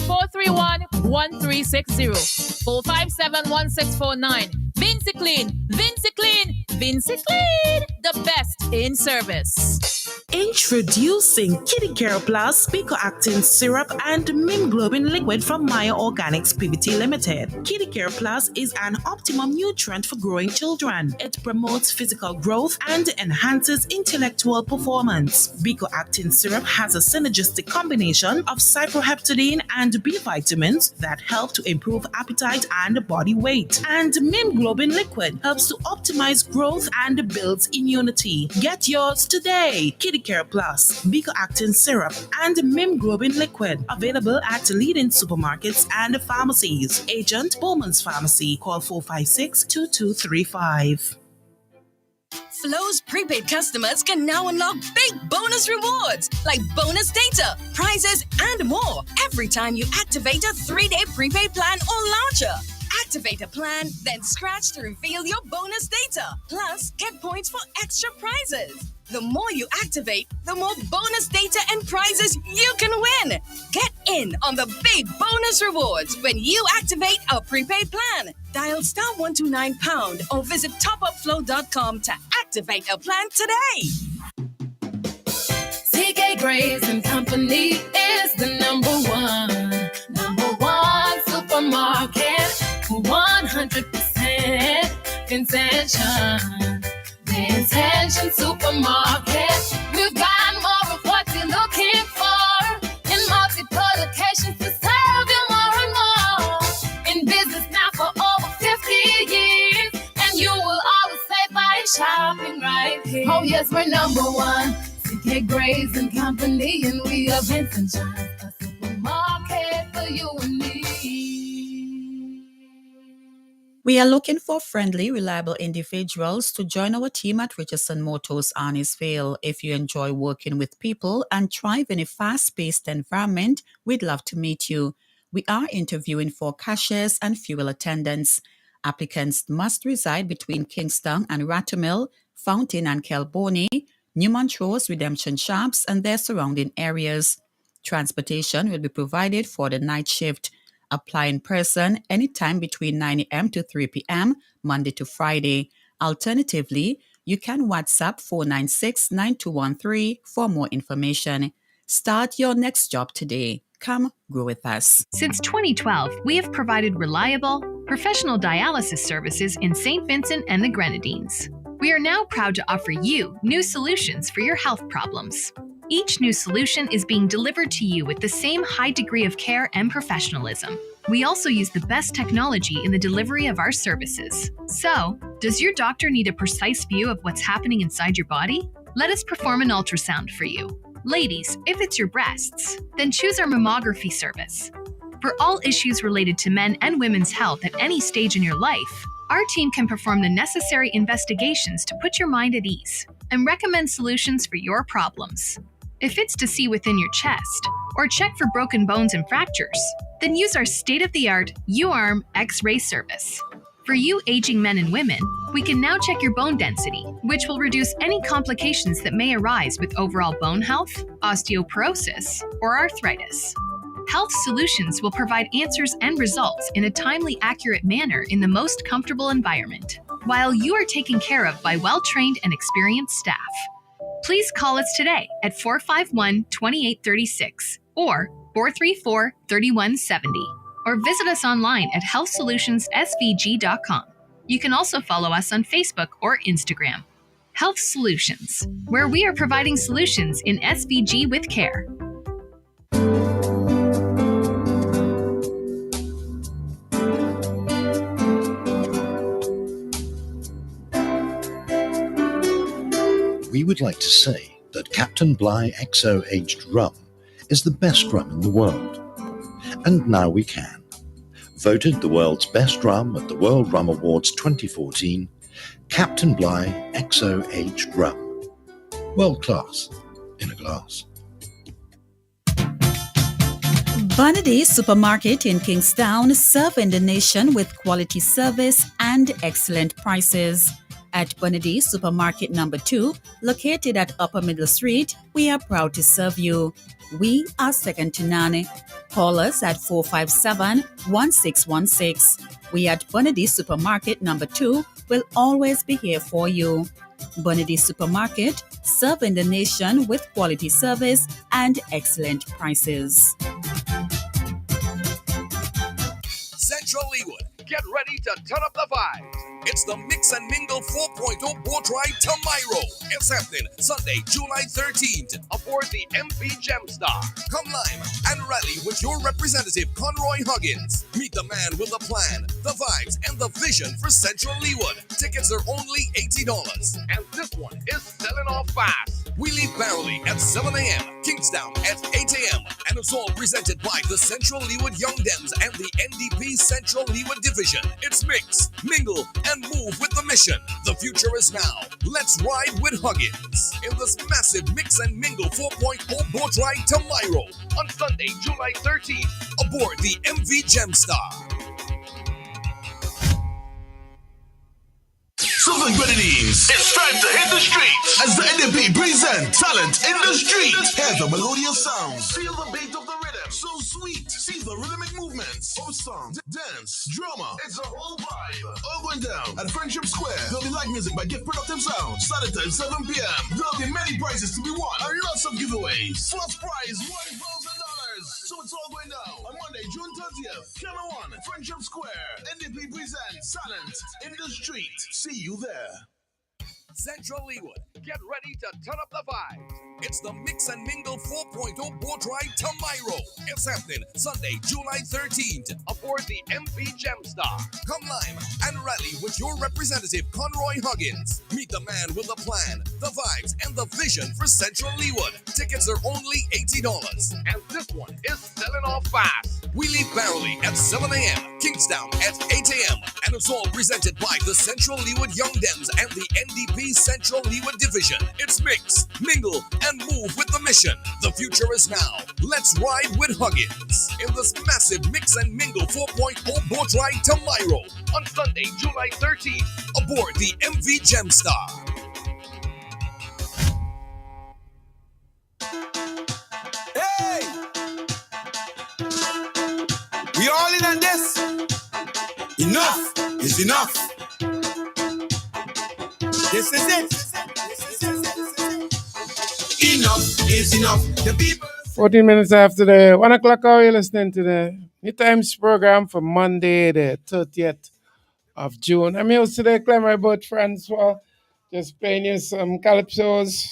431-1360, 457-1649. Vinci Clean, Vinci Clean, Vinci Clean, the best in service. Introducing Kitty Care Plus, Pico-Actin Syrup and Mimglobin Liquid from Maya Organics PVT Limited. Kitty Care Plus is an optimum nutrient for growing children. It promotes physical growth and enhances intellectual performance. Pico-Actin Syrup has a synergistic combination of cyproheptadine and B vitamins that help to improve appetite and body weight. And Mimglobin Liquid helps to optimize growth and builds immunity. Get yours today. Kitty Care Plus, Pico-Actin Syrup, and Mimglobin Liquid. Available at leading supermarkets and pharmacies. Agent Bowman's Pharmacy. Call 456-2235. Flo's prepaid customers can now unlock big bonus rewards like bonus data, prizes, and more every time you activate a 3-day prepaid plan or launcher. Activate a plan, then scratch to reveal your bonus data. Plus, get points for extra prizes. The more you activate, the more bonus data and prizes you can win. Get in on the big bonus rewards when you activate a prepaid plan. Dial *129# or visit topupflow.com to activate a plan today. CK Grace and Company is the number one supermarket for 100% Intention. The Intention Supermarket. We've got more of what you're looking for in multiple locations to serve you more and more. In business now for over 50 years, and you will always say by shopping right here. Oh yes, we're number one. CK Grace and Company, and we are Vincent John, a supermarket for you and me. We are looking for friendly, reliable individuals to join our team at Richardson Motors Arnisville. If you enjoy working with people and thrive in a fast-paced environment, we'd love to meet you. We are interviewing for cashiers and fuel attendants. Applicants must reside between Kingston and Ratamill, Fountain and Kelboni, New Montrose, Redemption Shops, and their surrounding areas. Transportation will be provided for the night shift. Apply in person anytime between 9 a.m. to 3 p.m., Monday to Friday. Alternatively, you can WhatsApp 496-9213 for more information. Start your next job today. Come grow with us. Since 2012, we have provided reliable, professional dialysis services in St. Vincent and the Grenadines. We are now proud to offer you new solutions for your health problems. Each new solution is being delivered to you with the same high degree of care and professionalism. We also use the best technology in the delivery of our services. So, does your doctor need a precise view of what's happening inside your body? Let us perform an ultrasound for you. Ladies, if it's your breasts, then choose our mammography service. For all issues related to men and women's health at any stage in your life, our team can perform the necessary investigations to put your mind at ease and recommend solutions for your problems. If it's to see within your chest or check for broken bones and fractures, then use our state-of-the-art U-Arm X-ray service. For you aging men and women, we can now check your bone density, which will reduce any complications that may arise with overall bone health, osteoporosis, or arthritis. Health Solutions will provide answers and results in a timely, accurate manner in the most comfortable environment, while you are taken care of by well-trained and experienced staff. Please call us today at 451 2836 or 434 3170 or visit us online at healthsolutionssvg.com. You can also follow us on Facebook or Instagram. Health Solutions, where we are providing solutions in SVG with care. We would like to say that Captain Bligh XO aged rum is the best rum in the world. And now we can. Voted the world's best rum at the World Rum Awards 2014, Captain Bligh XO aged rum. World class in a glass. Bunady Supermarket in Kingstown, serving the nation with quality service and excellent prices. At Bunady Supermarket number 2, located at Upper Middle Street, we are proud to serve you. We are second to none. Call us at 457-1616. We at Bunady Supermarket number 2 will always be here for you. Bunady Supermarket, serving the nation with quality service and excellent prices. Central Leewood, get ready to turn up the vibes. It's the Mix and Mingle 4.0 boat ride to Miro. It's happening Sunday, July 13th aboard the MV Gemstar. Come live and rally with your representative, Conroy Huggins. Meet the man with the plan, the vibes, and the vision for Central Leewood. Tickets are only $80. And this one is selling off fast. We leave Barley at 7 a.m., Kingstown at 8 a.m., and it's all presented by the Central Leewood Young Dems and the NDP Central Leewood Division. It's mix, mingle, and move with the mission. The future is now. Let's ride with Huggins in this massive Mix and Mingle 4.0 boat ride to Miro on Sunday, July 13th aboard the MV Gemstar. Southern Grenadines, it's time to hit the streets as the NDP present Talent in the Street. Hear the melodious sounds, feel the beat of the rhythm, so sweet. See the rhythmic movements of song, dance, drama. It's a whole vibe. All going down at Friendship Square. There'll be live music by Gift Productive Sound. Saturday, 7 p.m. There'll be many prizes to be won and lots of giveaways. First prize, $1,000. So it's all going down on Monday, June 30th. Channel 1, Friendship Square. NDP presents Talent in the Street. See you there. Central Leewood, get ready to turn up the vibes. It's the Mix and Mingle 4.0 boat ride to Miro. It's happening Sunday, July 13th aboard the MV Gemstar. Come live and rally with your representative, Conroy Huggins. Meet the man with the plan, the vibes, and the vision for Central Leewood. Tickets are only $80. And this one is selling off fast. We leave Barley at 7 a.m., Kingstown at 8 a.m., and it's all presented by the Central Leewood Young Dems and the NDP Central Leewood Division. It's mix, mingle, and move with the mission. The future is now. Let's ride with Huggins in this massive Mix and Mingle 4.0 boat ride to Miro on Sunday, July 13th aboard the MV Gemstar. Hey! We all in on this. Enough is enough. This is it. Enough is enough. The people. 14 minutes after the 1 o'clock hour, you're listening to the NEWTIMES program for Monday, the 30th of June. I'm here today, Clemmer about Francois, just playing you some calypsos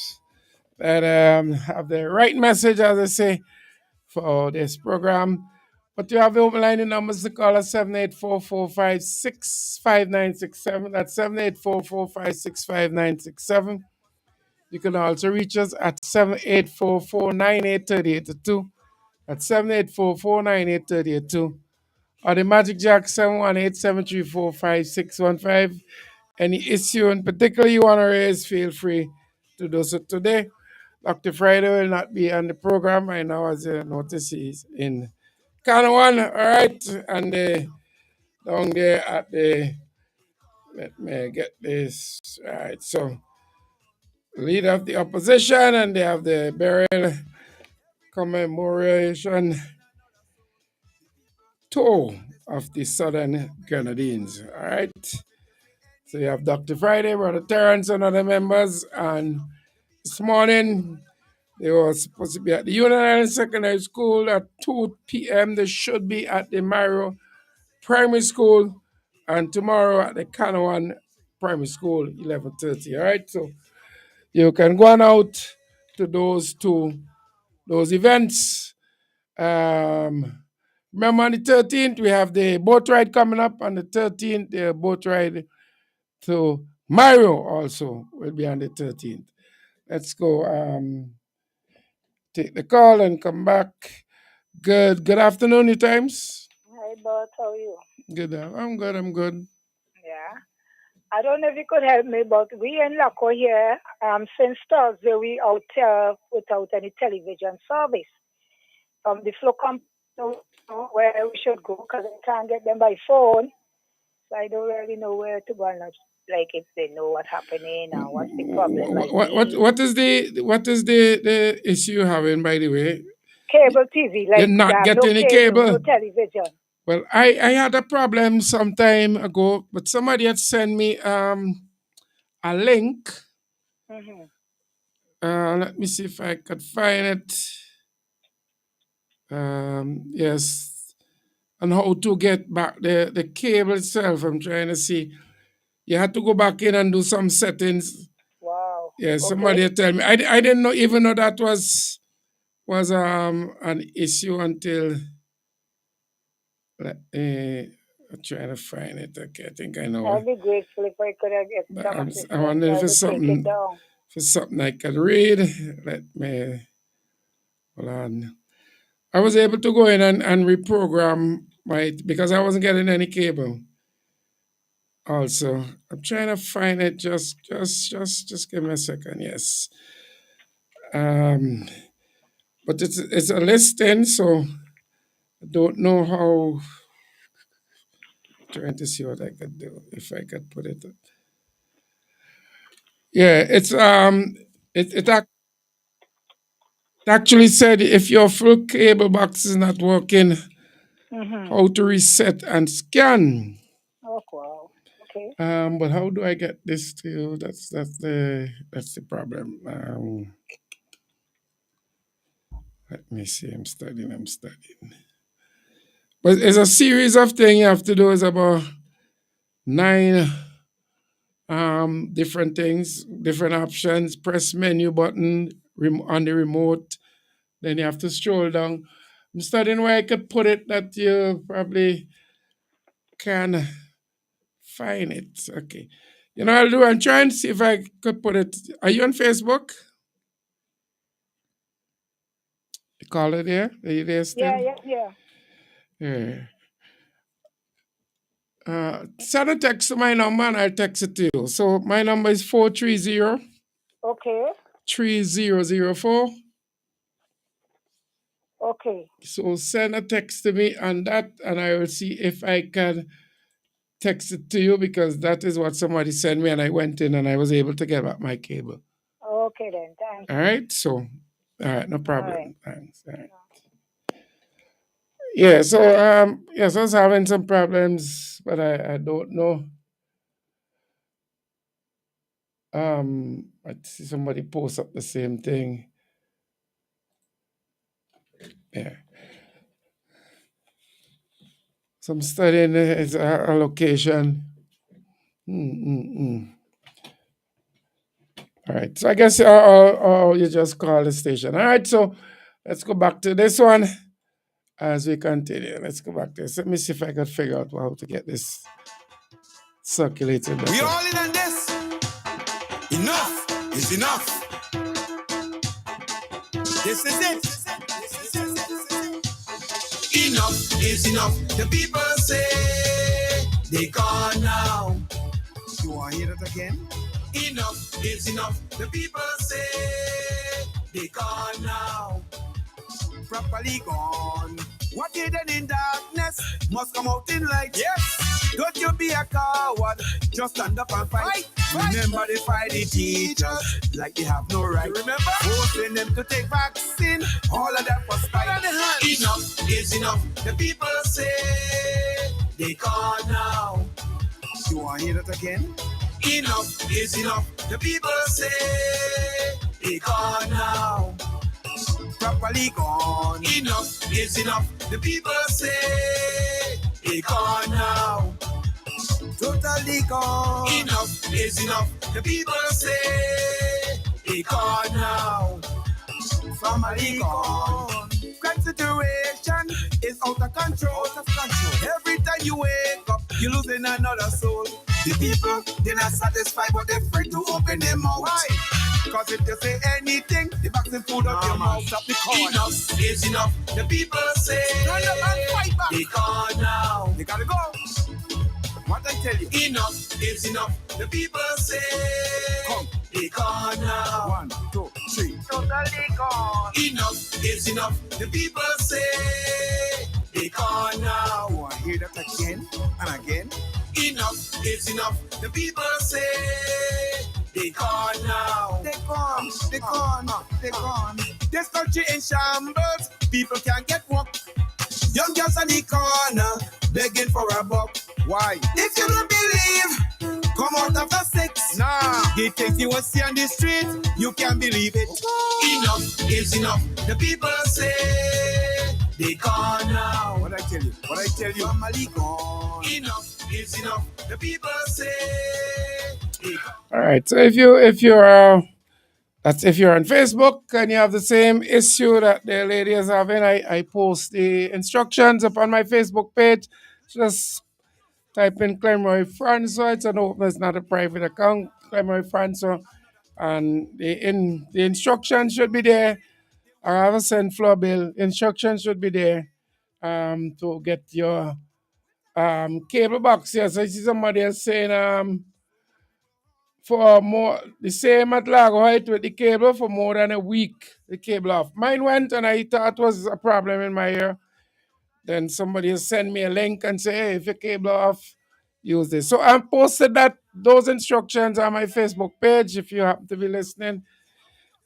that have the right message, as I say, for this program. But you have the open line numbers to call us 784-456-5967. That's 784-456-5967. You can also reach us at 784-498-3882. That's 784-498-3882. Or the Magic Jack 718-734-5615. Any issue in particular you want to raise, feel free to do so today. Dr. Friday will not be on the program right now, as you notice he's in Canawan, all right, and down there at the, let me get this right, so leader of the opposition, and they have the burial commemoration tour of the Southern Grenadines, all right. So you have Dr. Friday, Brother Terrence, and other members, and this morning. They were supposed to be at the Union Island Secondary School at 2 p.m. They should be at the Mario Primary School, and tomorrow at the Canawan Primary School, 11:30. All right, so you can go on out to those events. Remember on the 13th, we have the boat ride coming up. On the 13th, the boat ride to Mario also will be on the 13th. Let's go take the call and come back. Good afternoon, New Times. Hi, Bert. How are you? Good. I'm good. Yeah. I don't know if you could help me, but we in Laco here, since Thursday, we out without any television service. From the flow company where we should go because I can't get them by phone. So I don't really know where to go and like if they know what's happening or what's the problem. What is the issue you're having, by the way? Cable TV, like you're not getting any cable. No television. Well, I had a problem some time ago, but somebody had sent me a link. Mm-hmm. Let me see if I could find it. Yes, and how to get back the cable itself. I'm trying to see. You had to go back in and do some settings. Wow. Yeah, somebody had tell me. I didn't know even know that was an issue until I'm trying to find it. Okay, I think I know. I'd be grateful if I could get some assistance. I wonder if it's something I could read. Let me hold on. I was able to go in and reprogram because I wasn't getting any cable. Also, I'm trying to find it. Just give me a second. Yes. But it's a listing, so I don't know how. Trying to see what I could do if I could put it. Yeah, it actually said if your full cable box is not working, how to reset and scan. Oh wow. Okay. But how do I get this to you? That's the problem. Let me see. I'm studying. But it's a series of things you have to do. It's about 9 different things, different options. Press menu button on the remote. Then you have to scroll down. I'm studying where I could put it that you probably can find it. Okay. You know what I'll do? I'm trying to see if I could put it. Are you on Facebook? You call it there? Are you there still? Yeah. Send a text to my number and I'll text it to you. So my number is 430. Okay. 3004. Okay. So send a text to me on that and I will see if I can text it to you because that is what somebody sent me and I went in and I was able to get back my cable. Okay then, thanks. All right, so, all right, no problem. All right. Thanks. All right. Yeah, so, yes, I was having some problems, but I don't know. I see somebody post up the same thing. Yeah. So I'm studying its allocation. All right, so I guess you just call the station. All right, so let's go back to this one as we continue. Let's go back to this. Let me see if I can figure out how to get this circulated better. We all in on this. Enough is enough. This is it. Enough is enough. The people say they gone now. You want to hear it again? Enough is enough. The people say they gone now. Properly gone. What did it in darkness must come out in light. Yes. Don't you be a coward. Just stand up and fight. Remember they fight the teachers like they have no right. Remember? Forcing them to take vaccine. All of that for spite. Enough is enough. The people say they gone now. You want to hear it again? Enough is enough. The people say they Family gone. Enough is enough. The people say they gone now. Totally gone. Enough is enough. The people say they gone now. Family gone. Crime situation is out of control. Out of control. Every time you wake up, you're losing another soul. The people, they're not satisfied, but they're afraid to open their mouth. Why? Because if they say anything, they back the food up your mouth. Up the corner. Enough is enough. The people say turn up and fight back. They gone now. They gotta go. What I tell you? Enough is enough. The people say come. They gone now. 1, 2, 3. Totally gone. Enough is enough. The people say they gone now. Oh, I hear that again and again. Enough is enough. The people say they gone now. They gone. They gone. They gone. This country in shambles. People can't get work. Young girls on the corner begging for a buck. Why? If you don't believe, come out after 6. Nah. The things you will see on the street, you can't believe it. Enough is enough. The people say they gone now. What I tell you? What I tell you? Family gone. Enough is enough. The people say they gone. All right. So if you're that's if you're on Facebook and you have the same issue that the lady is having, I post the instructions up on my Facebook page. Just type in Clemroy Francois. It's it's not a private account, Clemroy Francois. And the instructions should be there. I have a send floor bill. Instructions should be there to get your cable box. Yes, I see somebody else saying for more, the same at Lago Height with the cable for more than a week, the cable off. Mine went and I thought it was a problem in my ear. Then somebody sent me a link and say, hey, if your cable off, use this. So I posted those instructions on my Facebook page if you happen to be listening.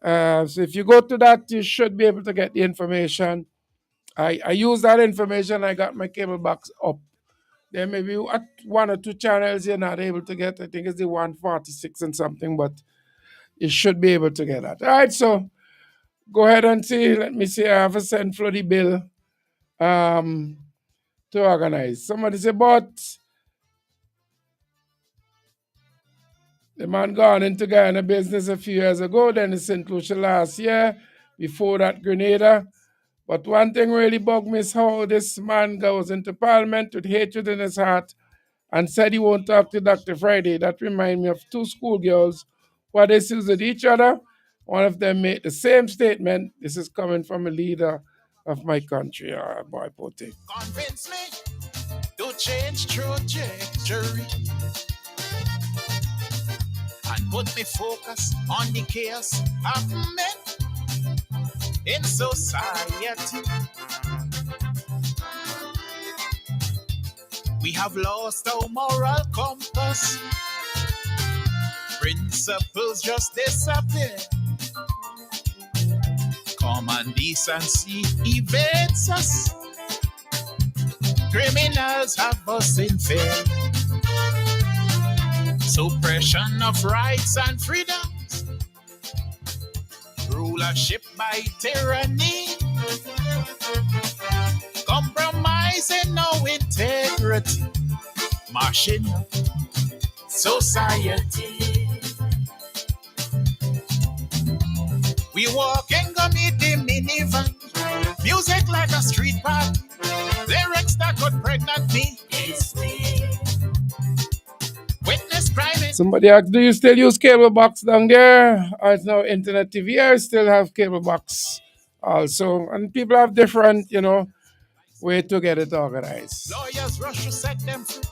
So if you go to that, you should be able to get the information. I use that information. I got my cable box up. There may be 1 or 2 channels you're not able to get. I think it's the 146 and something, but you should be able to get that. All right, so go ahead and see. Let me see. I have a send for the bill to organize. Somebody say, but the man gone into Guyana business a few years ago, then in St. Lucia last year, before that Grenada. But one thing really bugged me is how this man goes into Parliament with hatred in his heart and said he won't talk to Dr. Friday. That reminds me of 2 schoolgirls who had issues with each other. One of them made the same statement. This is coming from a leader of my country. Boy, Pote. Convince me to change trajectory and put me focus on the chaos of men in society. We have lost our moral compass. Principles just disappear. Common decency evades us. Criminals have us in fear. Suppression of rights and freedoms. Rulership by tyranny. Compromising no integrity. Mashing up society. We walk and go meet the minivan. Music like a street party. Lyrics that could pregnant me. It's me. Witness crime. Somebody asked, do you still use cable box down there? Or it's now internet TV? I still have cable box also. And people have different, way to get it organized. Lawyers rush to set them free.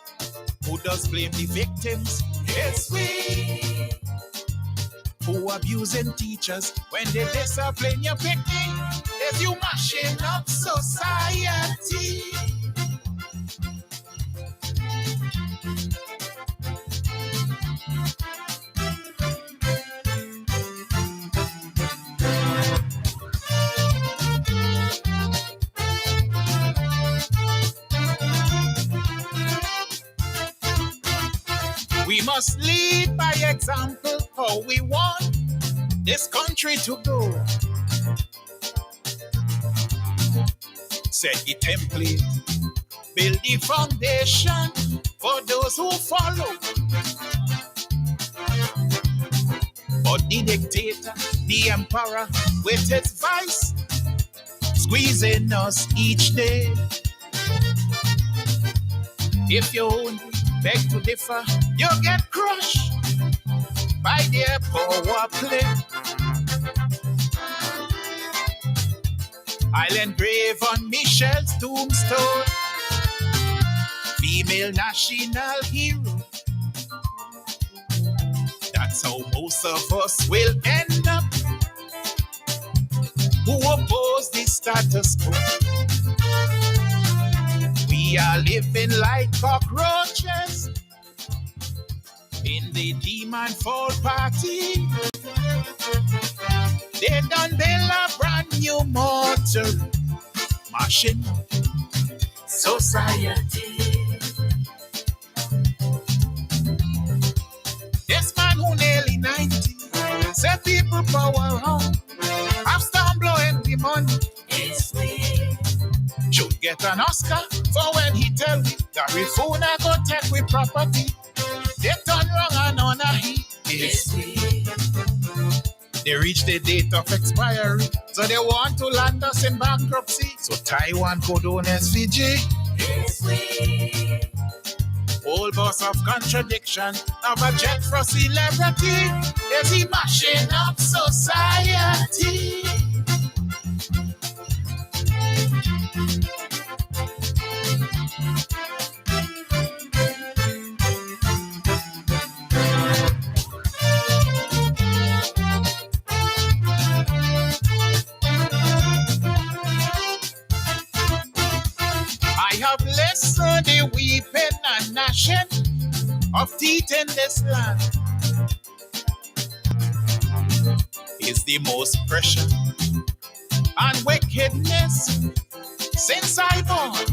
Who does blame the victims? It's we. Who abusing teachers when they discipline your picking? If you mashing up society. We must lead by example how we want this country to go. Set the template, build the foundation for those who follow. But the dictator, the emperor, with his vice, squeezing us each day. If you only beg to differ, you get crushed by their power play. I'll engrave on Michelle's tombstone, female national hero. That's how most of us will end up, who oppose the status quo. We are living like cockroaches in the demon fall party. They done build a brand new mortal machine society. This man who nearly 90 said people power on. After blowing the money, it's me. Should get an Oscar for when he tell me that refuna go take with property. They turn wrong and on a he. It's me. They reach the date of expiry, so they want to land us in bankruptcy. So Taiwan could own SVG. It's we. Whole boss of contradiction of a jet for celebrity. Is he mashing up society? I have listened the weeping and gnashing of teeth in this land. Is the most precious and wickedness since I born.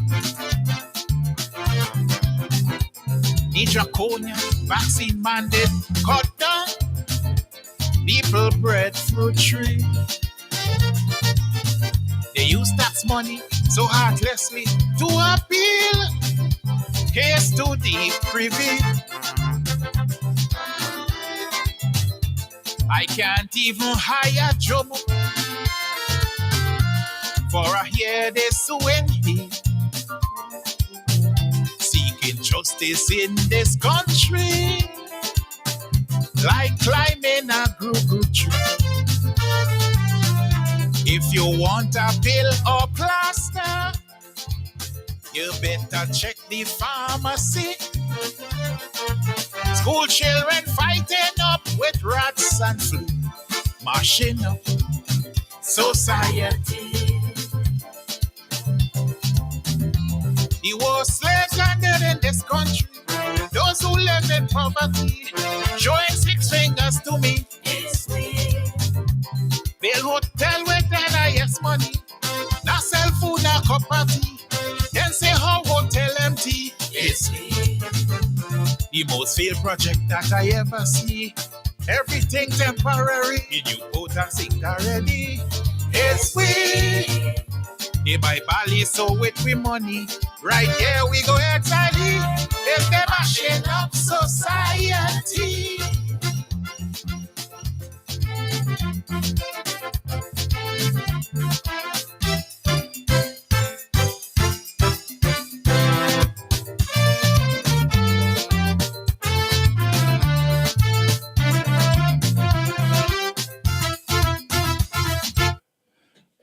The draconian vaccine mandate cut down people breadfruit tree. They use tax money so heartlessly to appeal case to the privy. I can't even hire Jomo for a year they suing me. Seeking justice in this country like climbing a Google tree. If you want a pill or plaster, you better check the pharmacy. School children fighting up with rats and flu, mashing up society. The worst slaves landed in this country, those who live in poverty, showing six fingers to me. It's me. Build hotel with NIS money, not sell food, not cup of tea. Then say how hotel empty. It's me. The most failed project that I ever see. Everything temporary. In you put a sink already. It's we. They buy Bali so with we money. Right here we go exile. It's them mashing up society.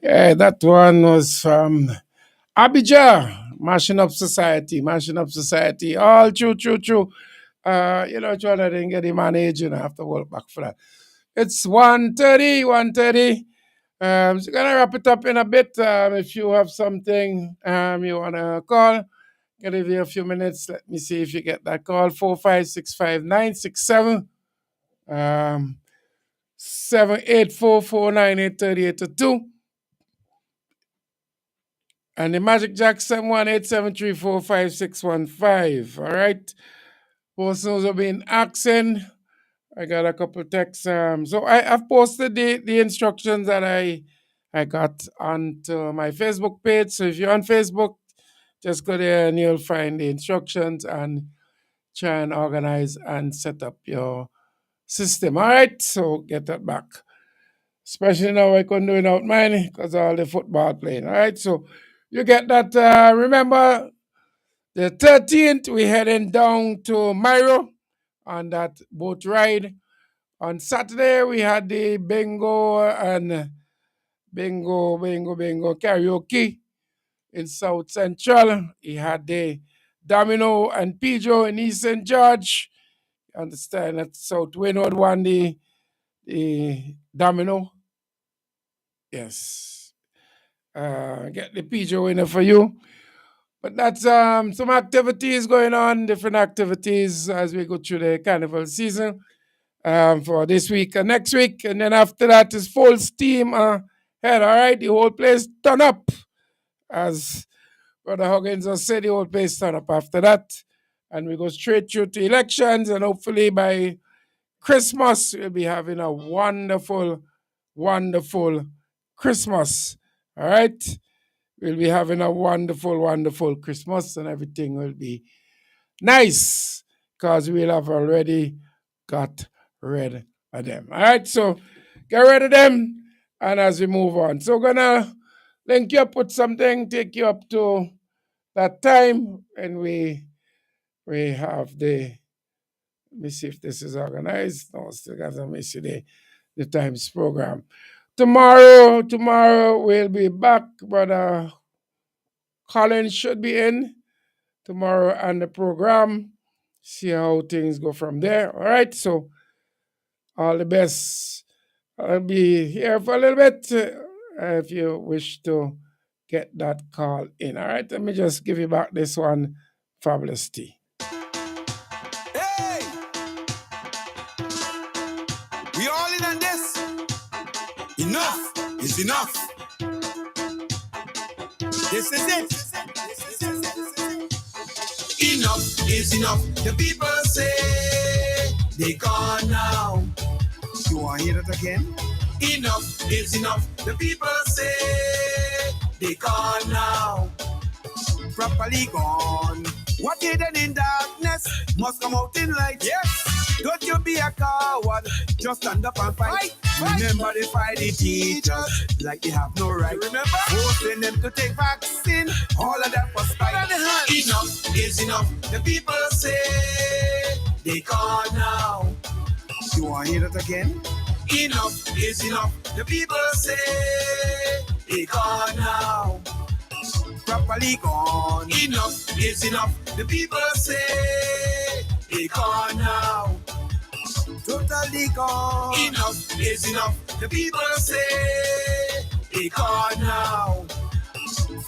Yeah, that one was from Abijah, mashing up society, mashing up society. All true, true, true. Jordan didn't get the manage, I have to work back for that. It's 1:30, 1:30. So gonna wrap it up in a bit. If you have something you wanna call, gonna give you a few minutes. Let me see if you get that call. 4565967. 78449883822. And the Magic Jack 718-734-5615. All right. Persons have been asking. I got a couple texts. So I've posted the instructions that I I got onto my Facebook page. So if you're on Facebook, just go there and you'll find the instructions and try and organize and set up your system. All right, so get that back. Especially now I couldn't do it without mine because all the football playing. All right, so you get that. Remember, the 13th, we heading down to Miro on that boat ride. On Saturday, we had the bingo and bingo karaoke in South Central. He had the Domino and Pijo in East St. George. Understand that South Windward won the Domino. Yes. Get the Pijo winner for you. But that's some activities going on, different activities as we go through the carnival season for this week and next week. And then after that is full steam ahead. All right, the whole place turn up. As Brother Huggins has said, the whole place turn up after that. And we go straight through to elections. And hopefully by Christmas, we'll be having a wonderful, wonderful Christmas. All right? We'll be having a wonderful, wonderful Christmas and everything will be nice because we'll have already got rid of them. All right, so get rid of them and as we move on. So we're going to link you up with something, take you up to that time and we have the, let me see if this is organized. No, still got to miss you the times program. Tomorrow we'll be back, Brother Colin should be in tomorrow on the program. See how things go from there. All right, so all the best. I'll be here for a little bit if you wish to get that call in. All right, let me just give you back this one, Fabulous T. Hey! We all in on this. Enough is enough. This is it. Enough is enough. The people say they gone now. You want to hear that again? Enough is enough. The people say they gone now. Properly gone. What hidden in darkness must come out in light. Yes. Don't you be a coward. Just stand up and fight. Remember they fight the teachers like they have no right. Remember? Forcing them to take vaccine. All of that was spite. Enough is enough. The people say they gone now. You want to hear that again? Enough is enough. The people say they gone now. Properly gone. Enough is enough. The people say they gone now. Totally gone. Enough is enough. The people say they gone now.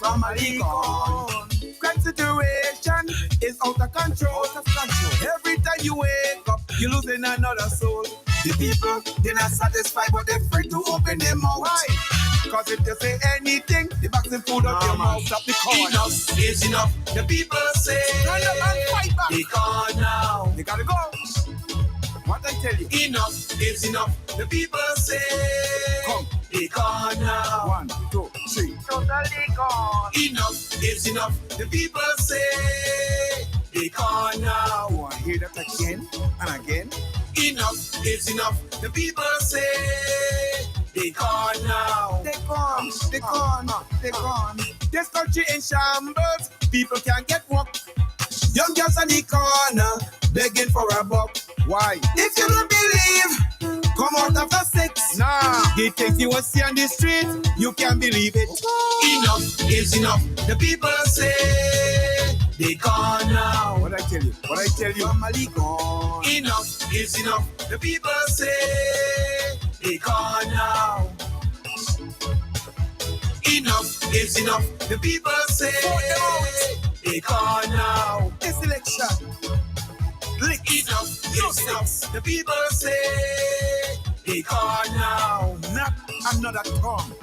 Family gone. Crime situation is out of control. Every time you wake up, you're losing another soul. The people, they're not satisfied, but they're afraid to open their mouth. Why? Because if they say anything, they back the food up your mouth. Stop the call. Enough is enough. The people say they gone now. They gotta go. What I tell you? Enough is enough. The people say come. They gone now. 1, 2, 3. Totally gone. Enough is enough. The people say they gone now. You want to hear that again and again? Enough is enough. The people say they gone now. They gone. They gone. They gone. This country in shambles. People can't get work. Young girls on the corner begging for a buck. Why? If you don't believe, come out after 6. Nah. The things you will see on the street, you can't believe it. Enough is enough. The people say they gone now. What I tell you? What I tell you? Family gone. Enough is enough. The people say they gone now. Enough is enough. The people say they gone now. This election. Enough is enough. The people say they gone now. Not another tongue.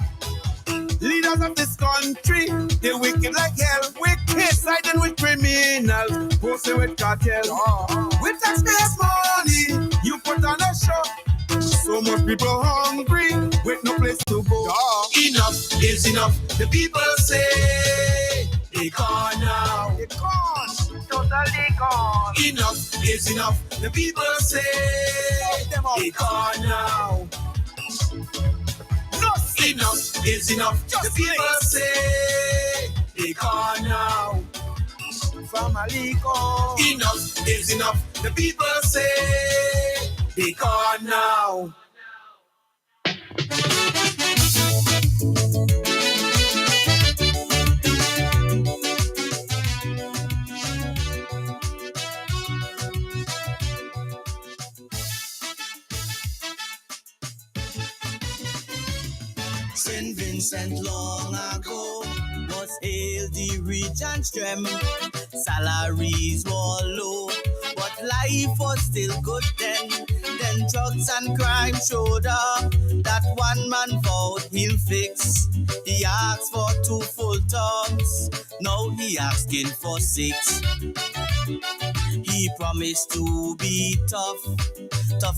Leaders of this country, they wicked like hell. Wicked, siding with criminals, posting with cartel. With taxpayers' money, you put on a show. So much people hungry, with no place to go. Enough is enough. The people say they gone now. They gone, totally gone. Enough is enough. The people say they gone now. Enough is enough. The people say they gone now. Family gone. Enough is enough. The people say they gone now. St. Vincent long ago was hailed the regent's gem. Salaries were low, but life was still good then. Then drugs and crime showed up. That one man vowed he'll fix. He asked for 2 full terms. Now he asking for 6. He promised to be tough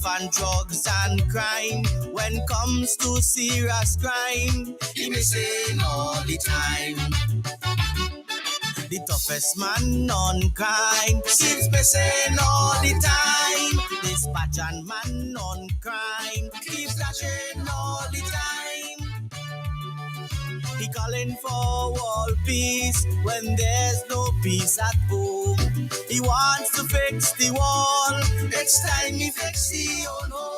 on drugs and crime. When comes to serious crime, he missing all the time. The toughest man on crime seems missing all the time. Dispatch and man on crime keeps flashing all the time. He calling for world peace when there's no peace at home. He wants to fix the wall. It's time he fix the own home.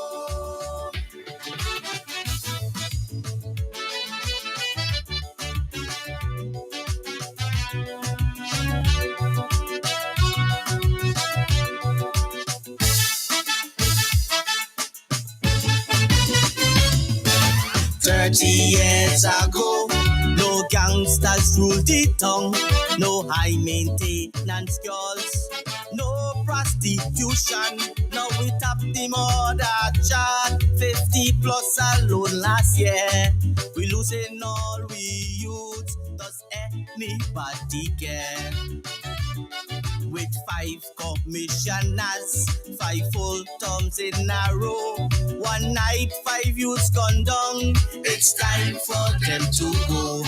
30 years ago, no gangsters ruled the tongue. No high maintenance girls, no prostitution. Now we tap the murder chart, 50 plus alone last year. We losing all we youths, does anybody care? With 5 commissioners, 5 full terms in a row. One night, 5 youths gone down. It's time for them to go.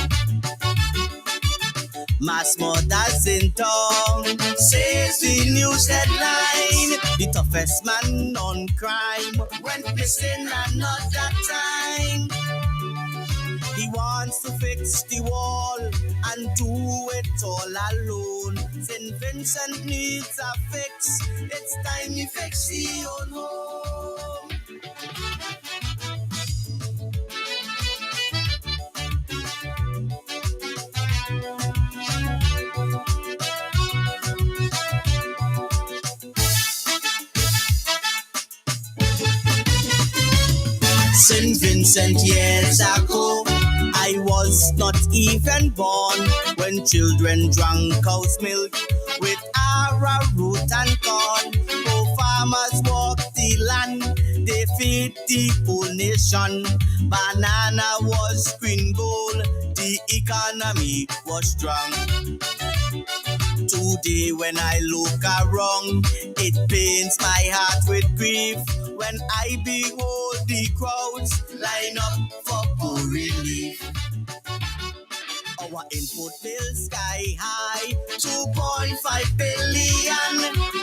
Mass murders in town, says the news headline. The toughest man on crime went missing another time. He wants to fix the wall and do it all alone. St. Vincent needs a fix. It's time he fix his own home. St. Vincent years ago, I was not even born when children drank cow's milk with arrowroot and corn. Oh, farmers walked the land, they feed the whole nation. Banana was green gold, the economy was strong. Today when I look around, it pains my heart with grief when I behold the crowds line up for poor relief. Our input bill sky high, 2.5 billion,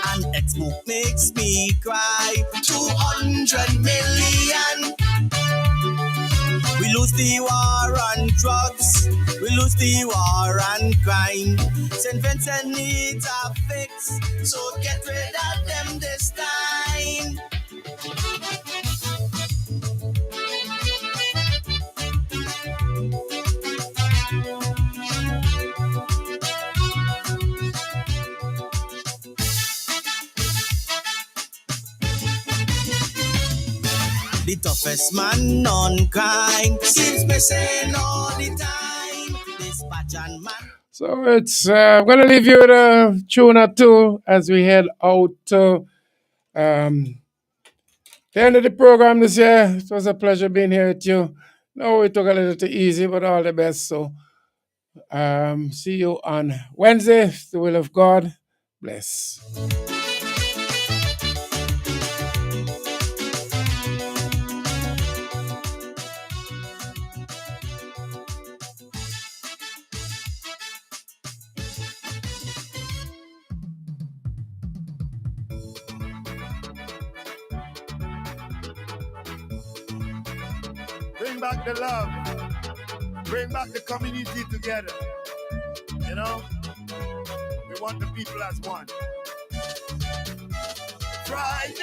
and export makes me cry, 200 million. We lose the war on drugs, we lose the war on crime. St. Vincent needs a fix, so get rid of them this time. The toughest man on crime seems missing all the time. Dispatch and man. So it's I'm gonna leave you with a tune or two as we head out to the end of the program this year. It was a pleasure being here with you. No, we took a little too easy, but all the best. So see you on Wednesday. The will of God. Bless. bring back the love, bring back the community together. You know, we want the people as one. Friday,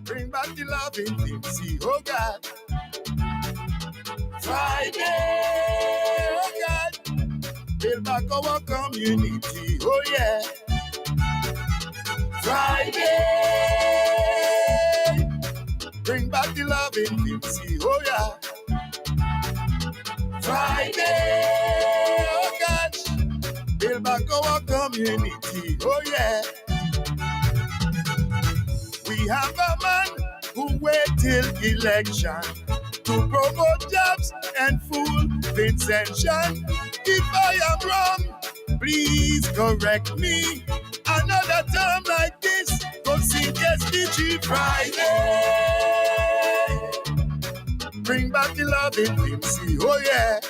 bring back the love in Dixie, oh God. Friday, oh God, build back our community, oh yeah. Friday, bring back the love in Dixie, oh yeah. Friday, oh God, build back our community, oh yeah. We have a man who wait till election to promote jobs and full pension. If I am wrong, please correct me. Another term like this, go sing SDG Friday. Bring back the love in Dixie, oh yeah.